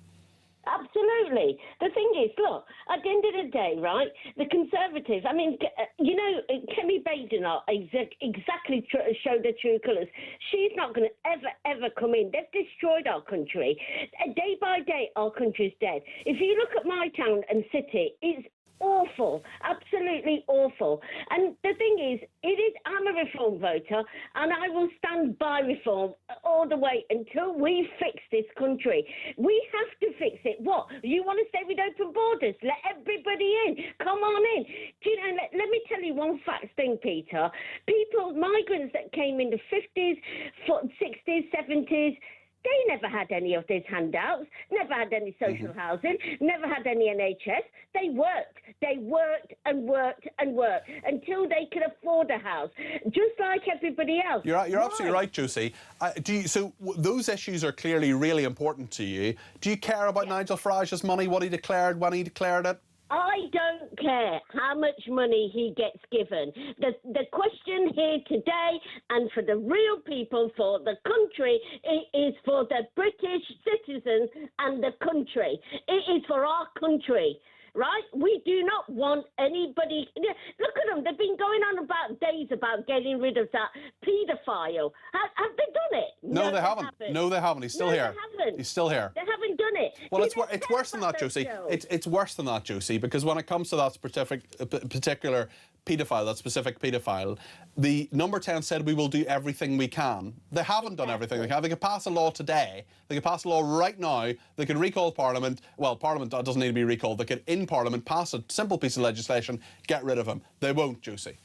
[SPEAKER 19] Absolutely. lovely. The thing is, look, at the end of the day, right, the Conservatives, I mean, you know, Kemi Badenoch exactly showed the true colours. She's not going to ever come in. They've destroyed our country. Day by day, our country's dead. If you look at my town and city, it's awful, absolutely awful. And the thing is, I'm a reform voter, and I will stand by reform all the way until we fix this country. We have to fix it. What? You want to stay with open borders? Let everybody in. Come on in. Do you know, let me tell you one fact thing, Peter. Migrants that came in the 50s, 60s, 70s, they never had any of these handouts, never had any social housing, never had any NHS. They worked and worked until they could afford a house, just like everybody else.
[SPEAKER 3] You're absolutely right, Josie. So those issues are clearly really important to you. Do you care about Nigel Farage's money, what he declared, when he declared it?
[SPEAKER 19] I don't care how much money he gets given. The question here today, and for the real people, for the country, it is for the British citizens and the country. It is for our country. Right? We do not want anybody... Look at them. They've been going on about days about getting rid of that paedophile. Have they done it?
[SPEAKER 3] No, they haven't. No, they haven't. He's still here.
[SPEAKER 19] They haven't.
[SPEAKER 3] He's still here.
[SPEAKER 19] They haven't done it.
[SPEAKER 3] Well, it's worse than that, Josie. It's worse than that, Josie, because when it comes to that particular paedophile, that specific paedophile, the number 10 said we will do everything we can. They haven't done everything they can. They could pass a law today. They could pass a law right now. They could recall Parliament. Well, Parliament doesn't need to be recalled. They could, in Parliament, pass a simple piece of legislation, get rid of him. They won't, Josie.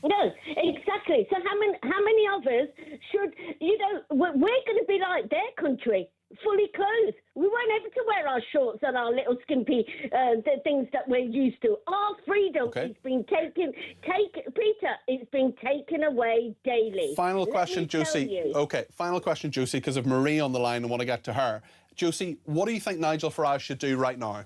[SPEAKER 19] No, exactly. So how many of us should, you know, we're going to be like their country, fully clothed. We won't able to wear our shorts and our little skimpy the things that we're used to. Our freedom is being taken, Peter, it's being taken away daily.
[SPEAKER 3] Final question, Josie. OK, final question, Josie, because of Marie on the line, I want to get to her. Josie, what do you think Nigel Farage should do right now?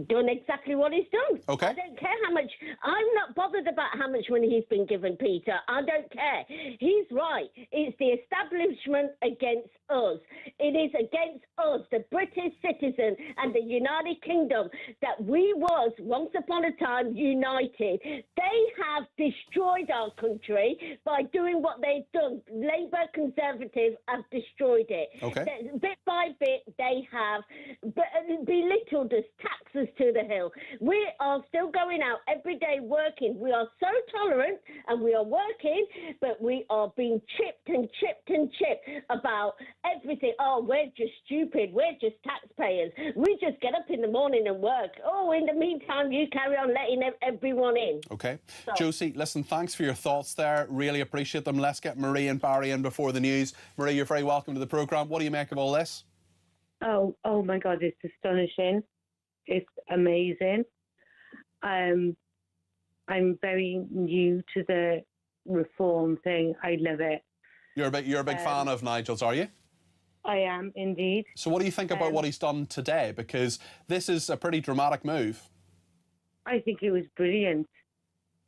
[SPEAKER 19] Done exactly what he's done.
[SPEAKER 3] Okay.
[SPEAKER 19] I don't care how much. I'm not bothered about how much money he's been given, Peter. I don't care. He's right. It's the establishment against us. It is against us, the British citizen and the United Kingdom, that we was once upon a time united. They have destroyed our country by doing what they've done. Labour Conservatives have destroyed it.
[SPEAKER 3] Okay.
[SPEAKER 19] Bit by bit, they have belittled us, taxed us to the hill. We are still going out every day working. We are so tolerant and we are working, but we are being chipped and chipped and chipped about everything. Oh, we're just stupid. We're just taxpayers. We just get up in the morning and work. Oh, in the meantime, you carry on letting everyone in.
[SPEAKER 3] OK.
[SPEAKER 19] So,
[SPEAKER 3] Josie, listen, thanks for your thoughts there. Really appreciate them. Let's get Marie and Barry in before the news. Marie, you're very welcome to the programme. What do you make of all this?
[SPEAKER 16] Oh my God, it's astonishing. It's amazing. I'm very new to the reform thing. I love it.
[SPEAKER 3] You're a big fan of Nigel's, are you?
[SPEAKER 16] I am indeed.
[SPEAKER 3] So what do you think about what he's done today? Because this is a pretty dramatic move.
[SPEAKER 16] I think it was brilliant.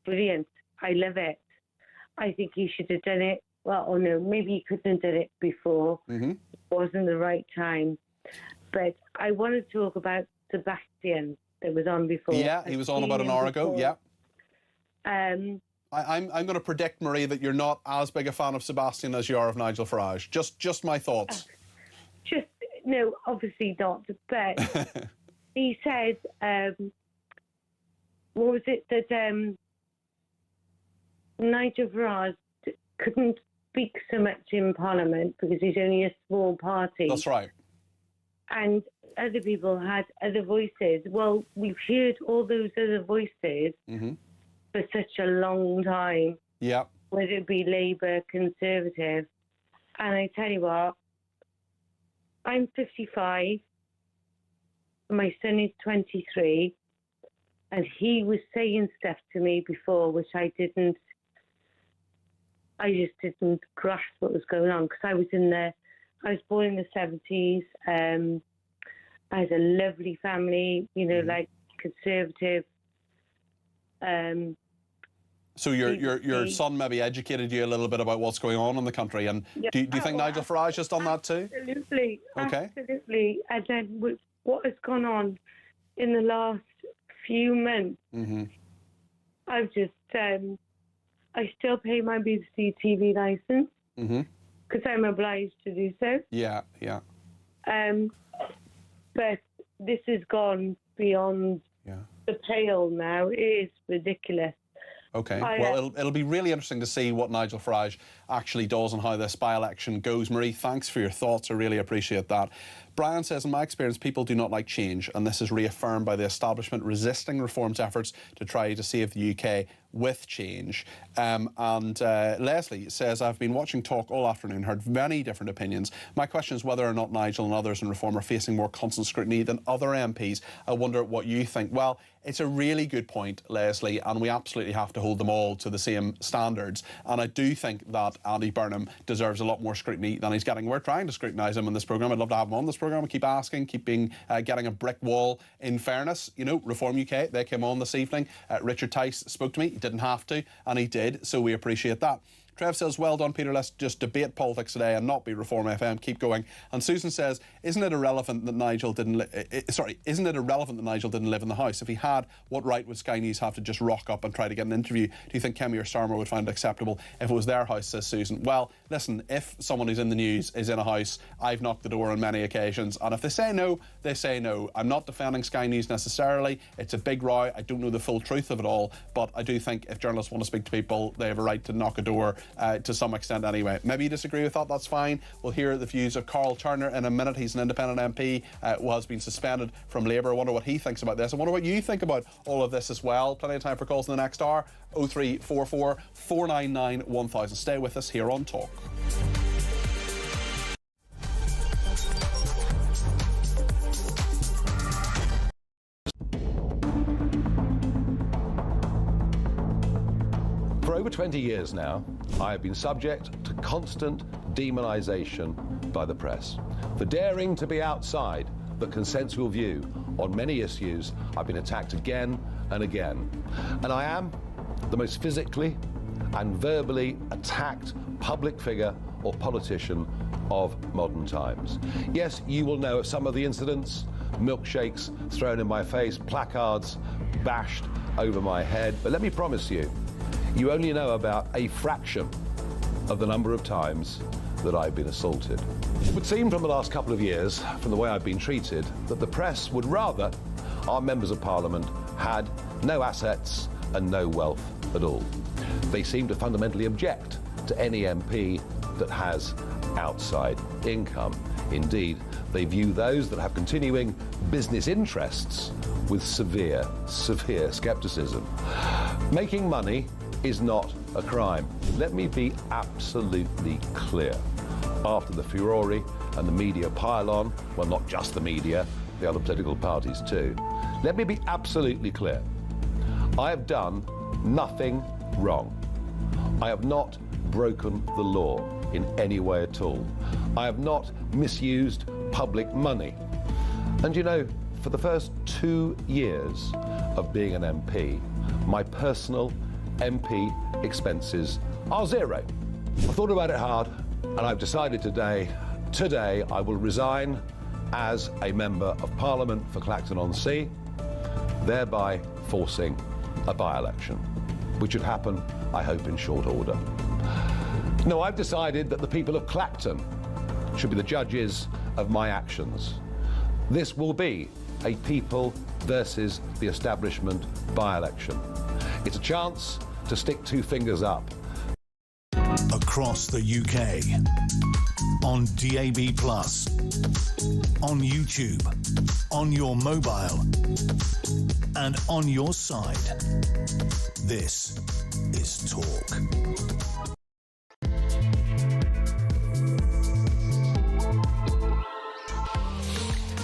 [SPEAKER 16] Brilliant. I love it. I think he should have done it. Well, oh no, maybe he couldn't have done it before. It wasn't the right time. But I want to talk about Sebastian that was on before.
[SPEAKER 3] Yeah, he was on about an hour ago. Yeah.
[SPEAKER 16] I'm
[SPEAKER 3] going to predict, Marie, that you're not as big a fan of Sebastian as you are of Nigel Farage. Just my thoughts.
[SPEAKER 16] No, obviously not. But he said, what was it that Nigel Farage couldn't speak so much in Parliament because he's only a small party.
[SPEAKER 3] That's right.
[SPEAKER 16] And other people had other voices. Well, we've heard all those other voices for such a long time.
[SPEAKER 3] Yeah.
[SPEAKER 16] Whether it be Labour, Conservative. And I tell you what, I'm 55. My son is 23. And he was saying stuff to me before which I just didn't grasp what was going on because I was born in the 70s. I had a lovely family, you know, like conservative.
[SPEAKER 3] So your son maybe educated you a little bit about what's going on in the country, and do you think Nigel Farage has done that too?
[SPEAKER 16] Absolutely.
[SPEAKER 3] Okay.
[SPEAKER 16] Absolutely. And then
[SPEAKER 20] what has gone on in the last few months, I've just, I still pay my BBC TV licence because I'm obliged to do so.
[SPEAKER 3] Yeah.
[SPEAKER 20] But this has gone beyond the pale now. It is ridiculous.
[SPEAKER 3] OK, well, it'll be really interesting to see what Nigel Farage actually does and how this by-election goes. Marie, thanks for your thoughts. I really appreciate that. Brian says, in my experience, people do not like change, and this is reaffirmed by the establishment resisting reform's efforts to try to save the UK with change. Leslie says, I've been watching Talk all afternoon, heard many different opinions. My question is whether or not Nigel and others in Reform are facing more constant scrutiny than other MPs. I wonder what you think. Well, it's a really good point, Leslie, and we absolutely have to hold them all to the same standards. And I do think that Andy Burnham deserves a lot more scrutiny than he's getting. We're trying to scrutinise him in this programme. I'd love to have him on this programme and keep asking, keep being getting a brick wall. In fairness, you know, Reform UK, they came on this evening. Richard Tice spoke to me. He didn't have to, and he did, so we appreciate that. Trev says, well done, Peter. Let's just debate politics today and not be Reform FM. Keep going. And Susan says, isn't it irrelevant that Nigel didn't live in the House? If he had, what right would Sky News have to just rock up and try to get an interview? Do you think Kemi or Starmer would find it acceptable if it was their house, says Susan? Well, listen, if someone who's in the news is in a house, I've knocked the door on many occasions, and if they say no, they say no. I'm not defending Sky News necessarily. It's a big row. I don't know the full truth of it all, but I do think if journalists want to speak to people, they have a right to knock a door to some extent anyway. Maybe you disagree with that, that's fine. We'll hear the views of Carl Turner in a minute. He's an independent MP who has been suspended from Labour. I wonder what he thinks about this. I wonder what you think about all of this as well. Plenty of time for calls in the next hour. 0344 499 1000. Stay with us here on Talk.
[SPEAKER 1] For over 20 years now, I have been subject to constant demonisation by the press. For daring to be outside the consensual view on many issues, I've been attacked again and again. And I am the most physically and verbally attacked public figure or politician of modern times. Yes, you will know of some of the incidents: milkshakes thrown in my face, placards bashed over my head. But let me promise you, you only know about a fraction of the number of times that I've been assaulted. It would seem from the last couple of years, from the way I've been treated, that the press would rather our members of Parliament had no assets and no wealth at all. They seem to fundamentally object to any MP that has outside income. Indeed, they view those that have continuing business interests with severe scepticism. Making money is not a crime. Let me be absolutely clear. After the furore and the media pile-on, well, not just the media, the other political parties too, let me be absolutely clear. I have done nothing wrong. I have not broken the law in any way at all. I have not misused public money. And you know, for the first 2 years of being an MP, my personal MP expenses are zero. I thought about it hard, and I've decided today I will resign as a Member of Parliament for Clacton-on-Sea, thereby forcing a by-election, which should happen, I hope, in short order. No, I've decided that the people of Clacton should be the judges of my actions. This will be a people versus the establishment by-election. It's a chance to stick two fingers up.
[SPEAKER 2] Across the UK, on DAB+, on YouTube, on your mobile, and on your side. This is Talk.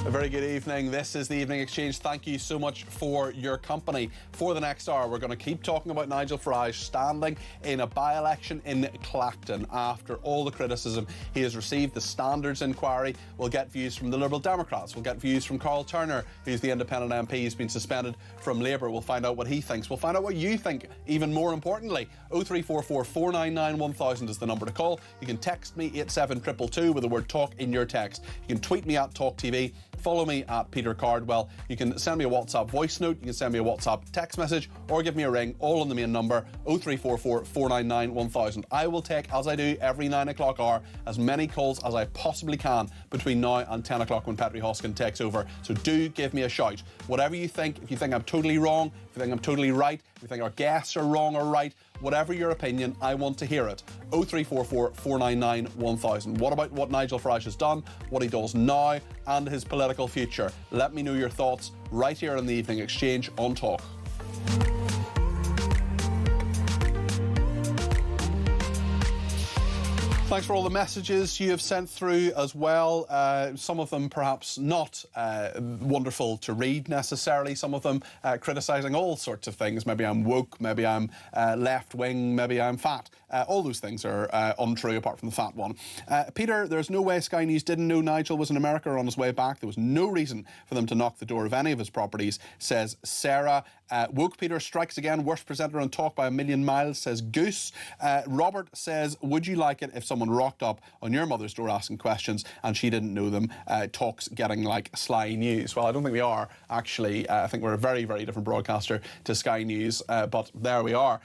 [SPEAKER 3] A very good evening. This is the Evening Exchange. Thank you so much for your company. For the next hour, we're going to keep talking about Nigel Farage standing in a by-election in Clacton after all the criticism he has received. The Standards inquiry. We'll get views from the Liberal Democrats. We'll get views from Carl Turner, who's the independent MP who's been suspended from Labour. We'll find out what he thinks. We'll find out what you think, even more importantly. 0344 499 1000 is the number to call. You can text me 87222 with the word talk in your text. You can tweet me at talkTV. Follow follow me at Peter Cardwell. You can send me a WhatsApp voice note, you can send me a WhatsApp text message, or give me a ring, all on the main number, 0344 499 1000. I will take, as I do every 9 o'clock hour, as many calls as I possibly can between now and 10 o'clock when Petri Hoskin takes over. So do give me a shout. Whatever you think, if you think I'm totally wrong, if you think I'm totally right, if you think our guests are wrong or right, whatever your opinion, I want to hear it. 0344 499 1000. What about what Nigel Farage has done, what he does now, and his political future? Let me know your thoughts right here in the Evening Exchange on Talk. Thanks for all the messages you have sent through as well. Some of them perhaps not wonderful to read necessarily. Some of them criticising all sorts of things. Maybe I'm woke, maybe I'm left-wing, maybe I'm fat. All those things are untrue apart from the fat one. Peter, there's no way Sky News didn't know Nigel was in America or on his way back. There was no reason for them to knock the door of any of his properties, says Sarah. Woke Peter strikes again. Worst presenter on Talk by a million miles, says Goose. Robert says, would you like it if someone rocked up on your mother's door asking questions and she didn't know them? Talk's getting like Sly News. Well, I don't think we are, actually. I think we're a very, very different broadcaster to Sky News, but there we are.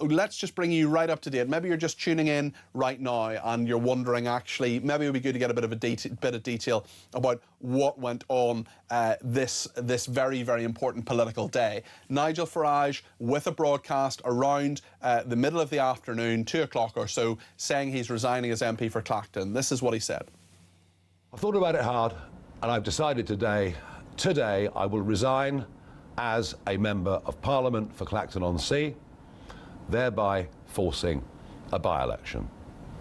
[SPEAKER 3] Let's just bring you right up to date. Maybe you're just tuning in right now and you're wondering, actually, maybe it would be good to get a bit of detail about what went on this very, very important political day. Nigel Farage with a broadcast around the middle of the afternoon, 2 o'clock or so, saying he's resigning as MP for Clacton. This is what he said.
[SPEAKER 1] I've thought about it hard and I've decided today I will resign as a Member of Parliament for Clacton-on-Sea, thereby forcing a by-election,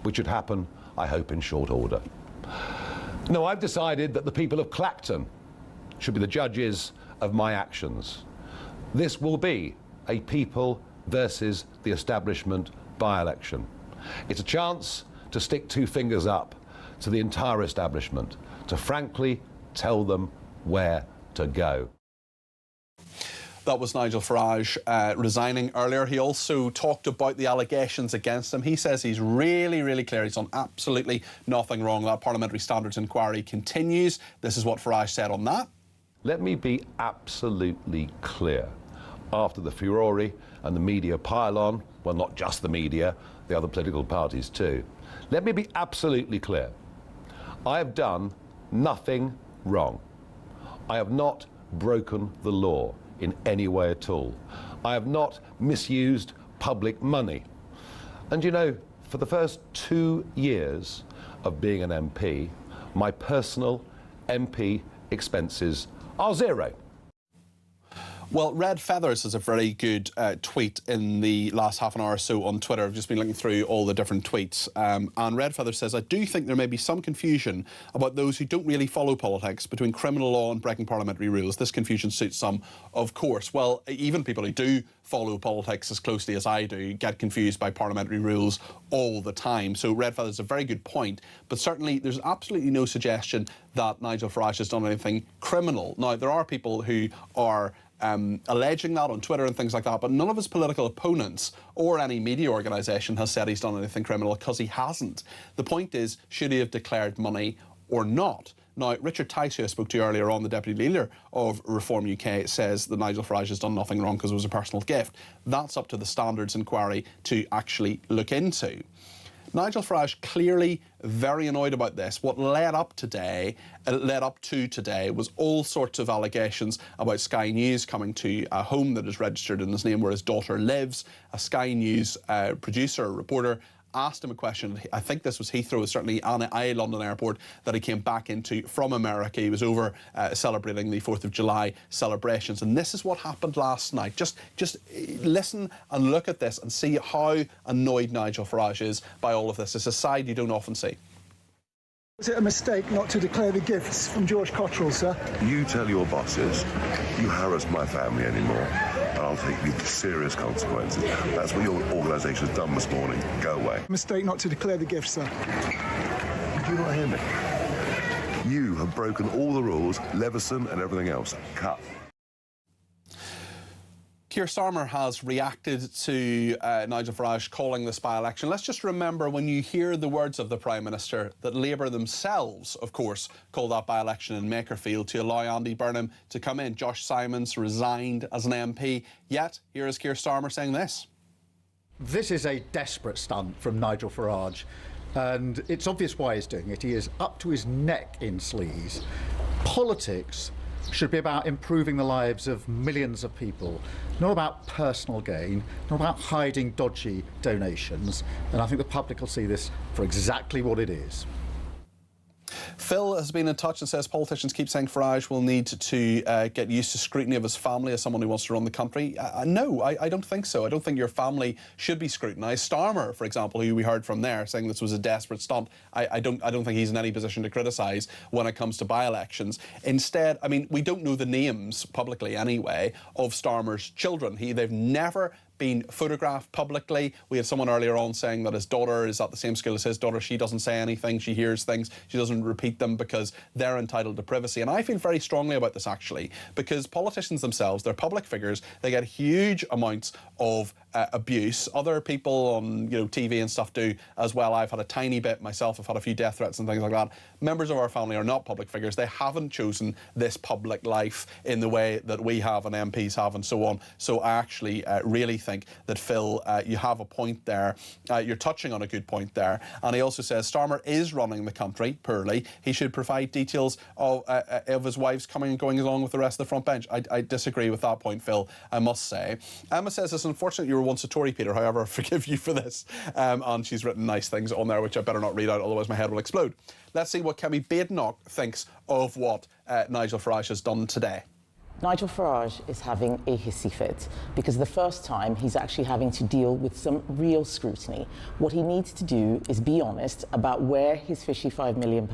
[SPEAKER 1] which would happen, I hope, in short order. No, I've decided that the people of Clacton should be the judges of my actions. This will be a people versus the establishment by-election. It's a chance to stick two fingers up to the entire establishment, to frankly tell them where to go.
[SPEAKER 3] That was Nigel Farage resigning earlier. He also talked about the allegations against him. He says he's really, really clear. He's done absolutely nothing wrong. That Parliamentary Standards Inquiry continues. This is what Farage said on that.
[SPEAKER 1] Let me be absolutely clear. After the furore and the media pile-on, well, not just the media, the other political parties too, let me be absolutely clear. I have done nothing wrong. I have not broken the law in any way at all. I have not misused public money. And you know, for the first 2 years of being an MP, my personal MP expenses are zero.
[SPEAKER 3] Well, Red Feathers has a very good tweet in the last half an hour or so on Twitter. I've just been looking through all the different tweets. And Red Feathers says, I do think there may be some confusion about those who don't really follow politics between criminal law and breaking parliamentary rules. This confusion suits some, of course. Well, even people who do follow politics as closely as I do get confused by parliamentary rules all the time. So Red Feathers is a very good point. But certainly there's absolutely no suggestion that Nigel Farage has done anything criminal. Now, there are people who are alleging that on Twitter and things like that, but none of his political opponents or any media organisation has said he's done anything criminal, because he hasn't. The point is, should he have declared money or not? Now, Richard Tice, who I spoke to earlier on, the Deputy Leader of Reform UK, says that Nigel Farage has done nothing wrong because it was a personal gift. That's up to the Standards Inquiry to actually look into. Nigel Farage clearly very annoyed about this. What led up to today was all sorts of allegations about Sky News coming to a home that is registered in his name where his daughter lives. A Sky News producer, reporter, asked him a question. I think this was Heathrow, certainly a London airport that he came back into from America. He was over celebrating the 4th of July celebrations. And this is what happened last night. Just listen and look at this and see how annoyed Nigel Farage is by all of this. It's a side you don't often see.
[SPEAKER 4] Was it a mistake not to declare the gifts from George Cottrell, sir?
[SPEAKER 5] You tell your bosses you harass my family anymore, and I'll take you to serious consequences. That's what your organisation has done this morning. Go away.
[SPEAKER 4] Mistake not to declare the gifts, sir.
[SPEAKER 5] Did you not hear me? You have broken all the rules, Leveson and everything else. Cut.
[SPEAKER 3] Keir Starmer has reacted to Nigel Farage calling this by-election. Let's just remember, when you hear the words of the Prime Minister, that Labour themselves, of course, called that by-election in Makerfield to allow Andy Burnham to come in. Josh Simons resigned as an MP. Yet, here is Keir Starmer saying this.
[SPEAKER 6] This is a desperate stunt from Nigel Farage, and it's obvious why he's doing it. He is up to his neck in sleaze. Politics should be about improving the lives of millions of people, not about personal gain, not about hiding dodgy donations, and I think the public will see this for exactly what it is.
[SPEAKER 3] Phil has been in touch and says politicians keep saying Farage will need to get used to scrutiny of his family as someone who wants to run the country. No, I don't think so. I don't think your family should be scrutinised. Starmer, for example, who we heard from there, saying this was a desperate stunt, I don't think he's in any position to criticise when it comes to by-elections. Instead, I mean, we don't know the names, publicly anyway, of Starmer's children. They've never been photographed publicly. We had someone earlier on saying that his daughter is at the same school as his daughter. She doesn't say anything. She hears things. She doesn't repeat them because they're entitled to privacy. And I feel very strongly about this, actually, because politicians themselves, they're public figures. They get huge amounts of abuse. Other people on TV and stuff do as well. I've had a tiny bit myself. I've had a few death threats and things like that. Members of our family are not public figures. They haven't chosen this public life in the way that we have and MPs have and so on. So I actually really think that, Phil, you have a point there. You're touching on a good point there. And he also says Starmer is running the country poorly. He should provide details of his wife's coming and going along with the rest of the front bench. I disagree with that point, Phil, I must say. Emma says it's unfortunate you were once a Tory, Peter. However, I forgive you for this. And she's written nice things on there, which I better not read out, otherwise my head will explode. Let's see what Kemi Badenoch thinks of what Nigel Farage has done today.
[SPEAKER 7] Nigel Farage is having a hissy fit because the first time he's actually having to deal with some real scrutiny. What he needs to do is be honest about where his fishy £5 million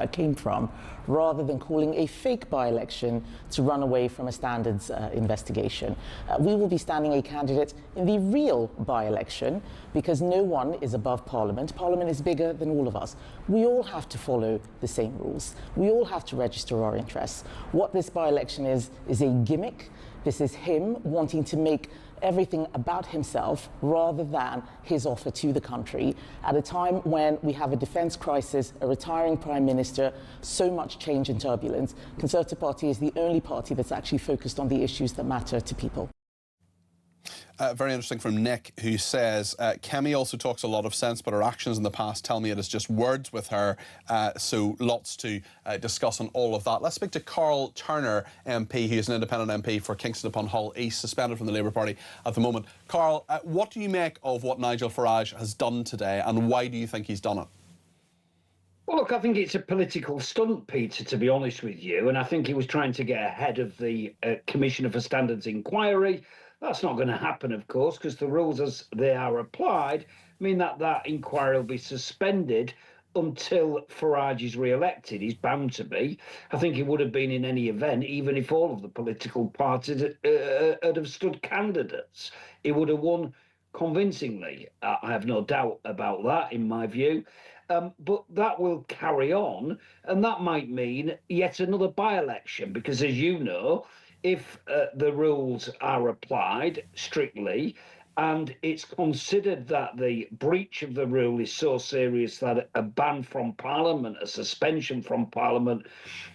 [SPEAKER 7] came from, rather than calling a fake by-election to run away from a standards investigation. We will be standing a candidate in the real by-election because no one is above Parliament. Parliament is bigger than all of us. We all have to follow the same rules. We all have to register our interests. What this by-election is a gimmick. This is him wanting to make everything about himself rather than his offer to the country at a time when we have a defence crisis, a retiring Prime Minister, so much change and turbulence. Conservative Party is the only party that's actually focused on the issues that matter to people.
[SPEAKER 3] Very interesting from Nick, who says, Kemi also talks a lot of sense, but her actions in the past tell me it is just words with her. So lots to discuss on all of that. Let's speak to Carl Turner, MP, who is an independent MP for Kingston upon Hull East, suspended from the Labour Party at the moment. Carl, what do you make of what Nigel Farage has done today, and why do you think he's done it?
[SPEAKER 21] Well, look, I think it's a political stunt, Peter, to be honest with you, and I think he was trying to get ahead of the Commissioner for Standards inquiry. That's not going to happen, of course, because the rules as they are applied mean that that inquiry will be suspended until Farage is re-elected. He's bound to be. I think he would have been in any event, even if all of the political parties had have stood candidates. He would have won convincingly. I have no doubt about that, in my view. But that will carry on, and that might mean yet another by-election, because, as you know, if the rules are applied strictly and it's considered that the breach of the rule is so serious that a ban from Parliament, a suspension from Parliament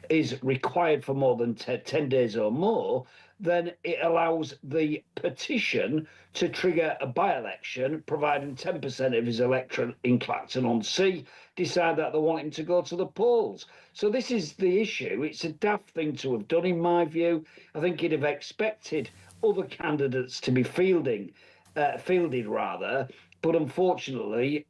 [SPEAKER 21] is required for more than 10 days or more, then it allows the petition to trigger a by-election, providing 10% of his electorate in Clacton on Sea decide that they want him to go to the polls. So this is the issue. It's a daft thing to have done, in my view. I think he'd have expected other candidates to be fielded rather, but unfortunately,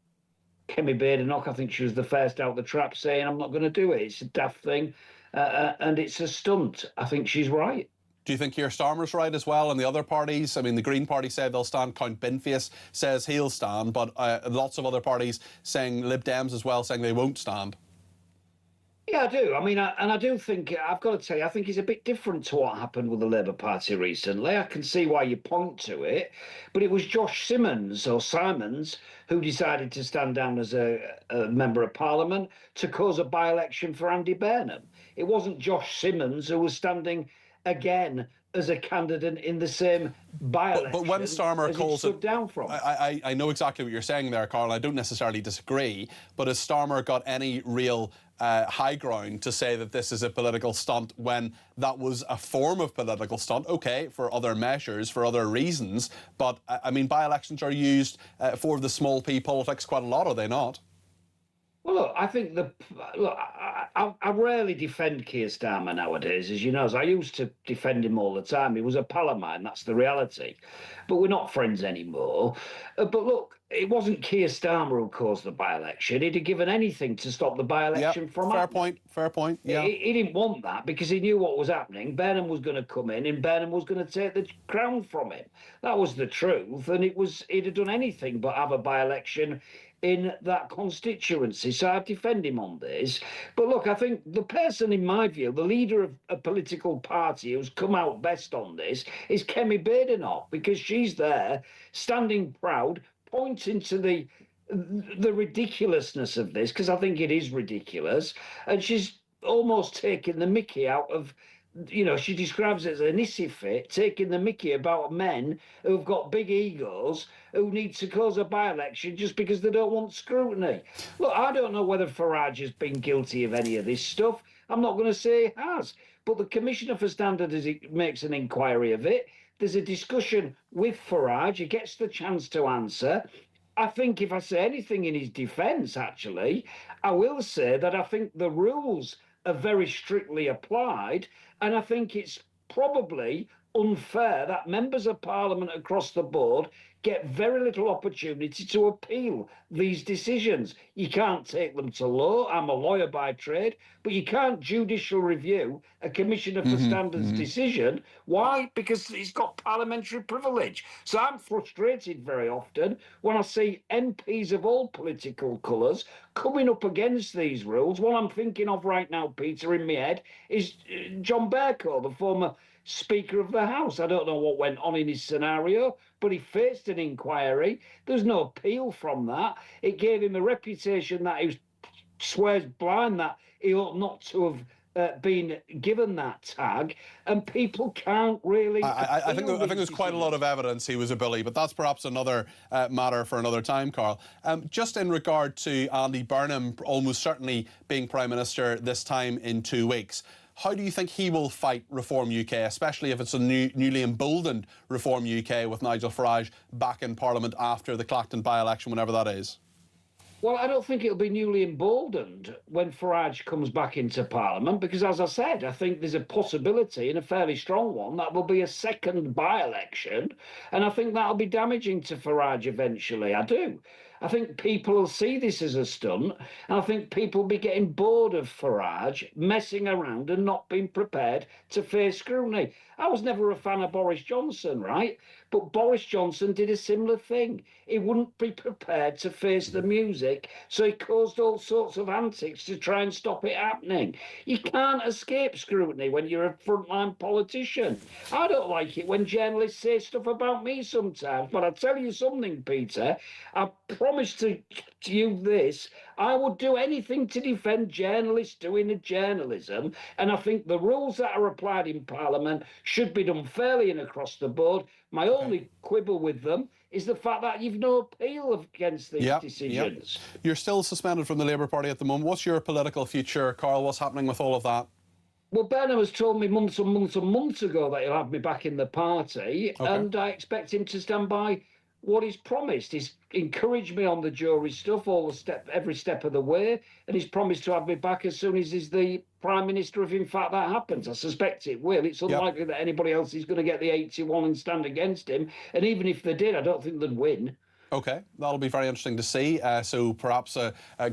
[SPEAKER 21] Kemi Badenoch, I think she was the first out the trap saying, I'm not going to do it. It's a daft thing, and it's a stunt. I think she's right.
[SPEAKER 3] Do you think Keir Starmer's right as well, and the other parties? I mean, the Green Party said they'll stand. Count Binfias says he'll stand, but lots of other parties saying, Lib Dems as well, saying they won't stand.
[SPEAKER 21] Yeah, I do. I mean, I do think, I've got to tell you, I think it's a bit different to what happened with the Labour Party recently. I can see why you point to it, but it was Josh Simons who decided to stand down as a Member of Parliament to cause a by-election for Andy Burnham. It wasn't Josh Simons who was standing again as a candidate in the same by-election.
[SPEAKER 3] But when Starmer calls
[SPEAKER 21] stood down from.
[SPEAKER 3] I know exactly what you're saying there, Carl. I don't necessarily disagree. But has Starmer got any real high ground to say that this is a political stunt when that was a form of political stunt? OK, for other measures, for other reasons. But, I mean, by-elections are used for the small p politics quite a lot, are they not?
[SPEAKER 21] Well, look, I think I rarely defend Keir Starmer nowadays, as you know. I used to defend him all the time. He was a pal of mine, that's the reality. But we're not friends anymore. But look, it wasn't Keir Starmer who caused the by-election. He'd have given anything to stop the by-election from happening.
[SPEAKER 3] Fair point, yeah.
[SPEAKER 21] He didn't want that because he knew what was happening. Burnham was going to come in and Burnham was going to take the crown from him. That was the truth, and he'd have done anything but have a by-election in that constituency. So I defend him on this. But look, I think the person, in my view, the leader of a political party who's come out best on this is Kemi Badenoch, because she's there, standing proud, pointing to the ridiculousness of this, because I think it is ridiculous, and she's almost taking the mickey out of, you know, she describes it as an issy fit, taking the mickey about men who've got big egos who need to cause a by-election just because they don't want scrutiny. Look, I don't know whether Farage has been guilty of any of this stuff. I'm not going to say he has. But the Commissioner for Standards makes an inquiry of it. There's a discussion with Farage. He gets the chance to answer. I think if I say anything in his defence, actually, I will say that I think the rules are very strictly applied, and I think it's probably unfair that members of Parliament across the board get very little opportunity to appeal these decisions. You can't take them to law. I'm a lawyer by trade, but you can't judicial review a Commissioner for Standards decision. Why? Because it's got parliamentary privilege. So I'm frustrated very often when I see MPs of all political colours coming up against these rules. What I'm thinking of right now, Peter, in my head, is John Bercow, the former Speaker of the House. I don't know what went on in his scenario, but he faced an inquiry. There's no appeal from that. It gave him a reputation that he swears blind that he ought not to have been given that tag, and people can't really.
[SPEAKER 3] I think there's quite a lot of evidence he was a bully, but that's perhaps another matter for another time, Carl. Just in regard to Andy Burnham almost certainly being Prime Minister this time in 2 weeks, how do you think he will fight Reform UK, especially if it's a newly emboldened Reform UK with Nigel Farage back in Parliament after the Clacton by-election, whenever that is?
[SPEAKER 21] Well, I don't think it'll be newly emboldened when Farage comes back into Parliament, because, as I said, I think there's a possibility, and a fairly strong one, that will be a second by-election, and I think that'll be damaging to Farage eventually. I do. I think people will see this as a stunt, and I think people will be getting bored of Farage messing around and not being prepared to face scrutiny. I was never a fan of Boris Johnson, right? But Boris Johnson did a similar thing. He wouldn't be prepared to face the music, so he caused all sorts of antics to try and stop it happening. You can't escape scrutiny when you're a frontline politician. I don't like it when journalists say stuff about me sometimes, but I'll tell you something, Peter. I promise to you this. I would do anything to defend journalists doing the journalism, and I think the rules that are applied in Parliament should be done fairly and across the board. My only quibble with them is the fact that you've no appeal against these decisions.
[SPEAKER 3] You're still suspended from the Labour Party at the moment. What's your political future, Carl? What's happening with all of that?
[SPEAKER 21] Well, Burnham has told me months and months and months ago that he'll have me back in the party, and I expect him to stand by what he's promised. He's encouraged me on the jury stuff every step of the way, and he's promised to have me back as soon as he's the Prime Minister, if in fact that happens. I suspect it will. It's unlikely that anybody else is going to get the 81 and stand against him, and even if they did, I don't think they'd win.
[SPEAKER 3] OK, that'll be very interesting to see. So perhaps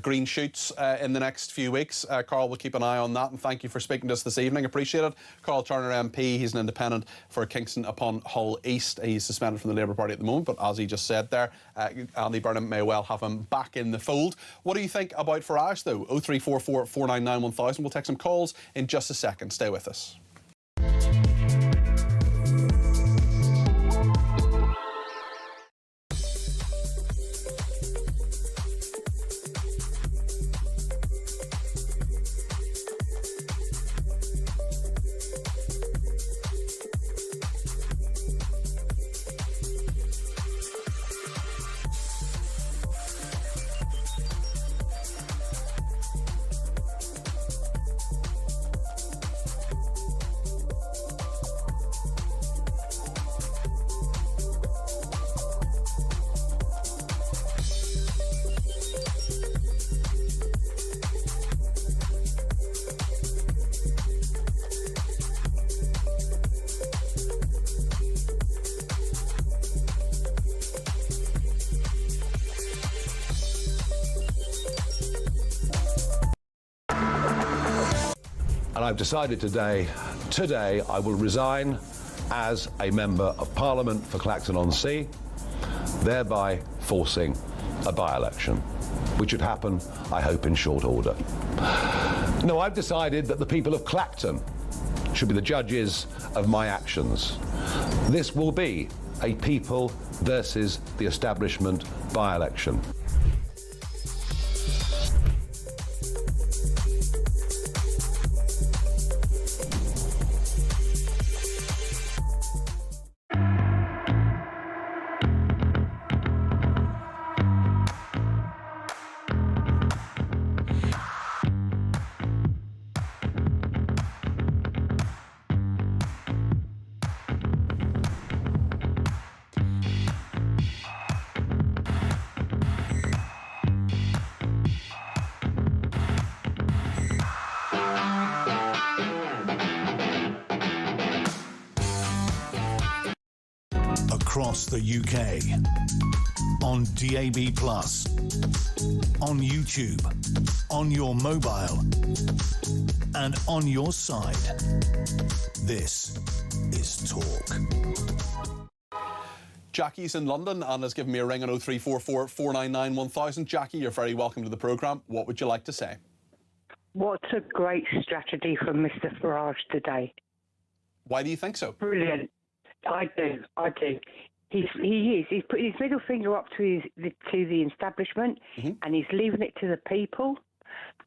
[SPEAKER 3] green shoots in the next few weeks. Carl will keep an eye on that, and thank you for speaking to us this evening. Appreciate it. Carl Turner MP, he's an independent for Kingston upon Hull East. He's suspended from the Labour Party at the moment, but as he just said there, Andy Burnham may well have him back in the fold. What do you think about Farage, though? 0344 499 1000. We'll take some calls in just a second. Stay with us.
[SPEAKER 1] And I've decided today I will resign as a Member of Parliament for Clacton-on-Sea, thereby forcing a by-election, which would happen, I hope, in short order. No, I've decided that the people of Clacton should be the judges of my actions. This will be a people versus the establishment by-election.
[SPEAKER 2] Across the UK, on DAB+, on YouTube, on your mobile, and on your side. This is Talk.
[SPEAKER 3] Jackie's in London and has given me a ring on 0344 499 1000. Jackie, you're very welcome to the programme. What would you like to say?
[SPEAKER 8] What a great strategy from Mr. Farage today.
[SPEAKER 3] Why do you think so?
[SPEAKER 8] Brilliant. I do. He is. He's putting his middle finger up to the establishment, and he's leaving it to the people.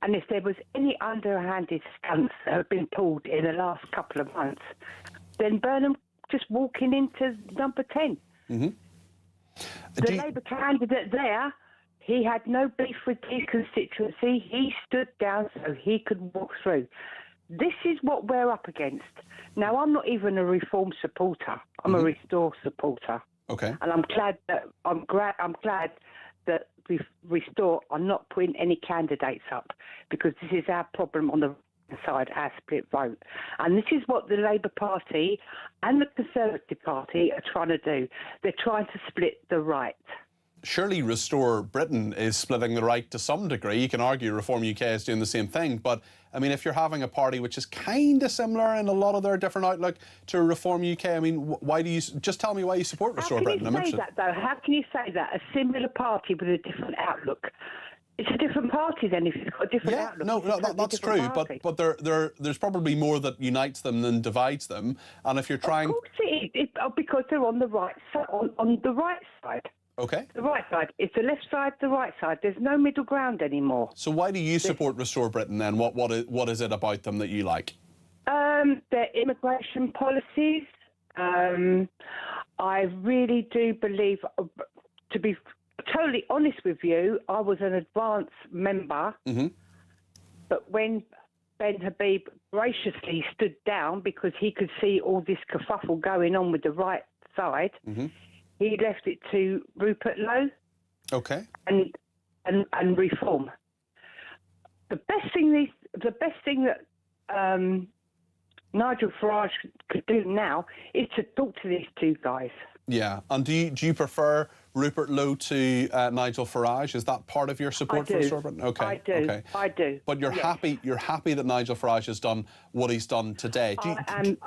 [SPEAKER 8] And if there was any underhanded stunts that have been pulled in the last couple of months, then Burnham just walking into number 10. The Labour candidate there, he had no beef with his constituency. He stood down so he could walk through. This is what we're up against. Now, I'm not even a reform supporter. I'm a restore supporter.
[SPEAKER 3] Okay.
[SPEAKER 8] And I'm glad that Restore are not putting any candidates up, because this is our problem on the side, our split vote. And this is what the Labour Party and the Conservative Party are trying to do. They're trying to split the right.
[SPEAKER 3] Surely Restore Britain is splitting the right to some degree. You can argue Reform UK is doing the same thing, but I mean, if you're having a party which is kind of similar in a lot of their different outlook to Reform UK, I mean, why do you just tell me why you support Restore Britain?
[SPEAKER 8] How can you say that, though? How can you say that? A similar party with a different outlook. It's a different party then if it's got a different outlook.
[SPEAKER 3] No, that's true. But there's probably more that unites them than divides them. And if you're trying,
[SPEAKER 8] of course it is, because they're on the right side. On the right side.
[SPEAKER 3] Okay.
[SPEAKER 8] The right side. It's the left side, the right side. There's no middle ground anymore.
[SPEAKER 3] So why do you support Restore Britain then? What is it about them that you like?
[SPEAKER 8] Their immigration policies. I really do believe, to be totally honest with you, I was an advance member, but when Ben Habib graciously stood down because he could see all this kerfuffle going on with the right side, he left it to Rupert Lowe.
[SPEAKER 3] Okay.
[SPEAKER 8] And Reform. The best thing that Nigel Farage could do now is to talk to these two guys.
[SPEAKER 3] Yeah, and do you prefer Rupert Lowe to Nigel Farage? Is that part of your support for Restore Britain? Okay,
[SPEAKER 8] I do.
[SPEAKER 3] Okay.
[SPEAKER 8] I do.
[SPEAKER 3] But you're happy. You're happy that Nigel Farage has done what he's done today.
[SPEAKER 8] I'm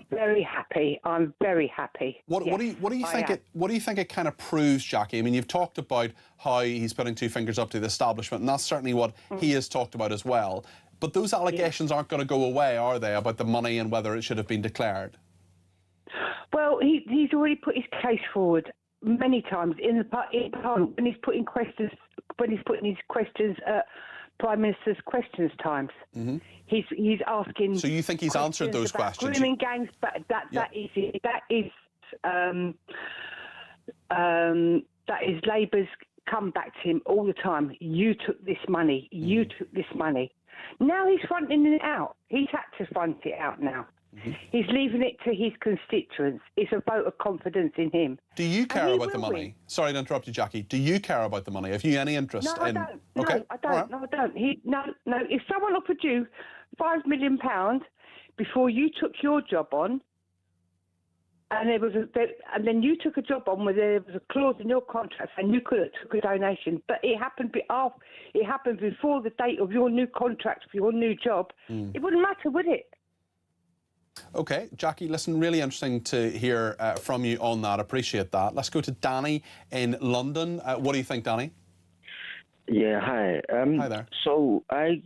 [SPEAKER 8] very happy. I'm very happy.
[SPEAKER 3] What do you think it? What do you think it kind of proves, Jackie? I mean, you've talked about how he's putting two fingers up to the establishment, and that's certainly what he has talked about as well. But those allegations aren't going to go away, are they? About the money and whether it should have been declared.
[SPEAKER 8] Well, he's already put his case forward many times in Parliament when he's putting his questions at Prime Minister's questions times. He's asking.
[SPEAKER 3] So you think he's answered those questions?
[SPEAKER 8] Grooming gangs, but that is Labour's come back to him all the time. You took this money. You took this money. Now he's fronting it out. He's had to front it out now. He's leaving it to his constituents. It's a vote of confidence in him.
[SPEAKER 3] Do you care about the money? Sorry to interrupt you, Jackie. Do you care about the money? Have you any interest in...
[SPEAKER 8] I don't.
[SPEAKER 3] Okay.
[SPEAKER 8] No, I don't. Right. No, I don't. No. If someone offered you £5 million before you took your job on, And and then you took a job on where there was a clause in your contract and you could have took a donation, but it happened before the date of your new contract for your new job. It wouldn't matter, would it?
[SPEAKER 3] Okay, Jackie, listen, really interesting to hear from you on that. Appreciate that. Let's go to Danny in London. What do you think, Danny?
[SPEAKER 9] Yeah, hi.
[SPEAKER 3] Hi there.
[SPEAKER 9] So I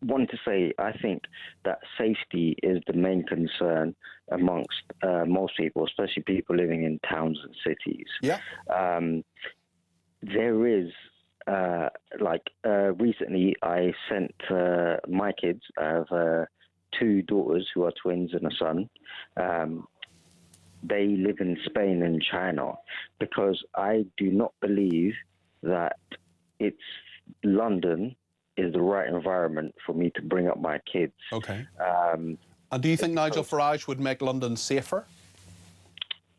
[SPEAKER 9] wanted to say I think that safety is the main concern amongst most people, especially people living in towns and cities.
[SPEAKER 3] Yeah.
[SPEAKER 9] There is, recently I sent my kids, I have 2 daughters who are twins and a son. They live in Spain and China because I do not believe that London is the right environment for me to bring up my kids.
[SPEAKER 3] Okay. And do you think Nigel Farage would make London safer?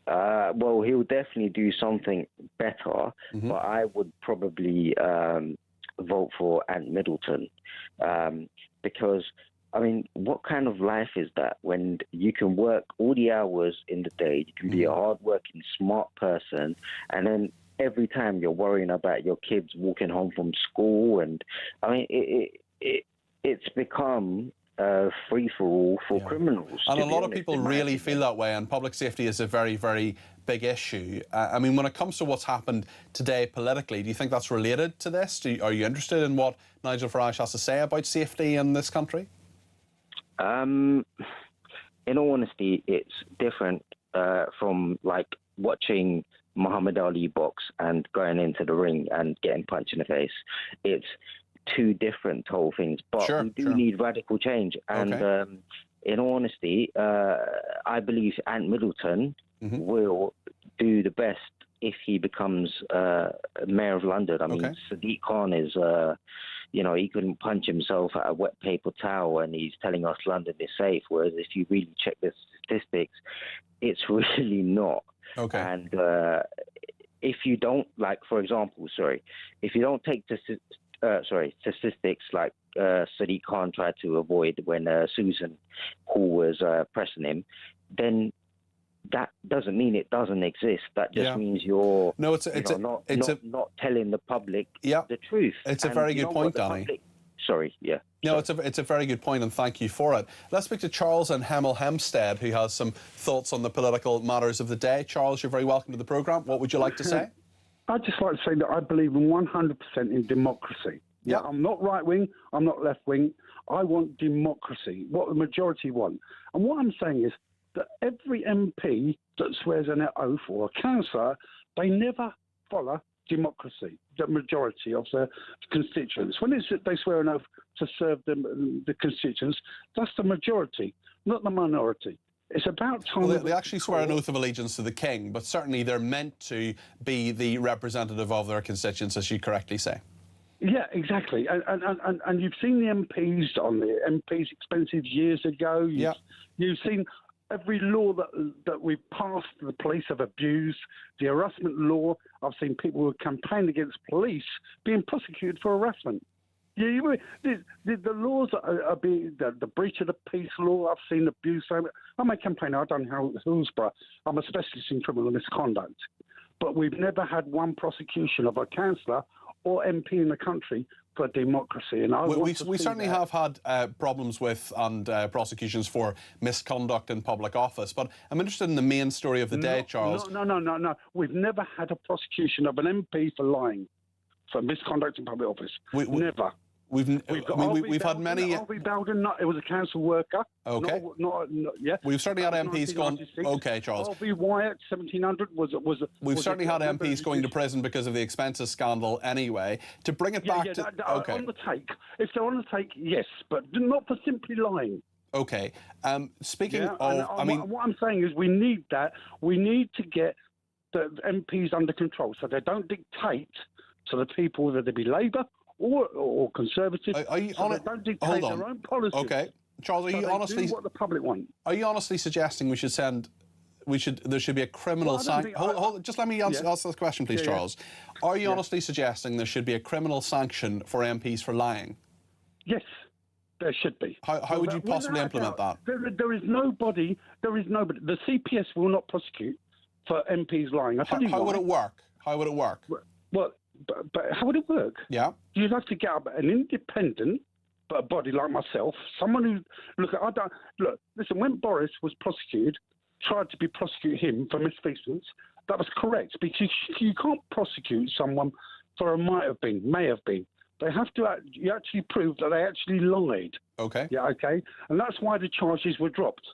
[SPEAKER 9] Well, he'll definitely do something better, but I would probably vote for Ant Middleton because, I mean, what kind of life is that when you can work all the hours in the day, you can be a hard-working, smart person, and then every time you're worrying about your kids walking home from school, and I mean, it's become free-for-all for criminals.
[SPEAKER 3] And a lot of people really feel that way, and public safety is a very, very big issue. I mean, when it comes to what's happened today politically, do you think that's related to this? Are you interested in what Nigel Farage has to say about safety in this country?
[SPEAKER 9] In all honesty, it's different from like watching Muhammad Ali box and going into the ring and getting punched in the face. It's 2 different whole things, but we do need radical change. And in all honesty, I believe Ant Middleton will do the best if he becomes mayor of London. I mean, Sadiq Khan is, he couldn't punch himself at a wet paper towel, and he's telling us London is safe. Whereas if you really check the statistics, it's really not.
[SPEAKER 3] Okay.
[SPEAKER 9] And if you don't, like, for example, if you don't take statistics like Sadiq Khan tried to avoid when Susan Hall was pressing him, then that doesn't mean it doesn't exist. That just means you're not telling the public the truth.
[SPEAKER 3] It's a very good point, Danny. No, it's a very good point, and thank you for it. Let's speak to Charles in Hemel Hempstead, who has some thoughts on the political matters of the day. Charles, you're very welcome to the programme. What would you like to say?
[SPEAKER 22] I'd just like to say that I believe in 100% in democracy. Yeah, I'm not right-wing, I'm not left-wing. I want democracy, what the majority want. And what I'm saying is that every MP that swears an oath or a councillor, they never follow democracy, the majority of the constituents. When they swear an oath to serve the constituents, that's the majority, not the minority. It's about time.
[SPEAKER 3] Well, they actually swear an oath of allegiance to the king, but certainly they're meant to be the representative of their constituents, as you correctly say.
[SPEAKER 22] Yeah, exactly. And you've seen the MPs on the MPs expensive years ago. You've seen every law that we passed, the police have abused, the harassment law. I've seen people who campaign against police being prosecuted for harassment. Yeah, the laws are being, the breach of the peace law, I've seen abuse. I'm a campaigner, I've done Hillsborough. I'm a specialist in criminal misconduct. But we've never had one prosecution of a councillor or MP in the country for democracy. And
[SPEAKER 3] we certainly have had problems with and prosecutions for misconduct in public office. But I'm interested in the main story of the day, Charles.
[SPEAKER 22] No. We've never had a prosecution of an MP for lying, for misconduct in public office. Never.
[SPEAKER 3] We've had many.
[SPEAKER 22] Harvey Bowden, it was a council worker.
[SPEAKER 3] Okay. We've certainly had MPs gone. Okay, Charles.
[SPEAKER 22] Harvey Wyatt, 1700 was.
[SPEAKER 3] We've certainly had MPs going to prison because of the expenses scandal. Anyway, to bring it back to
[SPEAKER 22] on the take. If they're on the take, yes, but not for simply lying.
[SPEAKER 3] Okay. Speaking of, I mean,
[SPEAKER 22] what I'm saying is we need that. We need to get the MPs under control so they don't dictate to the people, whether they be Labour or Conservative, they don't dictate their own policies.
[SPEAKER 3] Okay, Charles, are you honestly
[SPEAKER 22] do what the public want?
[SPEAKER 3] Are you honestly suggesting there should be a criminal sanction? Hold, just let me ask this question, please, Charles. Are you honestly suggesting there should be a criminal sanction for MPs for lying?
[SPEAKER 22] Yes. There should be.
[SPEAKER 3] How would you possibly implement that?
[SPEAKER 22] There is nobody. The CPS will not prosecute for MPs lying.
[SPEAKER 3] How would it work? How would it work?
[SPEAKER 22] Well, but how would it work?
[SPEAKER 3] Yeah.
[SPEAKER 22] You'd have to get up an independent body like myself, someone who listen. When Boris was prosecuted, tried to prosecute him for misfeasance, that was correct because you can't prosecute someone for a may have been. They have to you actually prove that they actually lied.
[SPEAKER 3] Okay.
[SPEAKER 22] Yeah. Okay. And that's why the charges were dropped.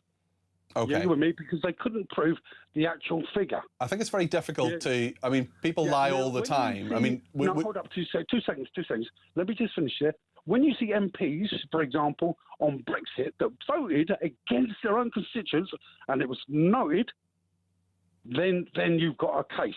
[SPEAKER 3] Okay.
[SPEAKER 22] You with me? Because they couldn't prove the actual figure.
[SPEAKER 3] I think it's very difficult to. I mean, people lie all the time.
[SPEAKER 22] Hold up 2 seconds. Let me just finish here. When you see MPs, for example, on Brexit that voted against their own constituents, and it was noted, then you've got a case.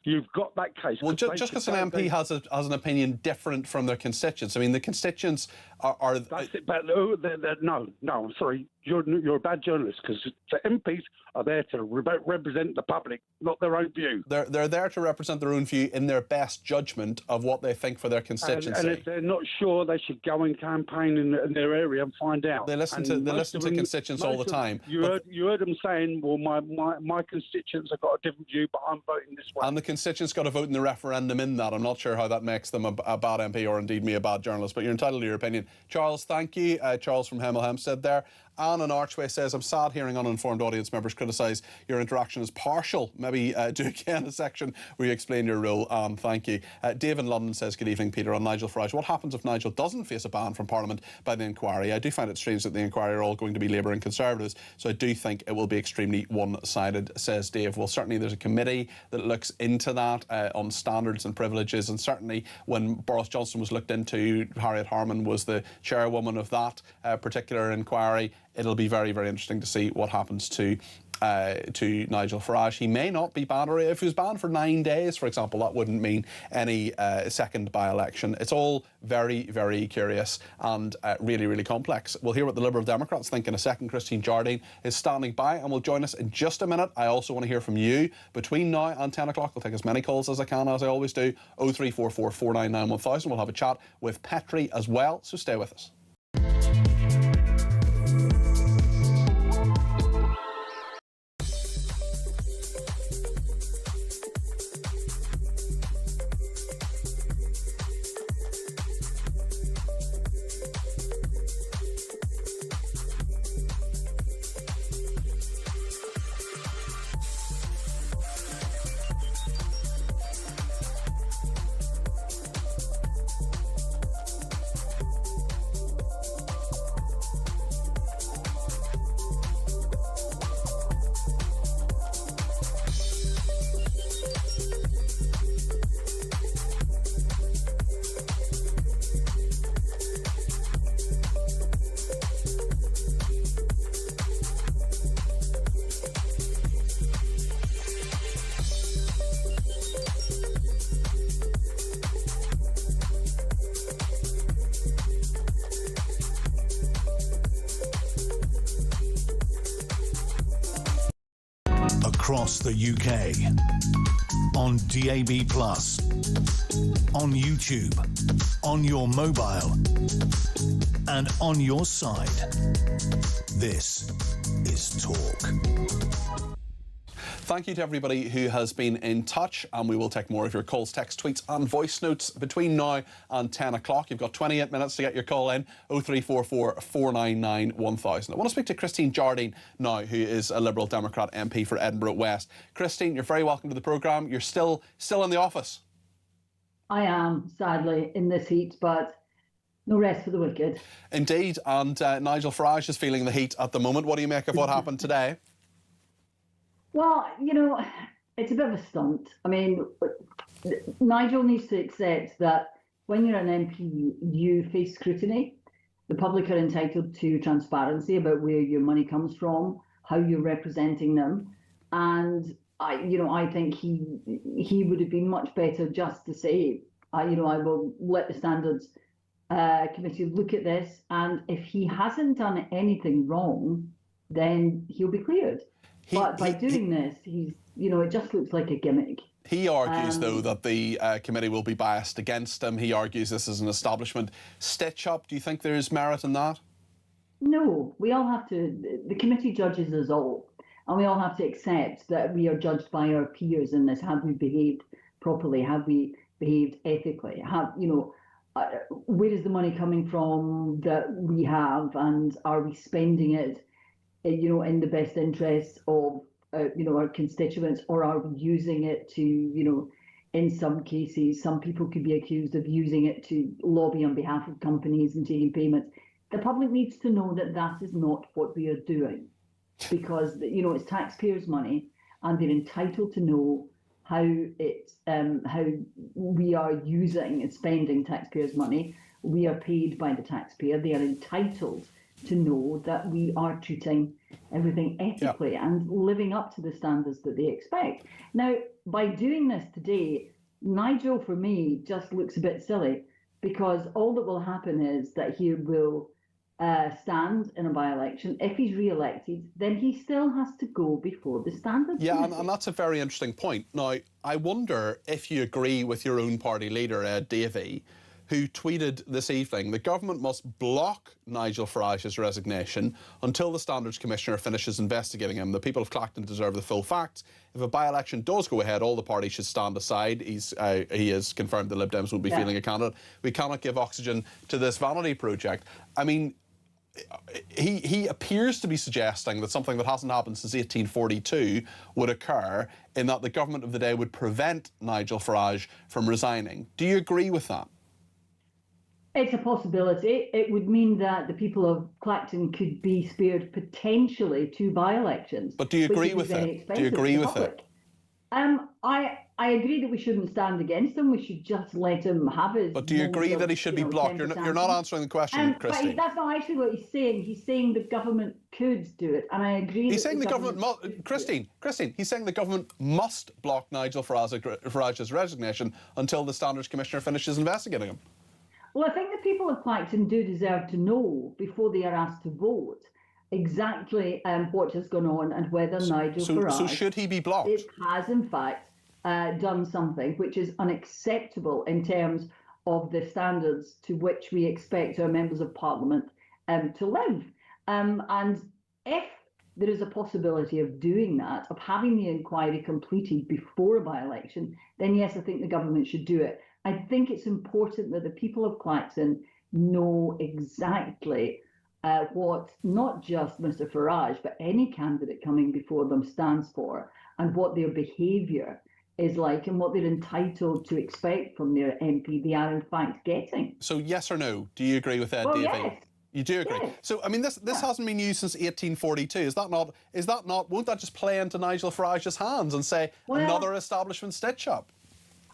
[SPEAKER 22] You've got that case.
[SPEAKER 3] Well, just because an MP has an opinion different from their constituents, I mean, the constituents are.
[SPEAKER 22] That's it. But no, I'm sorry. You're a bad journalist because the MPs are there to represent the public, not their own view.
[SPEAKER 3] They're there to represent their own view in their best judgment of what they think for their constituency.
[SPEAKER 22] And if they're not sure, they should go and campaign in their area and find out.
[SPEAKER 3] They listen to constituents all the time.
[SPEAKER 22] You heard them saying, "Well, my constituents have got a different view, but I'm voting this way."
[SPEAKER 3] And the constituents got to vote in the referendum in that. I'm not sure how that makes them a bad MP or indeed me a bad journalist, but you're entitled to your opinion. Charles, thank you. Charles from Hemel Hempstead there. Anne in Archway says, I'm sad hearing uninformed audience members criticise your interaction as partial. Maybe do again a section where you explain your role. Anne, thank you. Dave in London says, good evening, Peter. On Nigel Farage, what happens if Nigel doesn't face a ban from Parliament by the inquiry? I do find it strange that the inquiry are all going to be Labour and Conservatives, so I do think it will be extremely one-sided, says Dave. Well, certainly there's a committee that looks into that on standards and privileges, and certainly when Boris Johnson was looked into, Harriet Harman was the chairwoman of that particular inquiry. It'll be very, very interesting to see what happens to Nigel Farage. He may not be banned, or if he was banned for 9 days, for example, that wouldn't mean any second by-election. It's all very, very curious and really, really complex. We'll hear what the Liberal Democrats think in a second. Christine Jardine is standing by and will join us in just a minute. I also want to hear from you between now and 10 o'clock. I'll take as many calls as I can, as I always do. 0344 499 1000. We'll have a chat with Petri as well, so stay with us.
[SPEAKER 2] Across the UK, on DAB+, on YouTube, on your mobile, and on your side. This is Talk.
[SPEAKER 3] Thank you to everybody who has been in touch, and we will take more of your calls, texts, tweets and voice notes between now and 10 o'clock. You've got 28 minutes to get your call in, 0344 499 1000. I want to speak to Christine Jardine now, who is a Liberal Democrat MP for Edinburgh West. Christine, you're very welcome to the programme. You're still in the office.
[SPEAKER 10] I am, sadly, in this heat, but no rest for the wicked.
[SPEAKER 3] Indeed, and Nigel Farage is feeling the heat at the moment. What do you make of what happened today?
[SPEAKER 10] Well, you know, it's a bit of a stunt. I mean, Nigel needs to accept that when you're an MP, you face scrutiny. The public are entitled to transparency about where your money comes from, how you're representing them. And I think he would have been much better just to say, I will let the Standards Committee look at this. And if he hasn't done anything wrong, then he'll be cleared. But by doing this, he's, it just looks like a gimmick.
[SPEAKER 3] He argues, though, that the committee will be biased against him. He argues this is an establishment stitch-up. Do you think there is merit in that?
[SPEAKER 10] No, we all have to, the committee judges us all, and we all have to accept that we are judged by our peers in this. Have we behaved properly? Have we behaved ethically? Have, you know, where is the money coming from that we have, and are we spending it, you know, in the best interests of, you know, our constituents, or are we using it to, you know, in some cases, some people could be accused of using it to lobby on behalf of companies and taking payments. The public needs to know that that is not what we are doing, because, you know, it's taxpayers' money, and they're entitled to know how we are using and spending taxpayers' money. We are paid by the taxpayer. They are entitled to know that we are treating everything ethically and living up to the standards that they expect. Now, by doing this today, Nigel, for me, just looks a bit silly, because all that will happen is that he will stand in a by-election. If he's re-elected, then he still has to go before the standards.
[SPEAKER 3] Yeah, and that's a very interesting point. Now, I wonder if you agree with your own party leader, Ed Davey, who tweeted this evening, the government must block Nigel Farage's resignation until the Standards Commissioner finishes investigating him. The people of Clacton deserve the full facts. If a by-election does go ahead, all the parties should stand aside. He has confirmed the Lib Dems will be fielding a candidate. We cannot give oxygen to this vanity project. I mean, he appears to be suggesting that something that hasn't happened since 1842 would occur, in that the government of the day would prevent Nigel Farage from resigning. Do you agree with that?
[SPEAKER 10] It's a possibility. It would mean that the people of Clacton could be spared potentially 2 by-elections.
[SPEAKER 3] But do you agree with it? Do you agree with it?
[SPEAKER 10] I agree that we shouldn't stand against him. We should just let him have his.
[SPEAKER 3] But do you agree that he should be blocked? You're not answering the question, Christine.
[SPEAKER 10] But that's not actually what he's saying. He's saying the government could do it, and I agree.
[SPEAKER 3] He's saying the government must. Christine, he's saying the government must block Nigel Farage's resignation until the Standards Commissioner finishes investigating him.
[SPEAKER 10] Well, I think the people of Clacton do deserve to know before they are asked to vote exactly what has gone on and whether Nigel Farage.
[SPEAKER 3] So should he be blocked?
[SPEAKER 10] Has in fact done something which is unacceptable in terms of the standards to which we expect our members of Parliament to live. And if there is a possibility of doing that, of having the inquiry completed before a by-election, then yes, I think the government should do it. I think it's important that the people of Clacton know exactly what not just Mr Farage, but any candidate coming before them stands for, and what their behaviour is like, and what they're entitled to expect from their MP they are in fact getting.
[SPEAKER 3] So yes or no, do you agree with Ed Davey?
[SPEAKER 10] Yes.
[SPEAKER 3] You do agree? Yes. So I mean, this hasn't been used since 1842. Is that not, won't that just play into Nigel Farage's hands and say, another establishment stitch-up?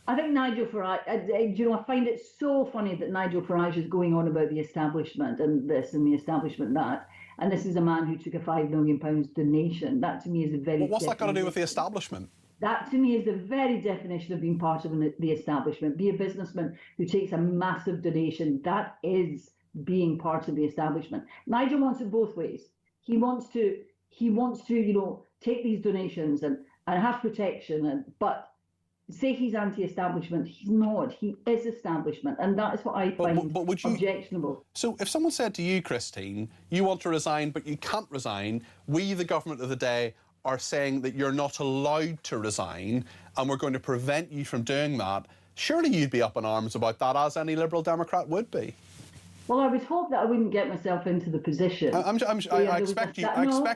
[SPEAKER 10] I think Nigel Farage, you know, I find it so funny that Nigel Farage is going on about the establishment and this and the establishment that. And this is a man who took a £5 million donation. That to me is a very...
[SPEAKER 3] Well, what's that got to do with the establishment?
[SPEAKER 10] That to me is the very definition of being part of the establishment. Be a businessman who takes a massive donation. That is being part of the establishment. Nigel wants it both ways. He wants to, you know, take these donations and have protection, but say he's anti-establishment. He's not. He is establishment, and that is what I find objectionable.
[SPEAKER 3] So if someone said to you, Christine, you want to resign, but you can't resign, we, the government of the day, are saying that you're not allowed to resign, and we're going to prevent you from doing that, surely you'd be up in arms about that, as any Liberal Democrat would be.
[SPEAKER 10] Well, I would hope that I wouldn't get myself into the position.
[SPEAKER 3] I expect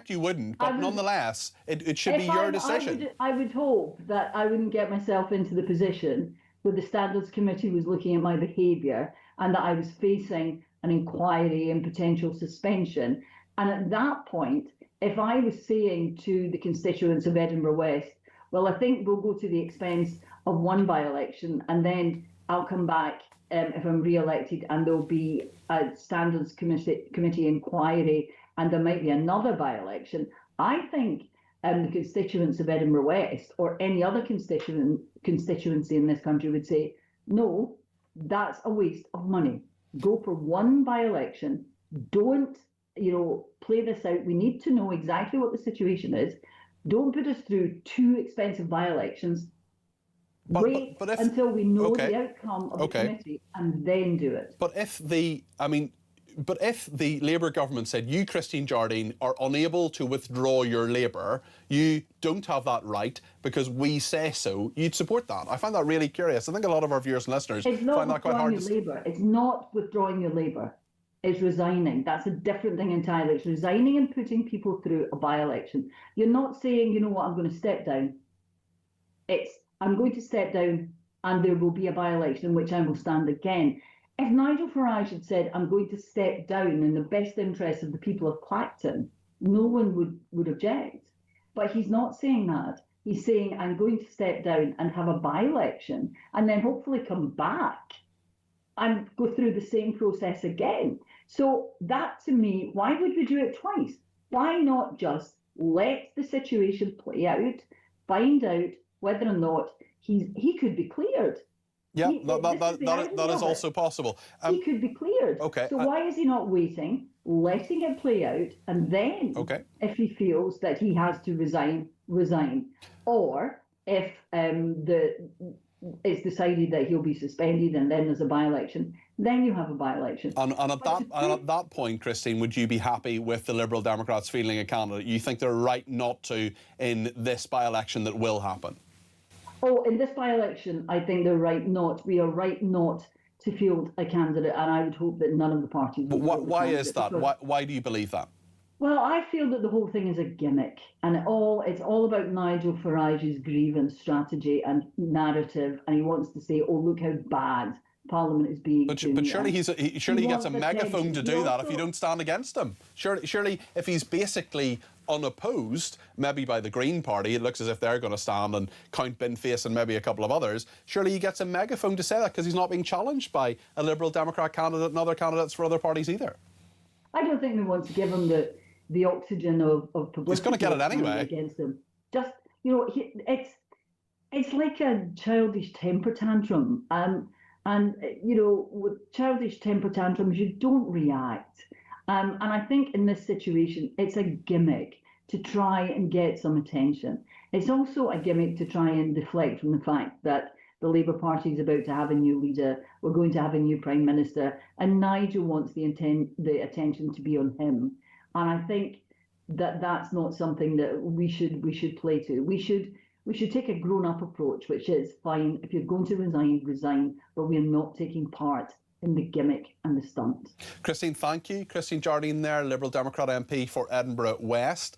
[SPEAKER 3] you wouldn't, but nonetheless, it should be your decision.
[SPEAKER 10] I would hope that I wouldn't get myself into the position where the Standards Committee was looking at my behaviour and that I was facing an inquiry and potential suspension. And at that point, if I was saying to the constituents of Edinburgh West, well, I think we'll go to the expense of 1 by-election and then I'll come back if I'm re-elected, and there'll be a Standards Committee inquiry, and there might be another by-election. I think the constituents of Edinburgh West or any other constituency in this country would say, no, that's a waste of money. Go for 1 by-election. Don't, you know, play this out. We need to know exactly what the situation is. Don't put us through 2 expensive by-elections. Wait until we know the outcome of the committee and then do it.
[SPEAKER 3] But if the Labour government said, you, Christine Jardine, are unable to withdraw your Labour, you don't have that right because we say so, you'd support that. I find that really curious. I think a lot of our viewers and listeners find that quite hard to...
[SPEAKER 10] It's not withdrawing your Labour. It's resigning. That's a different thing entirely. It's resigning and putting people through a by-election. You're not saying, you know what, I'm going to step down. It's, I'm going to step down and there will be a by-election in which I will stand again. If Nigel Farage had said, I'm going to step down in the best interest of the people of Clacton, no one would object. But he's not saying that. He's saying, I'm going to step down and have a by-election and then hopefully come back and go through the same process again. So that, to me, why would we do it twice? Why not just let the situation play out, find out whether or not he could be cleared?
[SPEAKER 3] Yeah, that is also possible.
[SPEAKER 10] He could be cleared.
[SPEAKER 3] Okay.
[SPEAKER 10] So why is he not waiting, letting it play out, and then if he feels that he has to resign, or if it's decided that he'll be suspended and then there's a by-election, then you have a by-election.
[SPEAKER 3] And at that point, Christine, would you be happy with the Liberal Democrats fielding a candidate? You think they're right not to in this by-election that will happen?
[SPEAKER 10] Oh, in this by-election, I think they're right not. We are right not to field a candidate, and I would hope that none of the parties would.
[SPEAKER 3] But why is that? Why do you believe that?
[SPEAKER 10] Well, I feel that the whole thing is a gimmick, and it's all about Nigel Farage's grievance strategy and narrative, and he wants to say, "Oh, look how bad Parliament is being."
[SPEAKER 3] But surely he gets a megaphone to do that if you don't stand against him. Surely, if he's basically unopposed, maybe by the Green Party, it looks as if they're going to stand and count Binface and maybe a couple of others. Surely he gets a megaphone to say that because he's not being challenged by a Liberal Democrat candidate and other candidates for other parties either.
[SPEAKER 10] I don't think we want to give him the oxygen of publicity.
[SPEAKER 3] He's going to get it anyway.
[SPEAKER 10] Against him. Just, it's like a childish temper tantrum. And with childish temper tantrums, you don't react. And I think in this situation, it's a gimmick to try and get some attention. It's also a gimmick to try and deflect from the fact that the Labour Party is about to have a new leader, we're going to have a new Prime Minister, and Nigel wants the attention to be on him. And I think that that's not something that we should play to. We should take a grown-up approach, which is fine, if you're going to resign, but we're not taking part in the gimmick and the stunt.
[SPEAKER 3] Christine, thank you. Christine Jardine there, Liberal Democrat MP for Edinburgh West.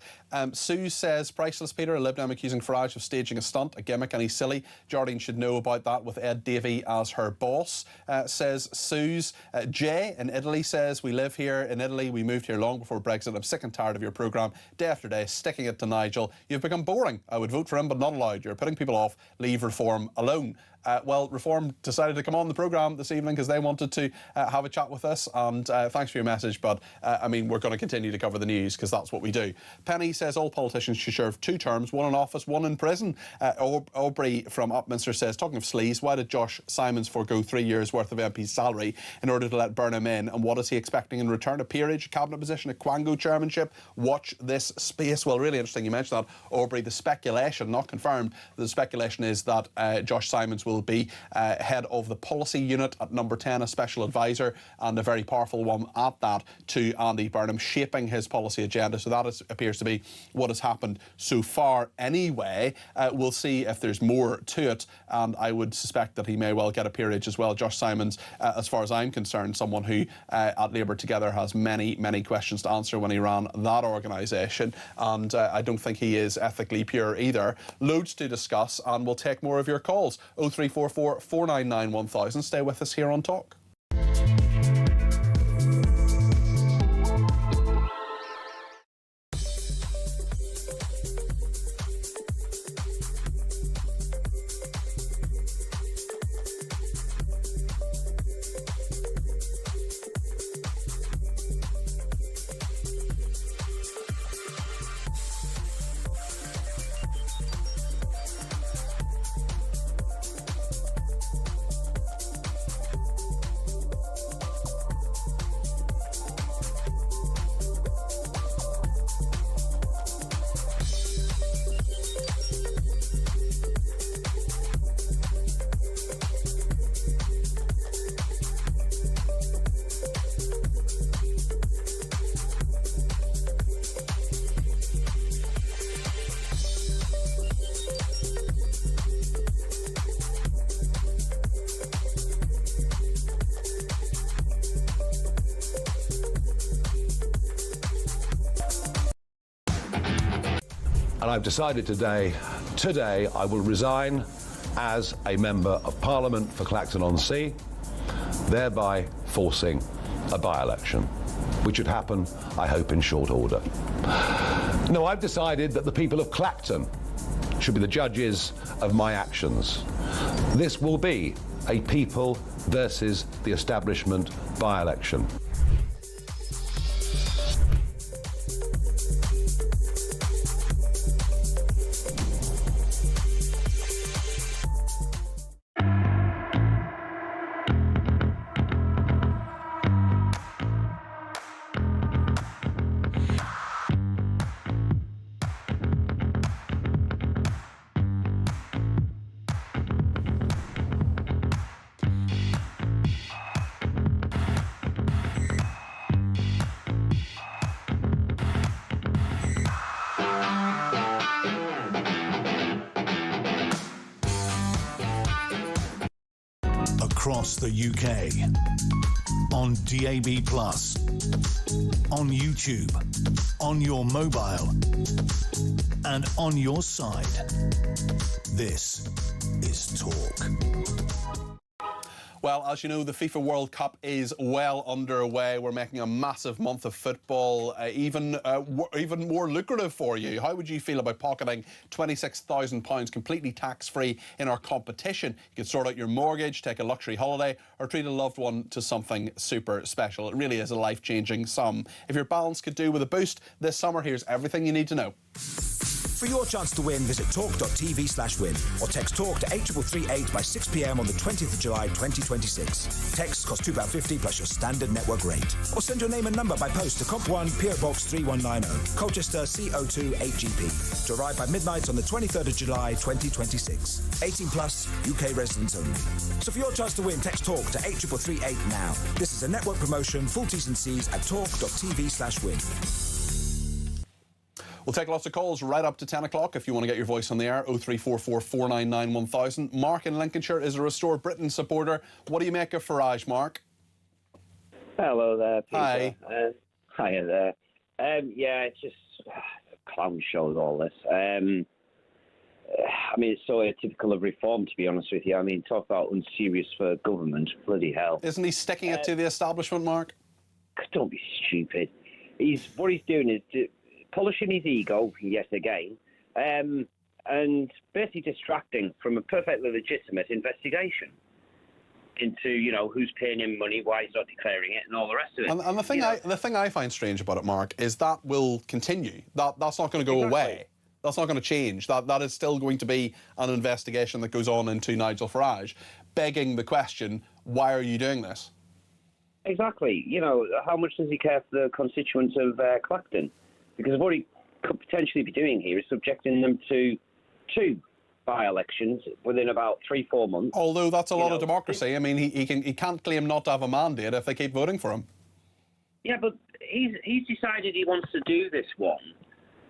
[SPEAKER 3] Sue says, priceless, Peter, a Lib Dem accusing Farage of staging a stunt, a gimmick, and he's silly. Jardine should know about that with Ed Davey as her boss, says Sue's. Jay in Italy says, we live here in Italy. We moved here long before Brexit. I'm sick and tired of your programme, day after day, sticking it to Nigel. You've become boring. I would vote for him, but not allowed. You're putting people off. Leave Reform alone. Well, Reform decided to come on the programme this evening because they wanted to have a chat with us, and thanks for your message, but I mean, we're going to continue to cover the news because that's what we do. Penny says all politicians should serve 2 terms, 1 in office, 1 in prison. Aubrey from Upminster says, talking of sleaze, why did Josh Simons forego 3 years' worth of MP's salary in order to let Burnham in, and what is he expecting in return? A peerage, a cabinet position, a Quango chairmanship? Watch this space. Well, really interesting you mentioned that, Aubrey. The speculation, not confirmed, the speculation is that Josh Simons will be head of the policy unit at Number 10, a special advisor, and a very powerful one at that, to Andy Burnham, shaping his policy agenda. So that appears to be what has happened so far anyway. We'll see if there's more to it, and I would suspect that he may well get a peerage as well. Josh Simons, as far as I'm concerned, someone who at Labour Together has many questions to answer when he ran that organisation, and I don't think he is ethically pure either. Loads to discuss, and we'll take more of your calls. 0344 499 1000. Stay with us here on Talk.
[SPEAKER 1] And I've decided today I will resign as a Member of Parliament for Clacton-on-Sea, thereby forcing a by-election, which would happen, I hope, in short order. No, I've decided that the people of Clacton should be the judges of my actions. This will be a people versus the establishment by-election.
[SPEAKER 2] Across the UK, on DAB+, on YouTube, on your mobile, and on your side. This is Talk.
[SPEAKER 3] Well, as you know, the FIFA World Cup is well underway. We're making a massive month of football even more lucrative for you. How would you feel about pocketing £26,000 completely tax-free in our competition? You could sort out your mortgage, take a luxury holiday, or treat a loved one to something super special. It really is a life-changing sum. If your balance could do with a boost this summer, here's everything you need to know.
[SPEAKER 11] For your chance to win, visit talk.tv/win or text TALK to 83338 by 6 p.m. on the 20th of July 2026. Texts cost £2.50 plus your standard network rate. Or send your name and number by post to Comp 1, PO Box 3190, Colchester CO2 8GP. To arrive by midnight on the 23rd of July 2026. 18 plus, UK residents only. So for your chance to win, text TALK to 83338 now. This is a network promotion, full T's and C's at talk.tv/win.
[SPEAKER 3] We'll take lots of calls right up to 10 o'clock if you want to get your voice on the air. 0344 499 1000. Mark in Lincolnshire is a Restore Britain supporter. What do you make of Farage, Mark?
[SPEAKER 9] Hello there, Peter.
[SPEAKER 3] Hi.
[SPEAKER 9] Hiya there. Yeah, it's just a clown show, all this. I mean, it's so atypical of reform, to be honest with you. I mean, talk about unserious for government. Bloody hell.
[SPEAKER 3] Isn't he sticking it to the establishment, Mark?
[SPEAKER 9] Don't be stupid. What he's doing is polishing his ego yet again, and basically distracting from a perfectly legitimate investigation into, you know, who's paying him money, why he's not declaring it, and all the rest of it.
[SPEAKER 3] And the thing I find strange about it, Mark, is that will continue. That's not going to go away. That's not going to change. That is still going to be an investigation that goes on into Nigel Farage, begging the question, why are you doing this?
[SPEAKER 9] Exactly. You know, how much does he care for the constituents of Clacton? Because what he could potentially be doing here is subjecting them to 2 by-elections within about 3-4 months.
[SPEAKER 3] Although that's a lot of democracy. I mean, he can't claim not to have a mandate if they keep voting for him.
[SPEAKER 9] Yeah, but he's decided he wants to do this one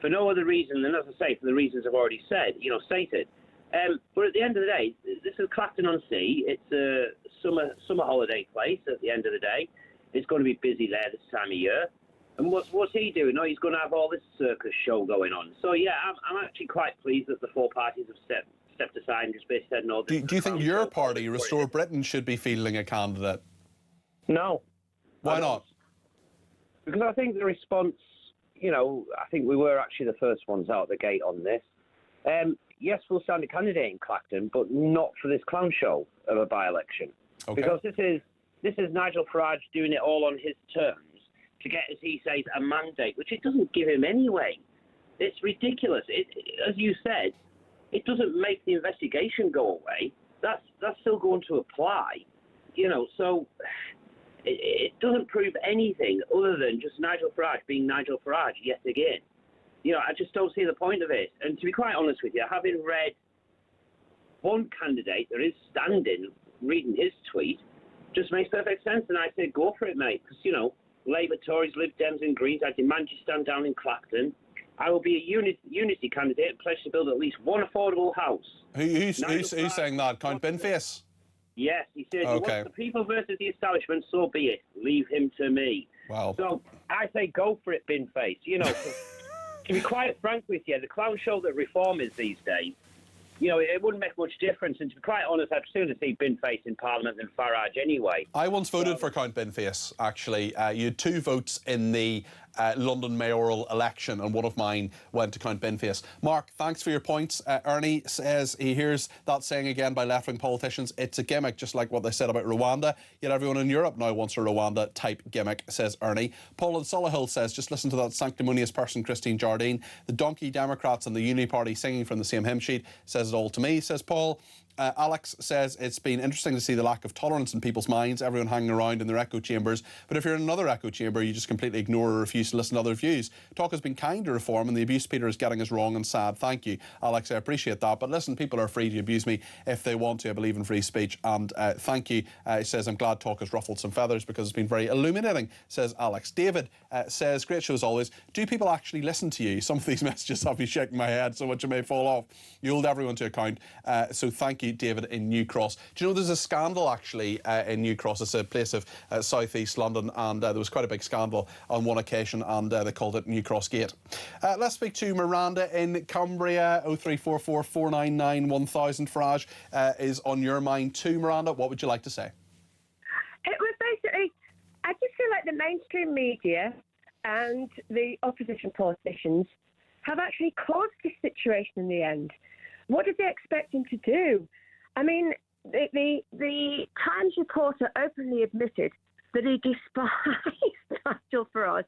[SPEAKER 9] for no other reason than, as I say, for the reasons I've already said, stated. But at the end of the day, this is Clacton-on-Sea. It's a summer holiday place at the end of the day. It's going to be busy there this time of year. And what's he doing? No, he's going to have all this circus show going on. So, yeah, I'm actually quite pleased that the 4 parties have stepped aside and just basically said no.
[SPEAKER 3] Do you think your party, Restore Britain, should be fielding a candidate?
[SPEAKER 9] No.
[SPEAKER 3] Why not?
[SPEAKER 9] Because I think the response, I think we were actually the first ones out the gate on this. Yes, we'll stand a candidate in Clacton, but not for this clown show of a by-election.
[SPEAKER 3] Okay.
[SPEAKER 9] Because this is Nigel Farage doing it all on his terms, to get, as he says, a mandate, which it doesn't give him anyway. It's ridiculous. As you said, it doesn't make the investigation go away. That's still going to apply, so it doesn't prove anything other than just Nigel Farage being Nigel Farage yet again. I just don't see the point of it. And to be quite honest with you, having read one candidate that is standing, reading his tweet, just makes perfect sense. And I say, go for it, mate, because, Labour, Tories, Lib Dems and Greens, I demand you stand down in Clacton. I will be a unity candidate and pledge to build at least one affordable house.
[SPEAKER 3] Who's saying that? Count Binface?
[SPEAKER 9] Yes, he says,
[SPEAKER 3] Okay.
[SPEAKER 9] He wants the people versus the establishment, so be it. Leave him to me.
[SPEAKER 3] Wow.
[SPEAKER 9] So I say go for it, Binface.
[SPEAKER 12] To be quite frank with you, the clown show that reform is these days, you know, it wouldn't make much difference. And to be quite honest, I'd sooner see Binface in Parliament than Farage anyway.
[SPEAKER 3] I once voted for Count Binface, actually. You had 2 votes in the London mayoral election, and one of mine went to Count Binface. Mark, thanks for your points. Ernie says he hears that saying again by left-wing politicians, it's a gimmick, just like what they said about Rwanda. Yet everyone in Europe now wants a Rwanda-type gimmick, says Ernie. Paul in Solihull says, just listen to that sanctimonious person, Christine Jardine. The donkey Democrats and the Uni Party singing from the same hymn sheet says it all to me, says Paul. Alex says it's been interesting to see the lack of tolerance in people's minds, everyone hanging around in their echo chambers. But if you're in another echo chamber, you just completely ignore or refuse to listen to other views. Talk has been kind to reform, and the abuse Peter is getting is wrong and sad. Thank you, Alex. I appreciate that. But listen, people are free to abuse me if they want to. I believe in free speech. And thank you. He says, I'm glad talk has ruffled some feathers because it's been very illuminating, says Alex. David says, great show as always. Do people actually listen to you? Some of these messages have me shaking my head so much it may fall off. You hold everyone to account. So thank you, David in New Cross. Do you know there's a scandal actually in New Cross? It's a place of South East London, and there was quite a big scandal on one occasion, and they called it New Cross Gate. Let's speak to Miranda in Cumbria. 0344 499 1000. Farage is on your mind too, Miranda. What would you like to say?
[SPEAKER 13] It was basically, I just feel like the mainstream media and the opposition politicians have actually caused this situation in the end. What did they expect him to do? I mean, the Times reporter openly admitted that he despised Nigel Farage.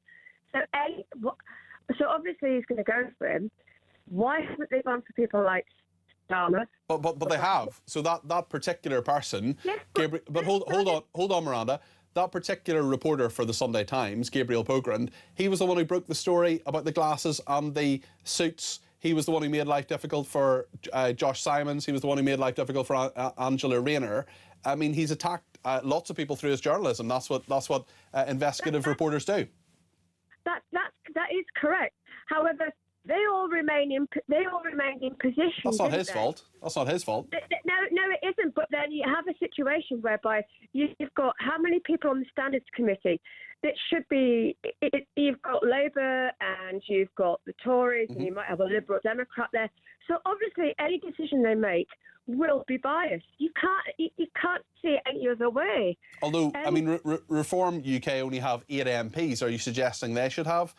[SPEAKER 13] So obviously he's going to go for him. Why haven't they gone for people like Starmer?
[SPEAKER 3] But they have. So that particular person, yes, Gabriel. But hold on, Miranda. That particular reporter for the Sunday Times, Gabriel Pogrund, he was the one who broke the story about the glasses and the suits. He was the one who made life difficult for Josh Simons. He was the one who made life difficult for Angela Rayner. I mean, he's attacked lots of people through his journalism. That's what investigative reporters do. That
[SPEAKER 13] is correct. However, they all remained in position.
[SPEAKER 3] That's not his fault. That's not his fault.
[SPEAKER 13] No, it isn't. But then you have a situation whereby you've got how many people on the Standards Committee? That should be. You've got Labour and you've got the Tories, and you might have a Liberal Democrat there. So obviously, any decision they make will be biased. You can't see it any other way.
[SPEAKER 3] Although, I mean, Reform UK only have 8 MPs. Are you suggesting they should have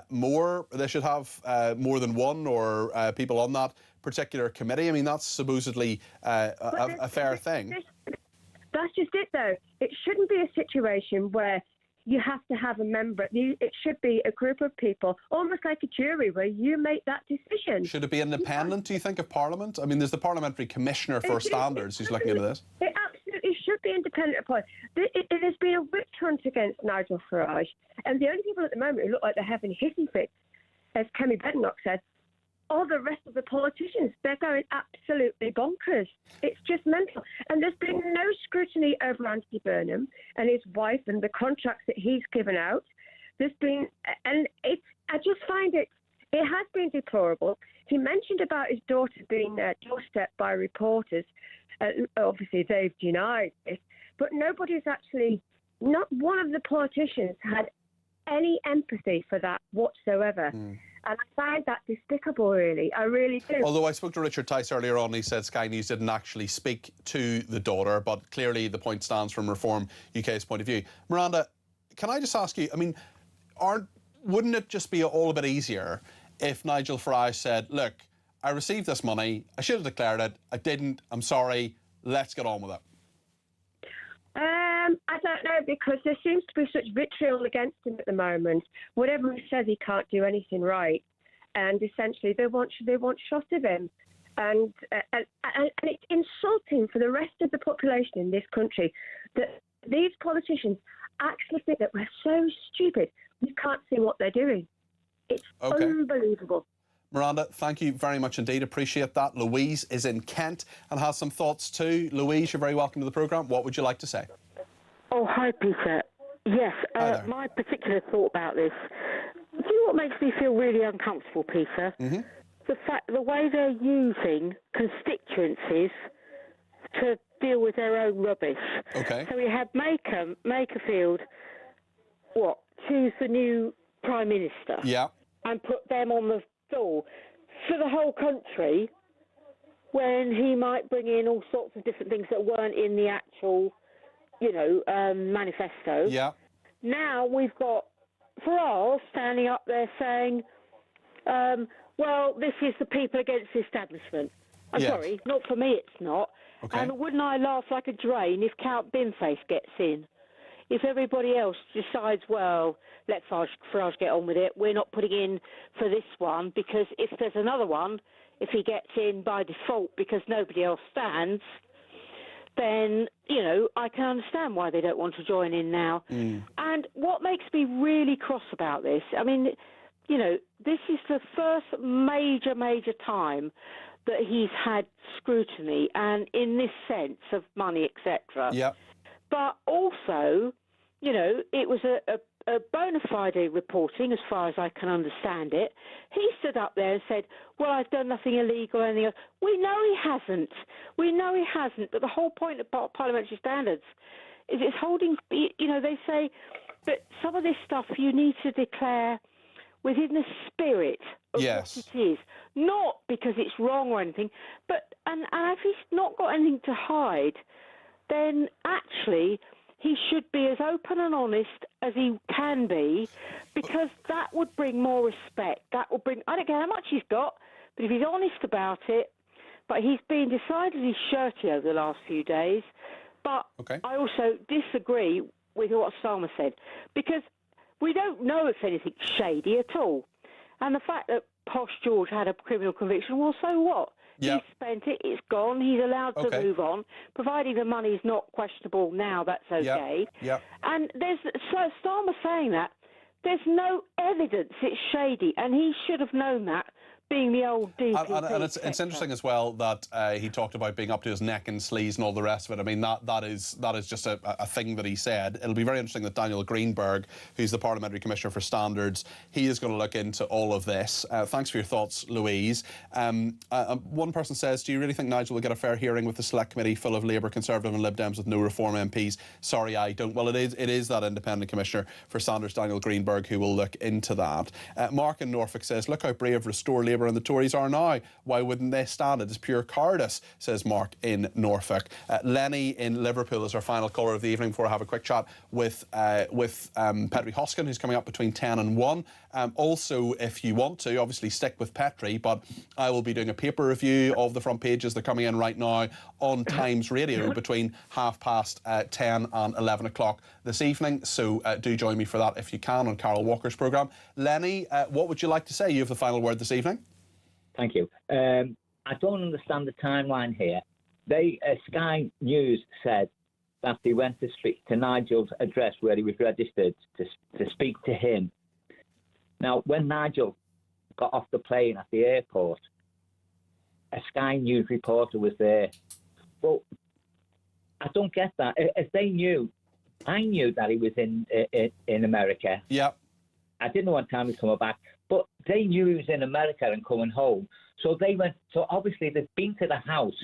[SPEAKER 3] more? They should have more than one, or people on that particular committee? I mean, that's supposedly a fair thing.
[SPEAKER 13] That's just it, though. It shouldn't be a situation where you have to have a member. It should be a group of people, almost like a jury, where you make that decision.
[SPEAKER 3] Should it be independent, do you think, of Parliament? I mean, there's the Parliamentary Commissioner for Standards who's looking into this.
[SPEAKER 13] It absolutely should be independent of Parliament. It has been a witch hunt against Nigel Farage, and the only people at the moment who look like they're having hissing fits, as Kemi Badenoch said, all the rest of the politicians. They're going absolutely bonkers. It's just mental. And there's been no scrutiny over Andy Burnham and his wife and the contracts that he's given out. There's been, and I just find it has been deplorable. He mentioned about his daughter being doorstepped by reporters. Obviously, they've denied it. But nobody's actually, not one of the politicians had any empathy for that whatsoever. And I find that despicable, really. I really do.
[SPEAKER 3] Although I spoke to Richard Tice earlier on, he said Sky News didn't actually speak to the daughter, but clearly the point stands from Reform UK's point of view. Miranda, can I just ask you, I mean, wouldn't it just be all a bit easier if Nigel Farage said, look, I received this money, I should have declared it, I didn't, I'm sorry, let's get on with it?
[SPEAKER 13] I don't know, because there seems to be such vitriol against him at the moment. Whatever he says, he can't do anything right, and essentially they want shot of him, and it's insulting for the rest of the population in this country that these politicians actually think that we're so stupid we can't see what they're doing. It's unbelievable.
[SPEAKER 3] Miranda, thank you very much indeed. Appreciate that. Louise is in Kent and has some thoughts too. Louise, you're very welcome to the programme. What would you like to say?
[SPEAKER 23] Oh, hi, Peter. Yes, my particular thought about this. Do you know what makes me feel really uncomfortable, Peter? The way they're using constituencies to deal with their own rubbish.
[SPEAKER 3] Okay.
[SPEAKER 23] So we had Makerfield, choose the new Prime Minister.
[SPEAKER 3] Yeah.
[SPEAKER 23] and put them on the stall for the whole country, when he might bring in all sorts of different things that weren't in the actual, manifesto.
[SPEAKER 3] Yeah.
[SPEAKER 23] Now we've got Farage standing up there saying, well, this is the people against the establishment. I'm sorry, not for me it's not.
[SPEAKER 3] Okay.
[SPEAKER 23] And wouldn't I laugh like a drain if Count Binface gets in? If everybody else decides, well, let Farage get on with it, we're not putting in for this one, because if there's another one, if he gets in by default because nobody else stands, then, I can understand why they don't want to join in now. And what makes me really cross about this, I mean, this is the first major time that he's had scrutiny, and in this sense of money, etc.
[SPEAKER 3] Yeah.
[SPEAKER 23] But also, it was a bona fide reporting, as far as I can understand it. He stood up there and said, well, I've done nothing illegal or anything else. We know he hasn't. But the whole point of parliamentary standards is it's holding, they say that some of this stuff you need to declare within the spirit of what it is, not because it's wrong or anything, but and if he's not got anything to hide, then actually he should be as open and honest as he can be, because that would bring more respect. That would bring, I don't care how much he's got, but if he's honest about it. But he's been decidedly shirty over the last few days. But I also disagree with what Salma said, because we don't know if anything's shady at all. And the fact that Posh George had a criminal conviction, well, so what?
[SPEAKER 3] Yep.
[SPEAKER 23] He's spent it, it's gone, he's allowed to move on. Providing the money's not questionable now, that's okay.
[SPEAKER 3] Yep.
[SPEAKER 23] And there's, so Starmer saying that, there's no evidence it's shady, and he should have known that, being the old DPP.
[SPEAKER 3] And it's interesting as well that he talked about being up to his neck in sleaze and all the rest of it. I mean, that is just a thing that he said. It'll be very interesting that Daniel Greenberg, who's the Parliamentary Commissioner for Standards, he is going to look into all of this. Thanks for your thoughts, Louise. One person says, do you really think Nigel will get a fair hearing with the Select Committee full of Labour, Conservative and Lib Dems with no Reform MPs? Sorry, I don't. Well, it is that Independent Commissioner for Standards, Daniel Greenberg, who will look into that. Mark in Norfolk says, look how brave Restore Labour and the Tories are now. Why wouldn't they stand? It is pure cowardice, says Mark in Norfolk. Lenny in Liverpool is our final caller of the evening before I have a quick chat with Petri Hoskin, who's coming up between 10 and 1. Also, if you want to, obviously stick with Petri, but I will be doing a paper review of the front pages. They're coming in right now on Times Radio between 10:30 and 11 o'clock this evening. So do join me for that if you can on Carol Walker's programme. Lenny, what would you like to say? You have the final word this evening.
[SPEAKER 14] Thank you. I don't understand the timeline here. Sky News said that they went to speak to Nigel's address where he was registered to speak to him. Now, when Nigel got off the plane at the airport, a Sky News reporter was there. Well, I don't get that. If they knew, I knew that he was in America.
[SPEAKER 3] Yeah.
[SPEAKER 14] I didn't know what time he was coming back, but they knew he was in America and coming home. So they went. So obviously they've been to the house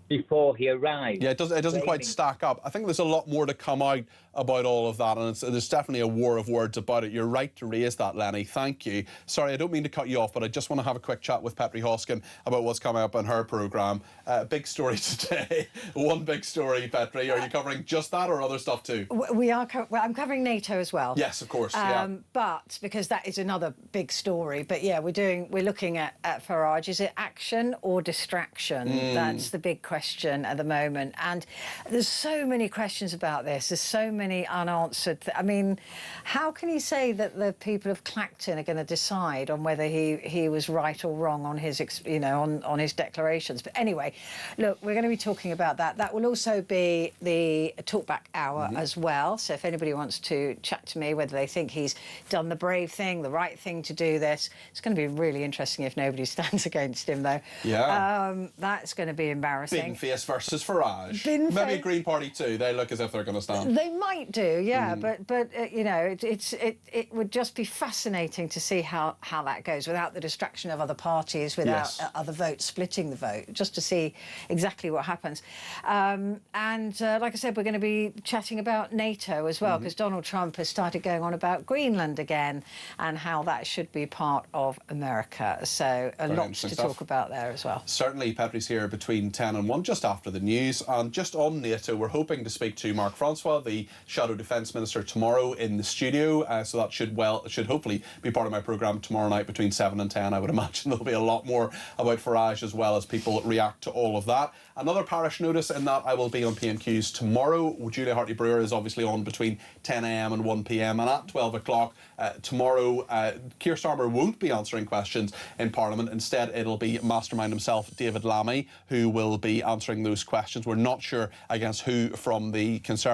[SPEAKER 14] before he arrived.
[SPEAKER 3] Yeah, it doesn't quite stack up. I think there's a lot more to come out about all of that, and there's definitely a war of words about it. You're right to raise that, Lenny. Thank you. Sorry, I don't mean to cut you off, but I just want to have a quick chat with Petri Hoskin about what's coming up on her programme. Big story today. One big story, Petri. Are you covering just that or other stuff too?
[SPEAKER 15] We are. Well, I'm covering NATO as well.
[SPEAKER 3] Yes, of course.
[SPEAKER 15] But because that is another big story. But yeah, we're looking at Farage. Is it action or distraction? That's the big question at the moment. And there's so many questions about this. There's so many unanswered. I mean, how can you say that the people of Clacton are going to decide on whether he was right or wrong on his, on his declarations? But anyway, look, we're going to be talking about that. That will also be the talkback hour as well. So if anybody wants to chat to me, whether they think he's done the brave thing, the right thing to do this, it's going to be really interesting if nobody stands against him, though.
[SPEAKER 3] Yeah.
[SPEAKER 15] That's going to be embarrassing.
[SPEAKER 3] Bin-face versus Farage.
[SPEAKER 15] Bin-face.
[SPEAKER 3] Maybe a Green Party too. They look as if they're going to stand.
[SPEAKER 15] They might do, yeah, but you know, it would just be fascinating to see how that goes without the distraction of other parties, without other votes splitting the vote, just to see exactly what happens. And like I said, we're going to be chatting about NATO as well, because Donald Trump has started going on about Greenland again and how that should be part of America. So a lot to talk about there as well.
[SPEAKER 3] Certainly, Petrie's here between 10 and 1, just after the news. And just on NATO, we're hoping to speak to Mark Francois, the Shadow Defence Minister, tomorrow in the studio. So that should hopefully be part of my programme tomorrow night between 7 and 10. I would imagine there'll be a lot more about Farage as well as people react to all of that. Another parish notice in that I will be on PMQs tomorrow. Julia Hartley-Brewer is obviously on between 10 a.m. and 1 p.m. and at 12 o'clock tomorrow, Keir Starmer won't be answering questions in Parliament. Instead, it'll be Mastermind himself, David Lammy, who will be answering those questions. We're not sure against who from the Conservative